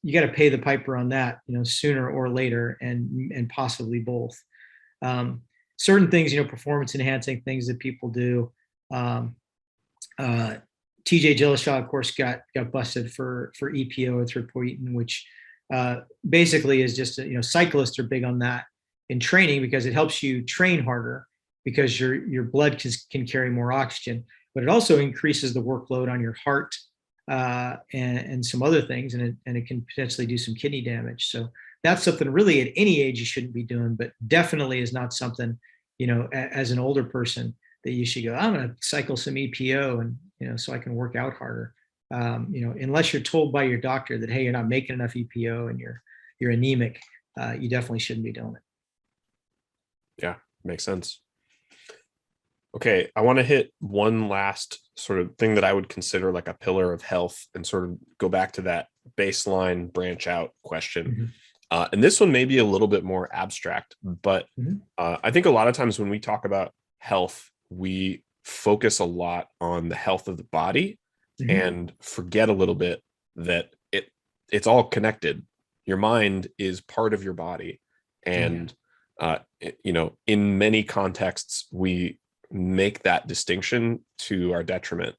you got to pay the piper on that, sooner or later, and possibly both. Certain things, performance enhancing things that people do. TJ Dillashaw, of course, got busted for EPO, erythropoietin, which basically is just, cyclists are big on that in training because it helps you train harder because your blood can carry more oxygen, but it also increases the workload on your heart and some other things, and it can potentially do some kidney damage. So that's something really at any age you shouldn't be doing, but definitely is not something, as an older person that you should go, I'm going to cycle some EPO and, so I can work out harder. Unless you're told by your doctor that, hey, you're not making enough EPO and you're anemic, you definitely shouldn't be doing it. Yeah, makes sense. Okay, I want to hit one last sort of thing that I would consider like a pillar of health and sort of go back to that baseline branch out question. And this one may be a little bit more abstract, but I think a lot of times when we talk about health, we focus a lot on the health of the body and forget a little bit that it's all connected. Your mind is part of your body. And, in many contexts, we make that distinction to our detriment.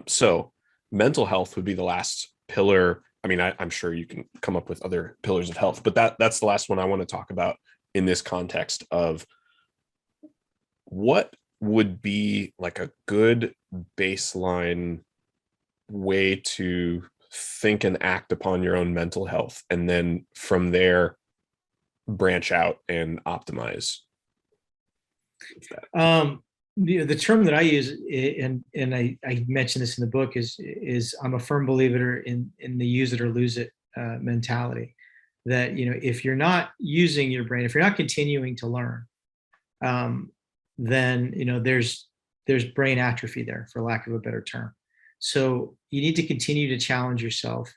So mental health would be the last pillar. I mean, I'm sure you can come up with other pillars of health, but that's the last one I want to talk about in this context of what would be like a good baseline way to think and act upon your own mental health, and then from there branch out and optimize. The term that I use, and I mentioned this in the book, is I'm a firm believer in the use it or lose it mentality. That, if you're not using your brain, if you're not continuing to learn, then there's brain atrophy there, for lack of a better term. So you need to continue to challenge yourself,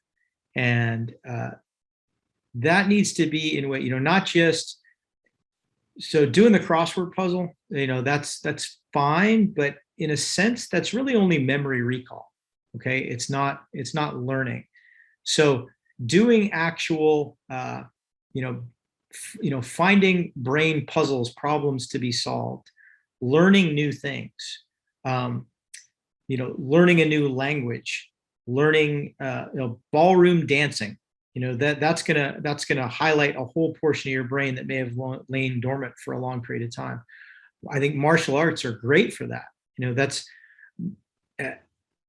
and that needs to be in a way, not just so doing the crossword puzzle, that's fine, but in a sense, that's really only memory recall. Okay, it's not learning. So doing actual, finding brain puzzles, problems to be solved, learning new things, learning a new language, learning, ballroom dancing. That's gonna highlight a whole portion of your brain that may have lain dormant for a long period of time. I think martial arts are great for that. That's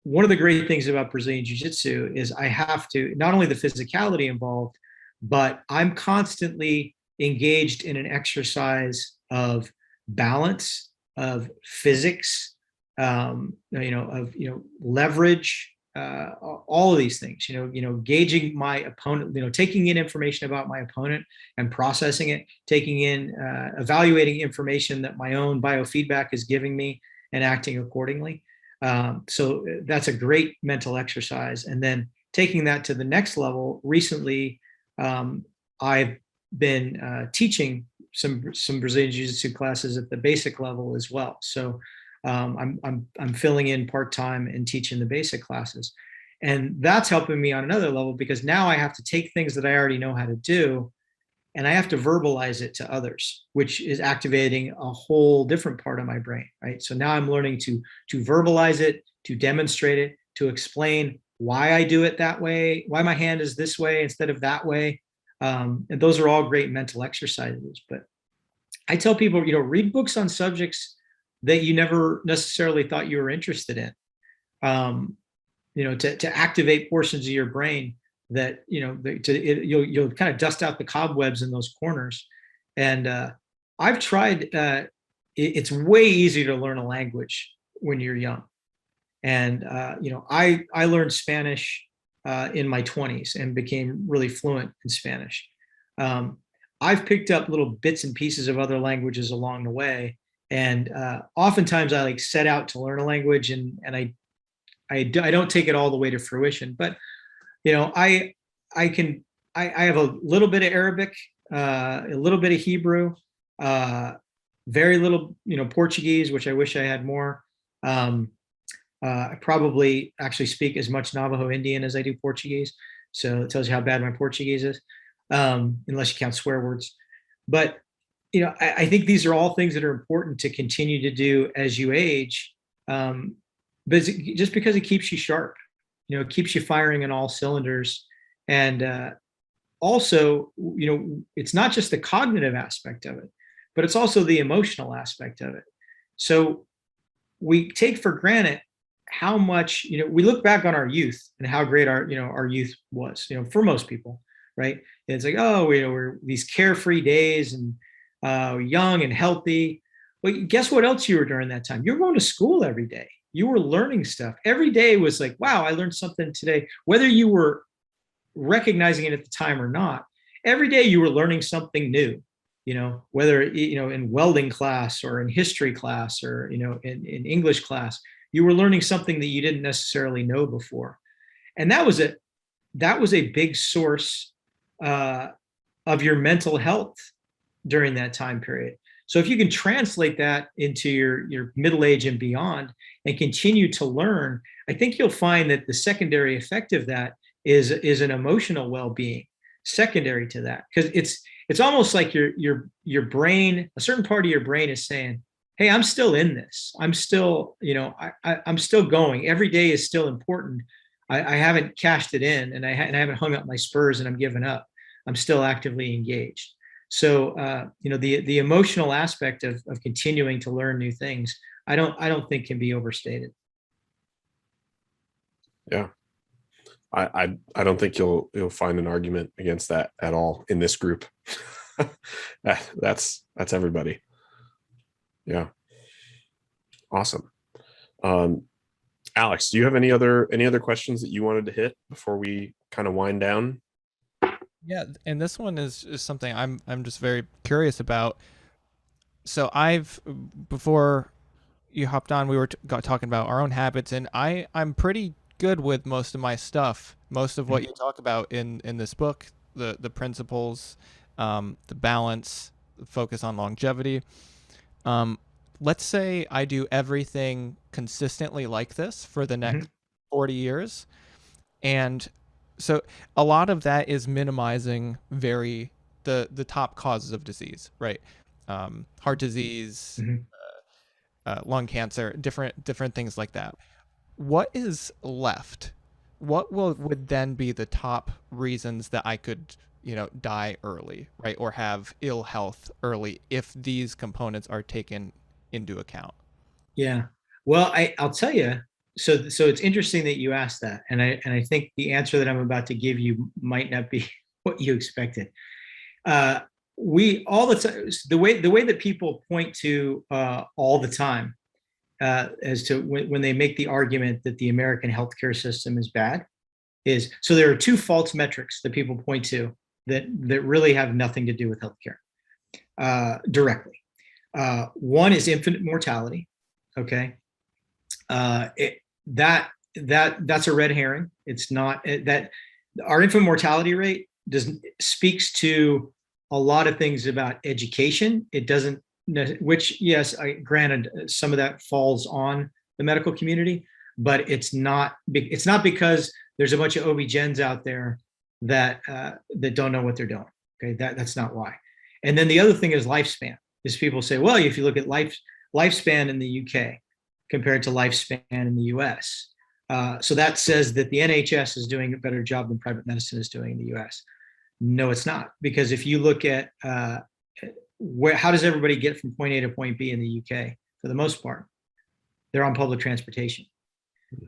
one of the great things about Brazilian Jiu-Jitsu is I have to, not only the physicality involved, but I'm constantly engaged in an exercise of balance, of physics, of leverage, all of these things, gauging my opponent, taking in information about my opponent and processing it, taking in, evaluating information that my own biofeedback is giving me and acting accordingly. So that's a great mental exercise. And then taking that to the next level, recently, I've been teaching some Brazilian Jiu-Jitsu classes at the basic level as well. So I'm filling in part-time and teaching the basic classes, and that's helping me on another level, because now I have to take things that I already know how to do and I have to verbalize it to others, which is activating a whole different part of my brain, right? So now I'm learning to verbalize it, to demonstrate it, to explain why I do it that way, why my hand is this way instead of that way. And those are all great mental exercises. But I tell people, read books on subjects that you never necessarily thought you were interested in, to activate portions of your brain that, you'll kind of dust out the cobwebs in those corners. And I've tried. It's way easier to learn a language when you're young, and I learned Spanish in my 20s and became really fluent in Spanish. Um, I've picked up little bits and pieces of other languages along the way, and oftentimes I like set out to learn a language, and I don't take it all the way to fruition. But I have a little bit of Arabic, a little bit of Hebrew, very little Portuguese, which I wish I had more. I probably actually speak as much Navajo Indian as I do Portuguese, so it tells you how bad my Portuguese is, unless you count swear words. But I think these are all things that are important to continue to do as you age, but just because it keeps you sharp, it keeps you firing on all cylinders. And also, it's not just the cognitive aspect of it, but it's also the emotional aspect of it. So we take for granted how much, we look back on our youth and how great our youth was, for most people, right? It's like, oh, we're these carefree days and young and healthy. But guess what else you were during that time? You were going to school every day. You were learning stuff. Every day was like, wow, I learned something today. Whether you were recognizing it at the time or not, every day you were learning something new, whether, in welding class or in history class or, in English class, you were learning something that you didn't necessarily know before. And that was a big source of your mental health during that time period. So if you can translate that into your middle age and beyond and continue to learn, I think you'll find that the secondary effect of that is an emotional well-being secondary to that, because it's almost like your brain, a certain part of your brain is saying, hey, I'm still in this. I'm still, I'm still going. Every day is still important. I haven't cashed it in, and I haven't hung up my spurs and I'm giving up. I'm still actively engaged. So the emotional aspect of continuing to learn new things, I don't think can be overstated. Yeah. I don't think you'll find an argument against that at all in this group. That's everybody. Yeah. Awesome. Alex, do you have any other questions that you wanted to hit before we kind of wind down? Yeah, and this one is something I'm just very curious about. So before you hopped on, we were talking about our own habits, and I'm pretty good with most of my stuff. Most of what you talk about in this book, the principles, the balance, the focus on longevity. Let's say I do everything consistently like this for the next 40 years. And so a lot of that is minimizing the top causes of disease, right? Heart disease, lung cancer, different things like that. What is left? What would then be the top reasons that I could, die early, right? Or have ill health early if these components are taken into account? Yeah. Well, I'll tell you. So it's interesting that you asked that, and I think the answer that I'm about to give you might not be what you expected. We all the time, the way that people point to all the time as to when they make the argument that the American healthcare system is bad is, so there are two false metrics that people point to that really have nothing to do with healthcare directly. One is infant mortality. Okay. That's a red herring. It's not that our infant mortality rate speaks to a lot of things about education. It doesn't, which yes, granted some of that falls on the medical community, but it's not because there's a bunch of OB-GYNs out there that don't know what they're doing. Okay. That's not why. And then the other thing is lifespan. Is people say, well, if you look at lifespan in the UK compared to lifespan in the US. So that says that the NHS is doing a better job than private medicine is doing in the US. No, it's not. Because if you look at how does everybody get from point A to point B in the UK? For the most part, they're on public transportation.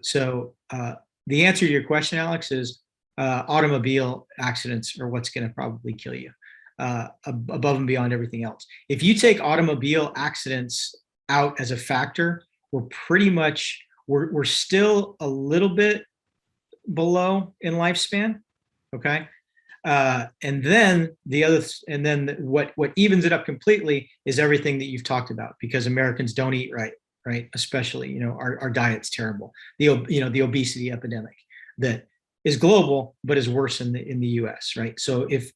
So the answer to your question, Alex, is automobile accidents are what's going to probably kill you. above and beyond everything else. If you take automobile accidents out as a factor, we're pretty much, we're still a little bit below in lifespan. Okay. And then what evens it up completely is everything that you've talked about, because Americans don't eat right? Especially, our diet's terrible. The obesity epidemic that is global, but is worse in the US, right? So if,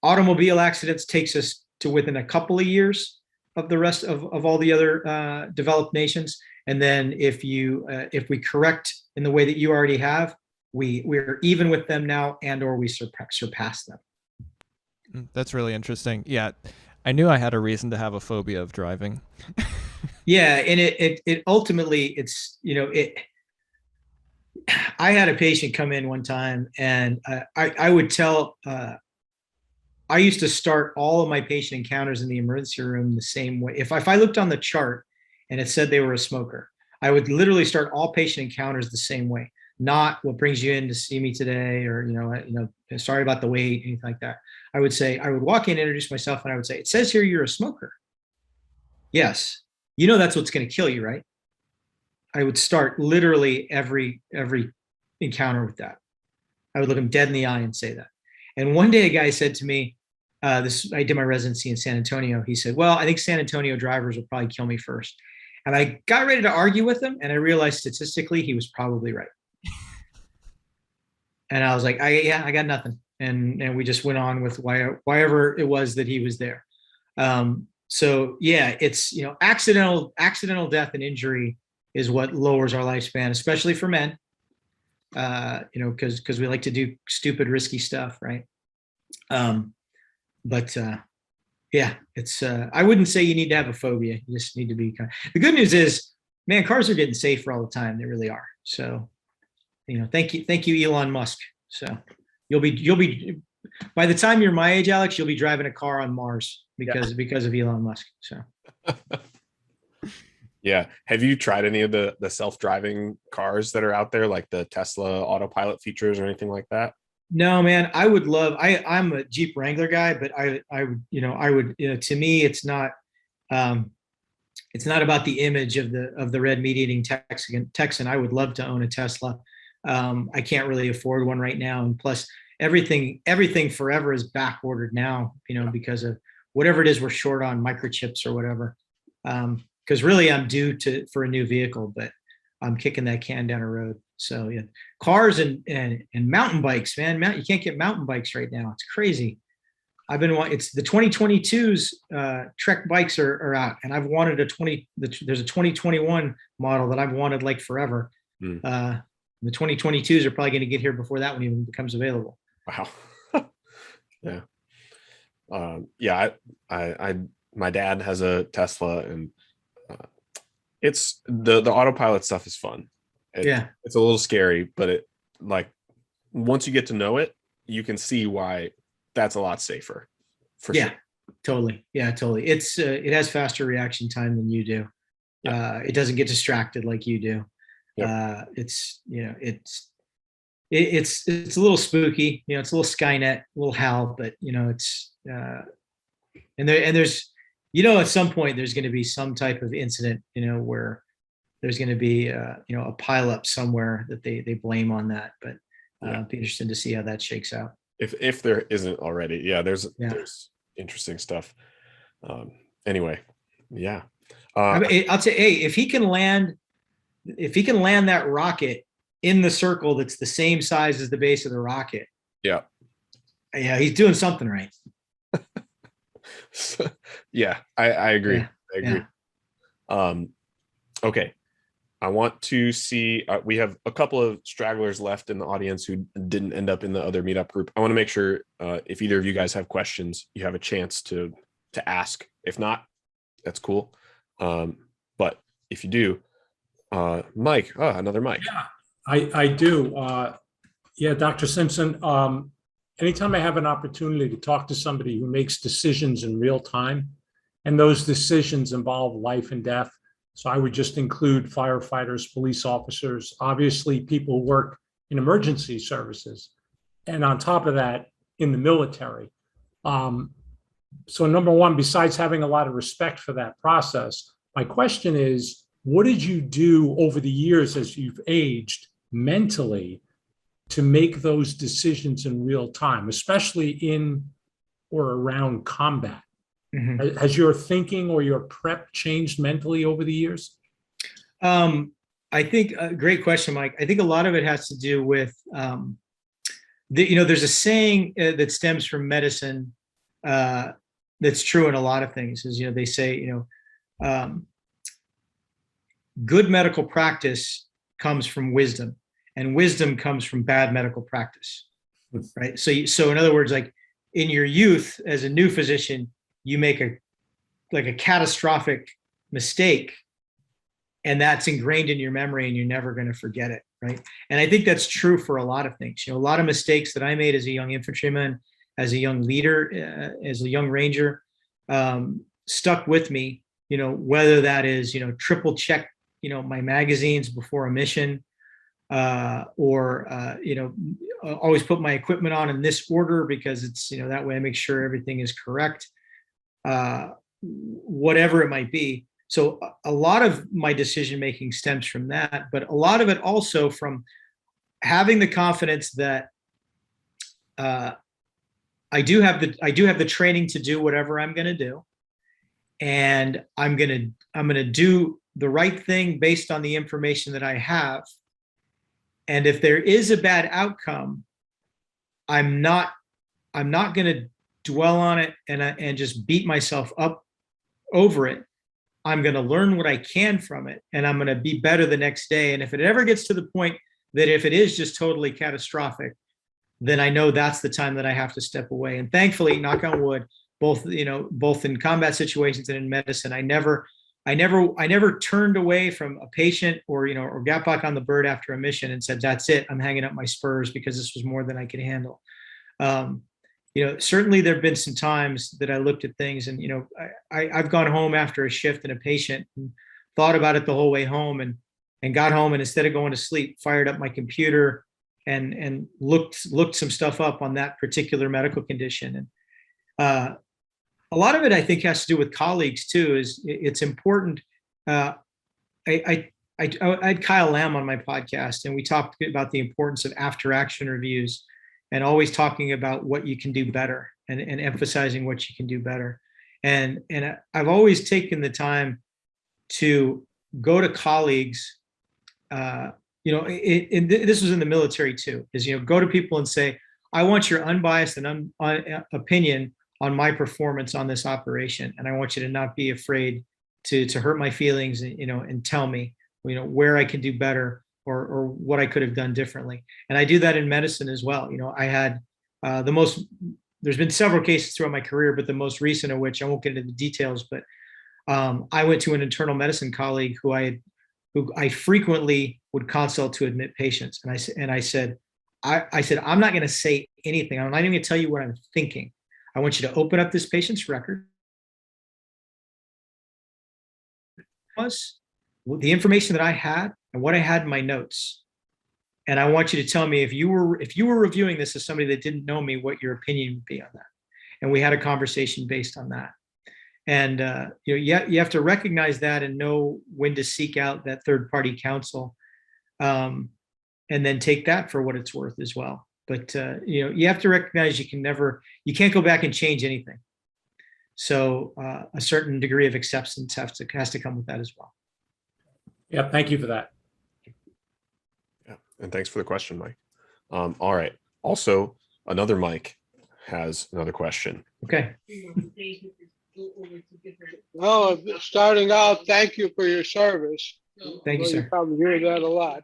automobile accidents takes us to within a couple of years of the rest of all the other developed nations. And then if we correct in the way that you already have, we're even with them now, and or we surpass them. That's really interesting. Yeah, I knew I had a reason to have a phobia of driving. Yeah, and it ultimately I had a patient come in one time, and I would tell. I used to start all of my patient encounters in the emergency room the same way. If I looked on the chart and it said they were a smoker, I would literally start all patient encounters the same way. Not what brings you in to see me today, or sorry about the wait, anything like that. I would walk in, introduce myself, and I would say, "It says here you're a smoker." Yes, that's what's going to kill you, right? I would start literally every encounter with that. I would look him dead in the eye and say that. And one day, a guy said to me, I did my residency in San Antonio. He said, "Well, I think San Antonio drivers will probably kill me first." And I got ready to argue with him, and I realized statistically he was probably right. And I was like, I got nothing. And we just went on with wherever it was that he was there. So yeah, it's, accidental death and injury is what lowers our lifespan, especially for men. Because we like to do stupid, risky stuff, right? Yeah, it's I wouldn't say you need to have a phobia. You just need to be the good news is, man, cars are getting safer all the time. They really are. So, thank you, Elon Musk. So you'll be by the time you're my age, Alex, you'll be driving a car on Mars because of Elon Musk. So Yeah. Have you tried any of the self-driving cars that are out there, like the Tesla autopilot features or anything like that? no, man, I would love. I'm a Jeep Wrangler guy, but I would to me it's not about the image of the red meat-eating Texan. I would love to own a Tesla. I can't really afford one right now, and plus everything forever is back ordered now, because of whatever it is we're short on, microchips or whatever. Because really I'm due for a new vehicle, but I'm kicking that can down the road. So yeah, cars and mountain bikes, man. You can't get mountain bikes right now. It's crazy. It's the 2022s Trek bikes are out, and I've wanted there's a 2021 model that I've wanted like forever. The 2022s are probably going to get here before that one even becomes available. Wow. Yeah. Yeah. I my dad has a Tesla, and it's the autopilot stuff is fun. It's a little scary, but once you get to know it, you can see why that's a lot safer. For sure. Totally. Yeah, totally. It has faster reaction time than you do. It doesn't get distracted like you do. Yep. It's a little spooky, it's a little Skynet, a little HAL, but it's there's at some point there's going to be some type of incident, where there's going to be a pileup somewhere that they blame on that, but be interested to see how that shakes out. If there isn't already. There's interesting stuff. Anyway, yeah. I'll say, hey, if he can land that rocket in the circle that's the same size as the base of the rocket, he's doing something right. I agree. Okay, I want to see, we have a couple of stragglers left in the audience who didn't end up in the other meetup group. I want to make sure if either of you guys have questions, you have a chance to ask. If not, that's cool. But if you do, Mike, another Mike. Yeah, I do. Dr. Simpson, anytime I have an opportunity to talk to somebody who makes decisions in real time, and those decisions involve life and death, so I would just include firefighters, police officers, obviously people who work in emergency services, and on top of that, in the military. So number one, besides having a lot of respect for that process, my question is, what did you do over the years as you've aged mentally to make those decisions in real time, especially in or around combat? Mhm. Has your thinking or your prep changed mentally over the years? I think great question, Mike. I think a lot of it has to do with there's a saying that stems from medicine that's true in a lot of things. Is they say good medical practice comes from wisdom, and wisdom comes from bad medical practice, right? So in other words, like in your youth as a new physician, you make a catastrophic mistake, and that's ingrained in your memory, and you're never going to forget it, right? And I think that's true for a lot of things. A lot of mistakes that I made as a young infantryman, as a young leader, as a young ranger, stuck with me. Whether that is triple check my magazines before a mission, or always put my equipment on in this order because it's that way I make sure everything is correct, whatever it might be. So a lot of my decision making stems from that, but a lot of it also from having the confidence that I do have the training to do whatever I'm going to do, and I'm going to do the right thing based on the information that I have. And if there is a bad outcome, I'm not going to dwell on it and just beat myself up over it. I'm going to learn what I can from it, and I'm going to be better the next day. And if it ever gets to the point that if it is just totally catastrophic, then I know that's the time that I have to step away. And thankfully, knock on wood, both in combat situations and in medicine, I never turned away from a patient or got back on the bird after a mission and said, that's it, I'm hanging up my spurs because this was more than I could handle. Certainly there have been some times that I looked at things and, I've gone home after a shift and a patient and thought about it the whole way home and got home, and instead of going to sleep, fired up my computer and looked some stuff up on that particular medical condition. And a lot of it, I think, has to do with colleagues too. Is it's important. I had Kyle Lamb on my podcast, and we talked about the importance of after action reviews and always talking about what you can do better and emphasizing what you can do better. And I've always taken the time to go to colleagues, this was in the military too, is, go to people and say, I want your unbiased and opinion on my performance on this operation. And I want you to not be afraid to hurt my feelings, and tell me, where I can do better or what I could have done differently. And I do that in medicine as well. I had there's been several cases throughout my career, but the most recent of which, I won't get into the details, but I went to an internal medicine colleague who I frequently would consult to admit patients. And I said, I'm not going to say anything. I'm not even going to tell you what I'm thinking. I want you to open up this patient's record. The information that I had and what I had in my notes. And I want you to tell me if you were reviewing this as somebody that didn't know me, what your opinion would be on that. And we had a conversation based on that. And you have to recognize that and know when to seek out that third-party counsel, and then take that for what it's worth as well. But you have to recognize you can't go back and change anything. So a certain degree of acceptance has to come with that as well. Yeah, thank you for that. Yeah, and thanks for the question, Mike. All right. Also, another Mike has another question. Okay. Well, starting out, thank you for your service. Thank you, You sir. probably hear that a lot.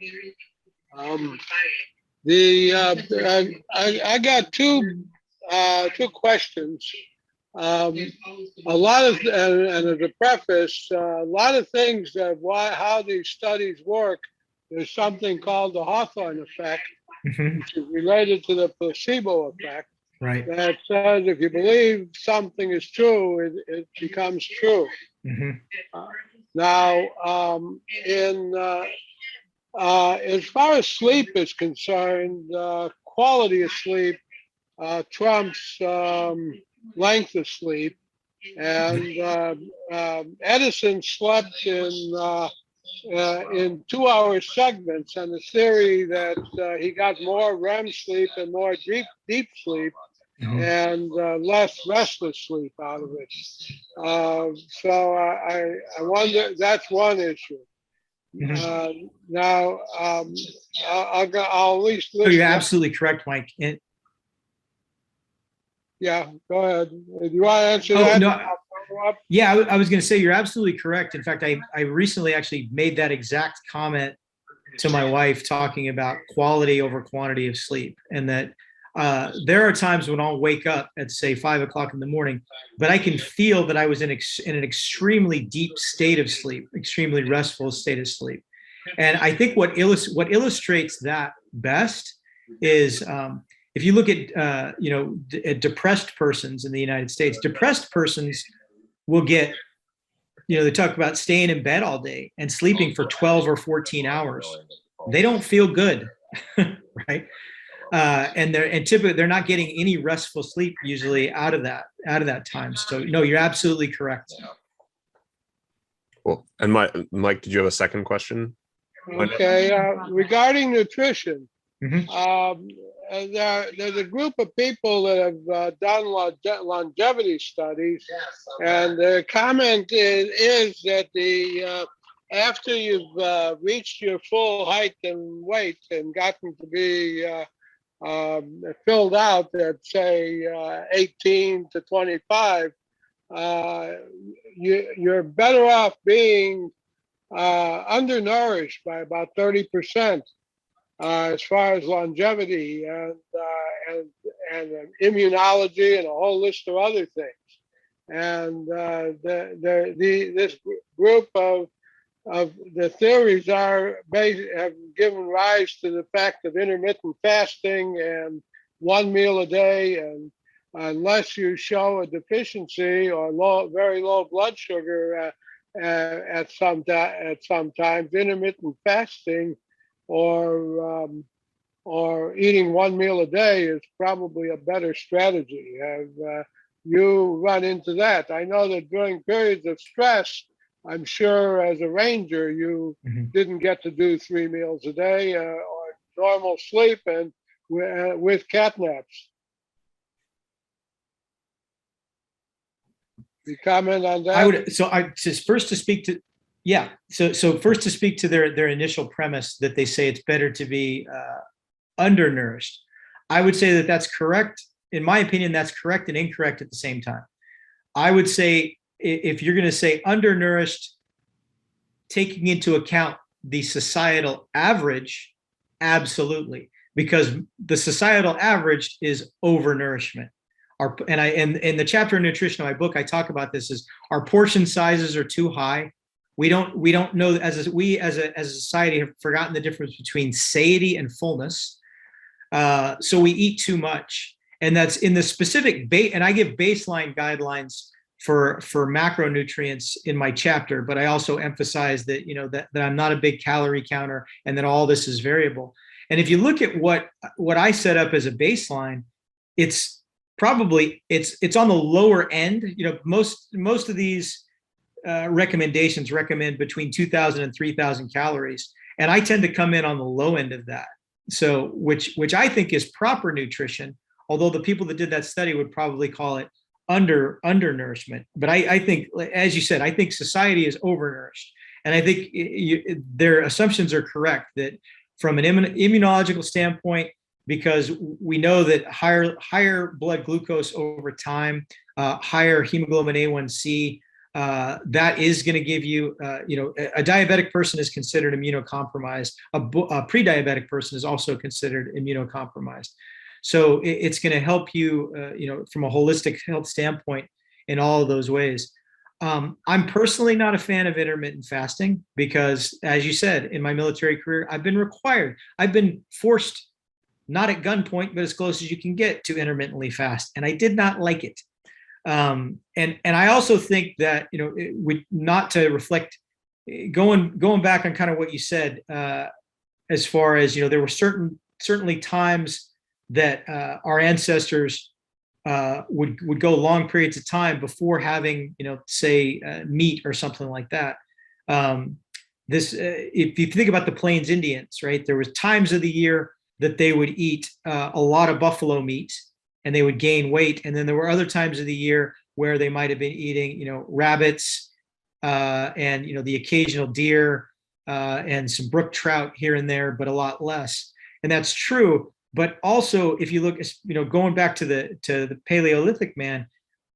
I got two questions. A lot of, and as a preface, a lot of things of how these studies work. There's something called the Hawthorne effect, Mhm. which is related to the placebo effect. Right. That says if you believe something is true, it becomes true. Mhm. Now, as far as sleep is concerned, quality of sleep trumps length of sleep. And Edison slept in 2-hour segments, on the theory that he got more REM sleep and more deep sleep and less restless sleep out of it. So I wonder, that's one issue. Now, I'll at least So listen. you're absolutely correct, Mike. Yeah, go ahead. Do you want to answer Oh, that? no. I'll follow up. Yeah, I was going to say you're absolutely correct. In fact, I recently actually made that exact comment to my wife, talking about quality over quantity of sleep, and that there are times when I'll wake up at, say, 5 o'clock in the morning, but I can feel that I was in an extremely deep state of sleep, extremely restful state of sleep. And I think what illustrates that best is if you look at at depressed persons in the United States. Depressed persons will get, they talk about staying in bed all day and sleeping for 12 or 14 hours. They don't feel good, right? And typically they're not getting any restful sleep usually out of that time. So no, you're absolutely correct. Cool. And Mike, did you have a second question? Okay, regarding nutrition, Mhm. there's a group of people that have done longevity studies, and their comment is that after you've reached your full height and weight and gotten to be filled out at, say, 18 to 25, you're better off being undernourished by about 30%. As far as longevity and immunology and a whole list of other things. And this group of the theories have given rise to the fact of intermittent fasting and 1 meal a day, and unless you show a deficiency or very low blood sugar at some times, intermittent fasting or eating 1 meal a day is probably a better strategy. Have you run into that? I know that during periods of stress, I'm sure as a ranger, you didn't get to do 3 meals a day or normal sleep and with cat naps. You comment on that? I would. So first to speak to. Yeah. So first to speak to their initial premise that they say it's better to be undernourished. I would say that that's correct. In my opinion, that's correct and incorrect at the same time. I would say if you're going to say undernourished, taking into account the societal average, absolutely, because the societal average is overnourishment. And in the chapter on nutrition of my book, I talk about this: is our portion sizes are too high. We don't know, as a society have forgotten the difference between satiety and fullness. So we eat too much, and that's in the specific and I give baseline guidelines for macronutrients in my chapter, but I also emphasize that that I'm not a big calorie counter and that all this is variable. And if you look at what I set up as a baseline, it's probably it's on the lower end. Most of these recommendations recommend between 2,000 and 3,000 calories, and I tend to come in on the low end of that. So which I think is proper nutrition, although the people that did that study would probably call it undernourishment. But I think, as you said, I think society is overnourished, and I think their assumptions are correct that from an immunological standpoint, because we know that higher blood glucose over time, higher hemoglobin A1C, that is going to give you, a diabetic person is considered immunocompromised. A pre-diabetic person is also considered immunocompromised. So it's going to help you, from a holistic health standpoint in all of those ways. I'm personally not a fan of intermittent fasting because, as you said, in my military career, I've been forced, not at gunpoint, but as close as you can get to intermittently fast. And I did not like it. And I also think that, not to reflect, going back on kind of what you said, as far as, there were certainly times that our ancestors would go long periods of time before having, say meat or something like that. If you think about the Plains Indians, right, there was times of the year that they would eat a lot of buffalo meat and they would gain weight. And then there were other times of the year where they might have been eating, rabbits and, the occasional deer and some brook trout here and there, but a lot less. And that's true. But also, if you look, going back to the Paleolithic man,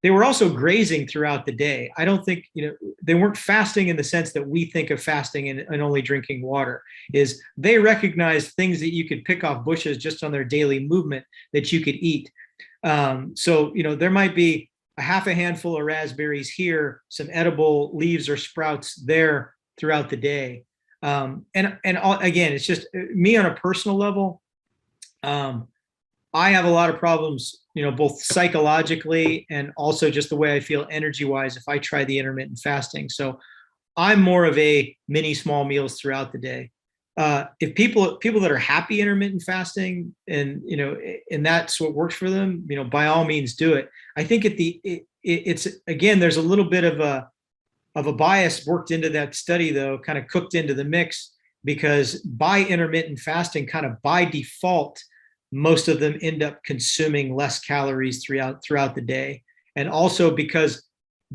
they were also grazing throughout the day. I don't think, they weren't fasting in the sense that we think of fasting and only drinking water. Is they recognized things that you could pick off bushes just on their daily movement that you could eat. So, there might be a half a handful of raspberries here, some edible leaves or sprouts there throughout the day. Again, it's just me on a personal level. I have a lot of problems, both psychologically and also just the way I feel energy wise if I try the intermittent fasting. So I'm more of a mini small meals throughout the day. If people that are happy intermittent fasting and, and that's what works for them, by all means do it. I think it's again, there's a little bit of a bias worked into that study though, kind of cooked into the mix, because by intermittent fasting, kind of by default, most of them end up consuming less calories throughout the day. And also because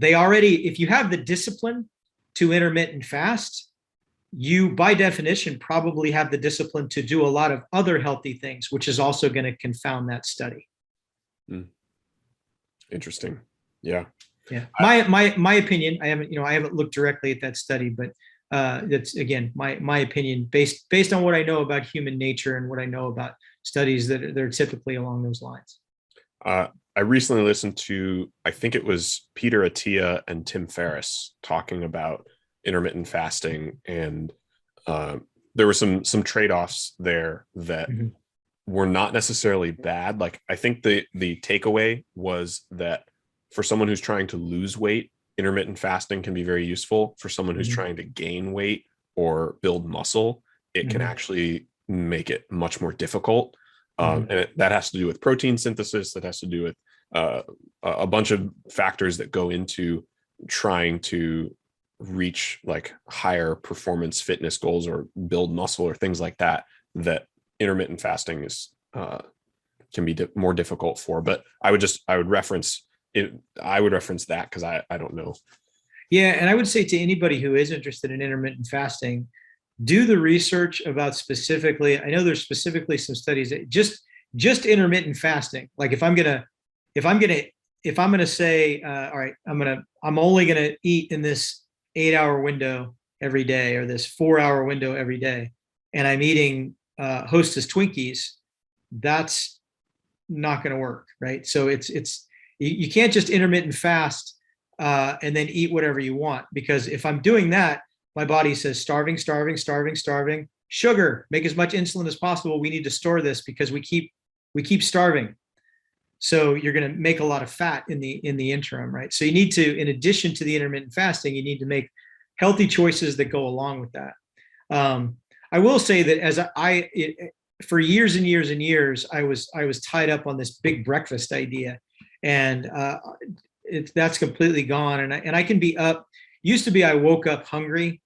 if you have the discipline to intermittent fast, you by definition probably have the discipline to do a lot of other healthy things, which is also going to confound that study. Interesting. Yeah. Yeah. My opinion, I haven't looked directly at that study, but that's again, my opinion based on what I know about human nature and what I know about studies that are typically along those lines. I recently listened to, I think it was Peter Attia and Tim Ferriss talking about intermittent fasting, and there were some trade-offs there that were not necessarily bad. Like, I think the takeaway was that for someone who's trying to lose weight, intermittent fasting can be very useful. For someone who's trying to gain weight or build muscle, it can actually make it much more difficult. And that has to do with protein synthesis. That has to do with a bunch of factors that go into trying to reach like higher performance fitness goals or build muscle or things like that, that intermittent fasting is can be more difficult for. But I would reference it. I would reference that because I don't know. Yeah. And I would say to anybody who is interested in intermittent fasting, do the research about specifically, I know there's specifically some studies that just intermittent fasting. Like if I'm going to say, all right, I'm only going to eat in this 8-hour window every day, or this 4-hour window every day, and I'm eating Hostess Twinkies, that's not going to work. Right. So you can't just intermittent fast and then eat whatever you want, because if I'm doing that, my body says starving, sugar, make as much insulin as possible. We need to store this because we keep starving. So you're going to make a lot of fat in the interim, right? So you need to, in addition to the intermittent fasting, you need to make healthy choices that go along with that. I will say that for years and years and years, I was tied up on this big breakfast idea, and that's completely gone. And I can be up. Used to be I woke up hungry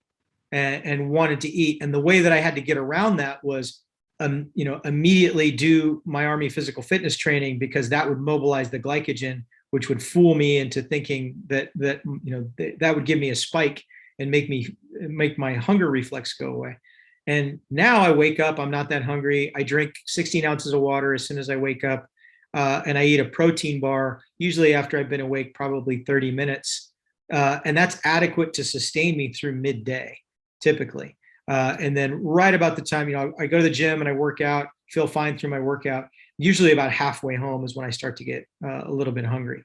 and wanted to eat, and the way that I had to get around that was immediately do my Army physical fitness training, because that would mobilize the glycogen, which would fool me into thinking that would give me a spike and make my hunger reflex go away. And now I wake up, I'm not that hungry. I drink 16 ounces of water as soon as I wake up, and I eat a protein bar, usually after I've been awake probably 30 minutes. And that's adequate to sustain me through midday, typically. And then right about the time, I go to the gym and I work out, feel fine through my workout. Usually about halfway home is when I start to get a little bit hungry.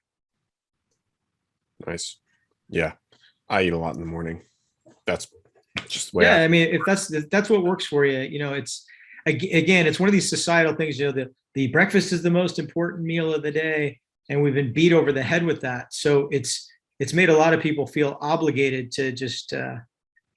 Nice. Yeah. I eat a lot in the morning. That's just the way. Yeah. I mean, if that's what works for you, it's, again, it's one of these societal things, the breakfast is the most important meal of the day. And we've been beat over the head with that. So it's made a lot of people feel obligated to just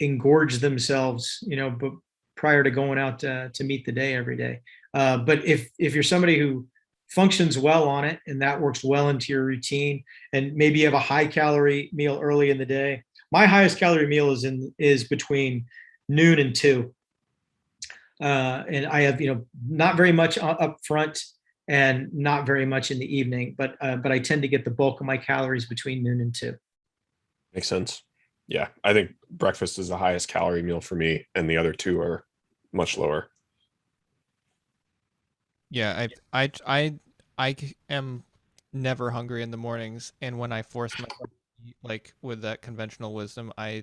engorge themselves, but prior to going out to meet the day every day. But if you're somebody who functions well on it, and that works well into your routine. And maybe you have a high calorie meal early in the day. My highest calorie meal is between noon and 2. And I have, not very much up front and not very much in the evening, but I tend to get the bulk of my calories between noon and 2. Makes sense. Yeah, I think breakfast is the highest calorie meal for me, and the other two are much lower. Yeah, I am never hungry in the mornings, and when I force myself to eat, like with that conventional wisdom, I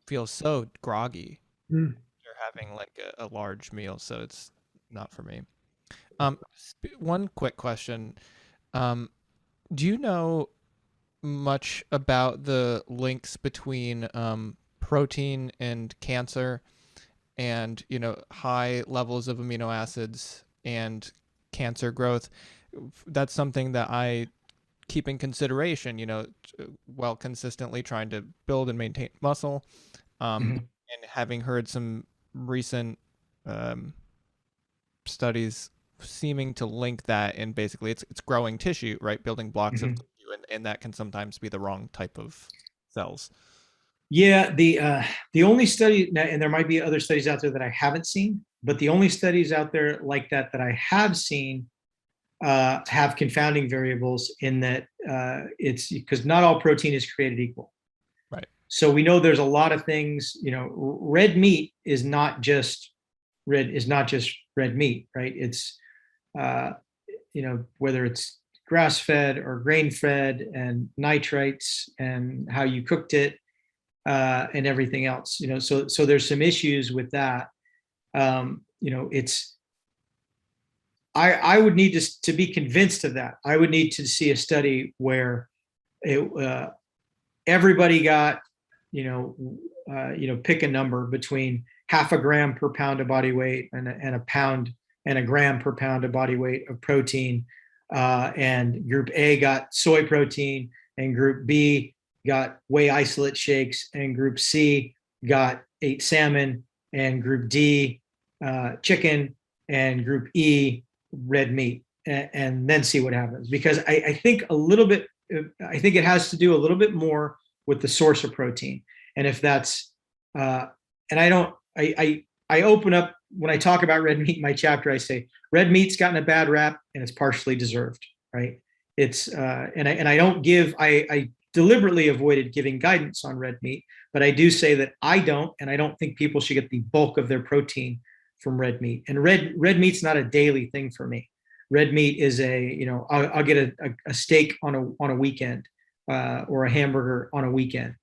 feel so groggy Mm. after having like a large meal, so it's not for me. One quick question. Do you know much about the links between protein and cancer, and high levels of amino acids and cancer growth? That's something that I keep in consideration, while consistently trying to build and maintain muscle, Mhm. and having heard some recent studies seeming to link that, and basically it's growing tissue, right, building blocks of Mhm. tissue, and that can sometimes be the wrong type of cells. Yeah, the only study, and there might be other studies out there that I haven't seen, but the only studies out there like that I have seen have confounding variables in that it's because not all protein is created equal. Right. So we know there's a lot of things. Red meat is not just red meat, right? It's whether it's grass fed or grain fed, and nitrites, and how you cooked it, and everything else. So there's some issues with that. It's I would need to be convinced of that. I would need to see a study where everybody got, pick a number between 0.5 gram per pound of body weight and a pound and a gram per pound of body weight of protein. And group A got soy protein, and group B got whey isolate shakes, and group C ate salmon, and group D chicken, and group E red meat, and then see what happens. Because I think it has to do a little bit more with the source of protein. And if that's and I open up when I talk about red meat in my chapter, I say red meat's gotten a bad rap, and it's partially deserved, right? It's and I deliberately avoided giving guidance on red meat, but I do say that I don't think people should get the bulk of their protein from red meat. And red meat's not a daily thing for me. Red meat is I'll get a steak on a weekend, or a hamburger on a weekend.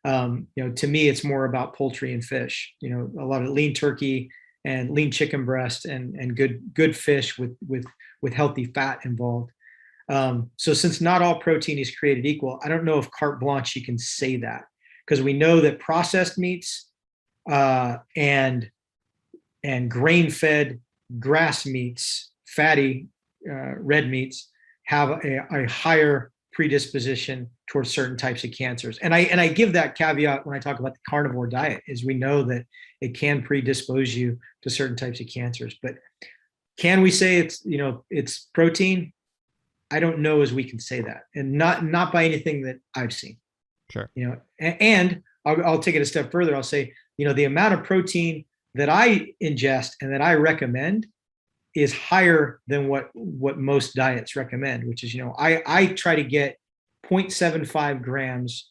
To me, it's more about poultry and fish. A lot of lean turkey and lean chicken breast, and good fish with healthy fat involved. So since not all protein is created equal, I don't know if carte blanche you can say that, because we know that processed meats and grain-fed grass meats, fatty red meats, have a higher predisposition towards certain types of cancers. And I give that caveat when I talk about the carnivore diet, is we know that it can predispose you to certain types of cancers. But can we say it's protein? I don't know as we can say that, and not by anything that I've seen. Sure. And I'll take it a step further. I'll say, the amount of protein that I ingest and that I recommend is higher than what most diets recommend, which is, I try to get 0.75 grams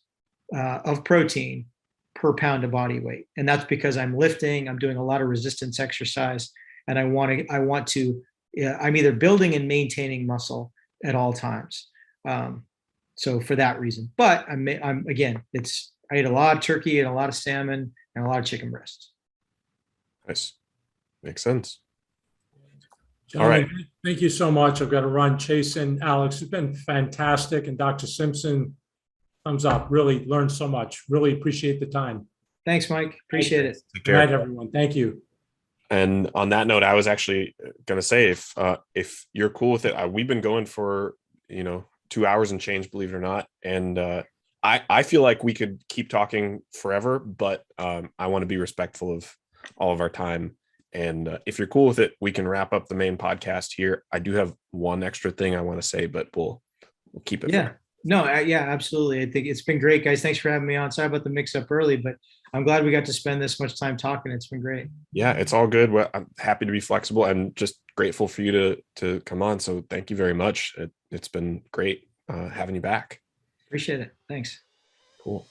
of protein per pound of body weight. And that's because I'm lifting, I'm doing a lot of resistance exercise, and I'm either building and maintaining muscle at all times. So for that reason, but I ate a lot of turkey and a lot of salmon and a lot of chicken breasts. Nice. Makes sense. Gentlemen, All right. thank you so much. I've got to run. Chase and Alex, it's been fantastic. And Dr. Simpson, thumbs up. Really learned so much. Really appreciate the time. Thanks, Mike. Appreciate it. Take Good care. night, everyone. Thank you. And on that note, I was actually going to say, if you're cool with it, we've been going for 2 hours and change, believe it or not, and I feel like we could keep talking forever, but I want to be respectful of all of our time. And if you're cool with it, we can wrap up the main podcast here. I do have one extra thing I want to say, but we'll keep it. Yeah. No, yeah, absolutely. I think it's been great, guys. Thanks for having me on. Sorry about the mix up early, but I'm glad we got to spend this much time talking. It's been great. Yeah, it's all good. Well, I'm happy to be flexible and just grateful for you to come on. So thank you very much. It's been great having you back. Appreciate it. Thanks. Cool.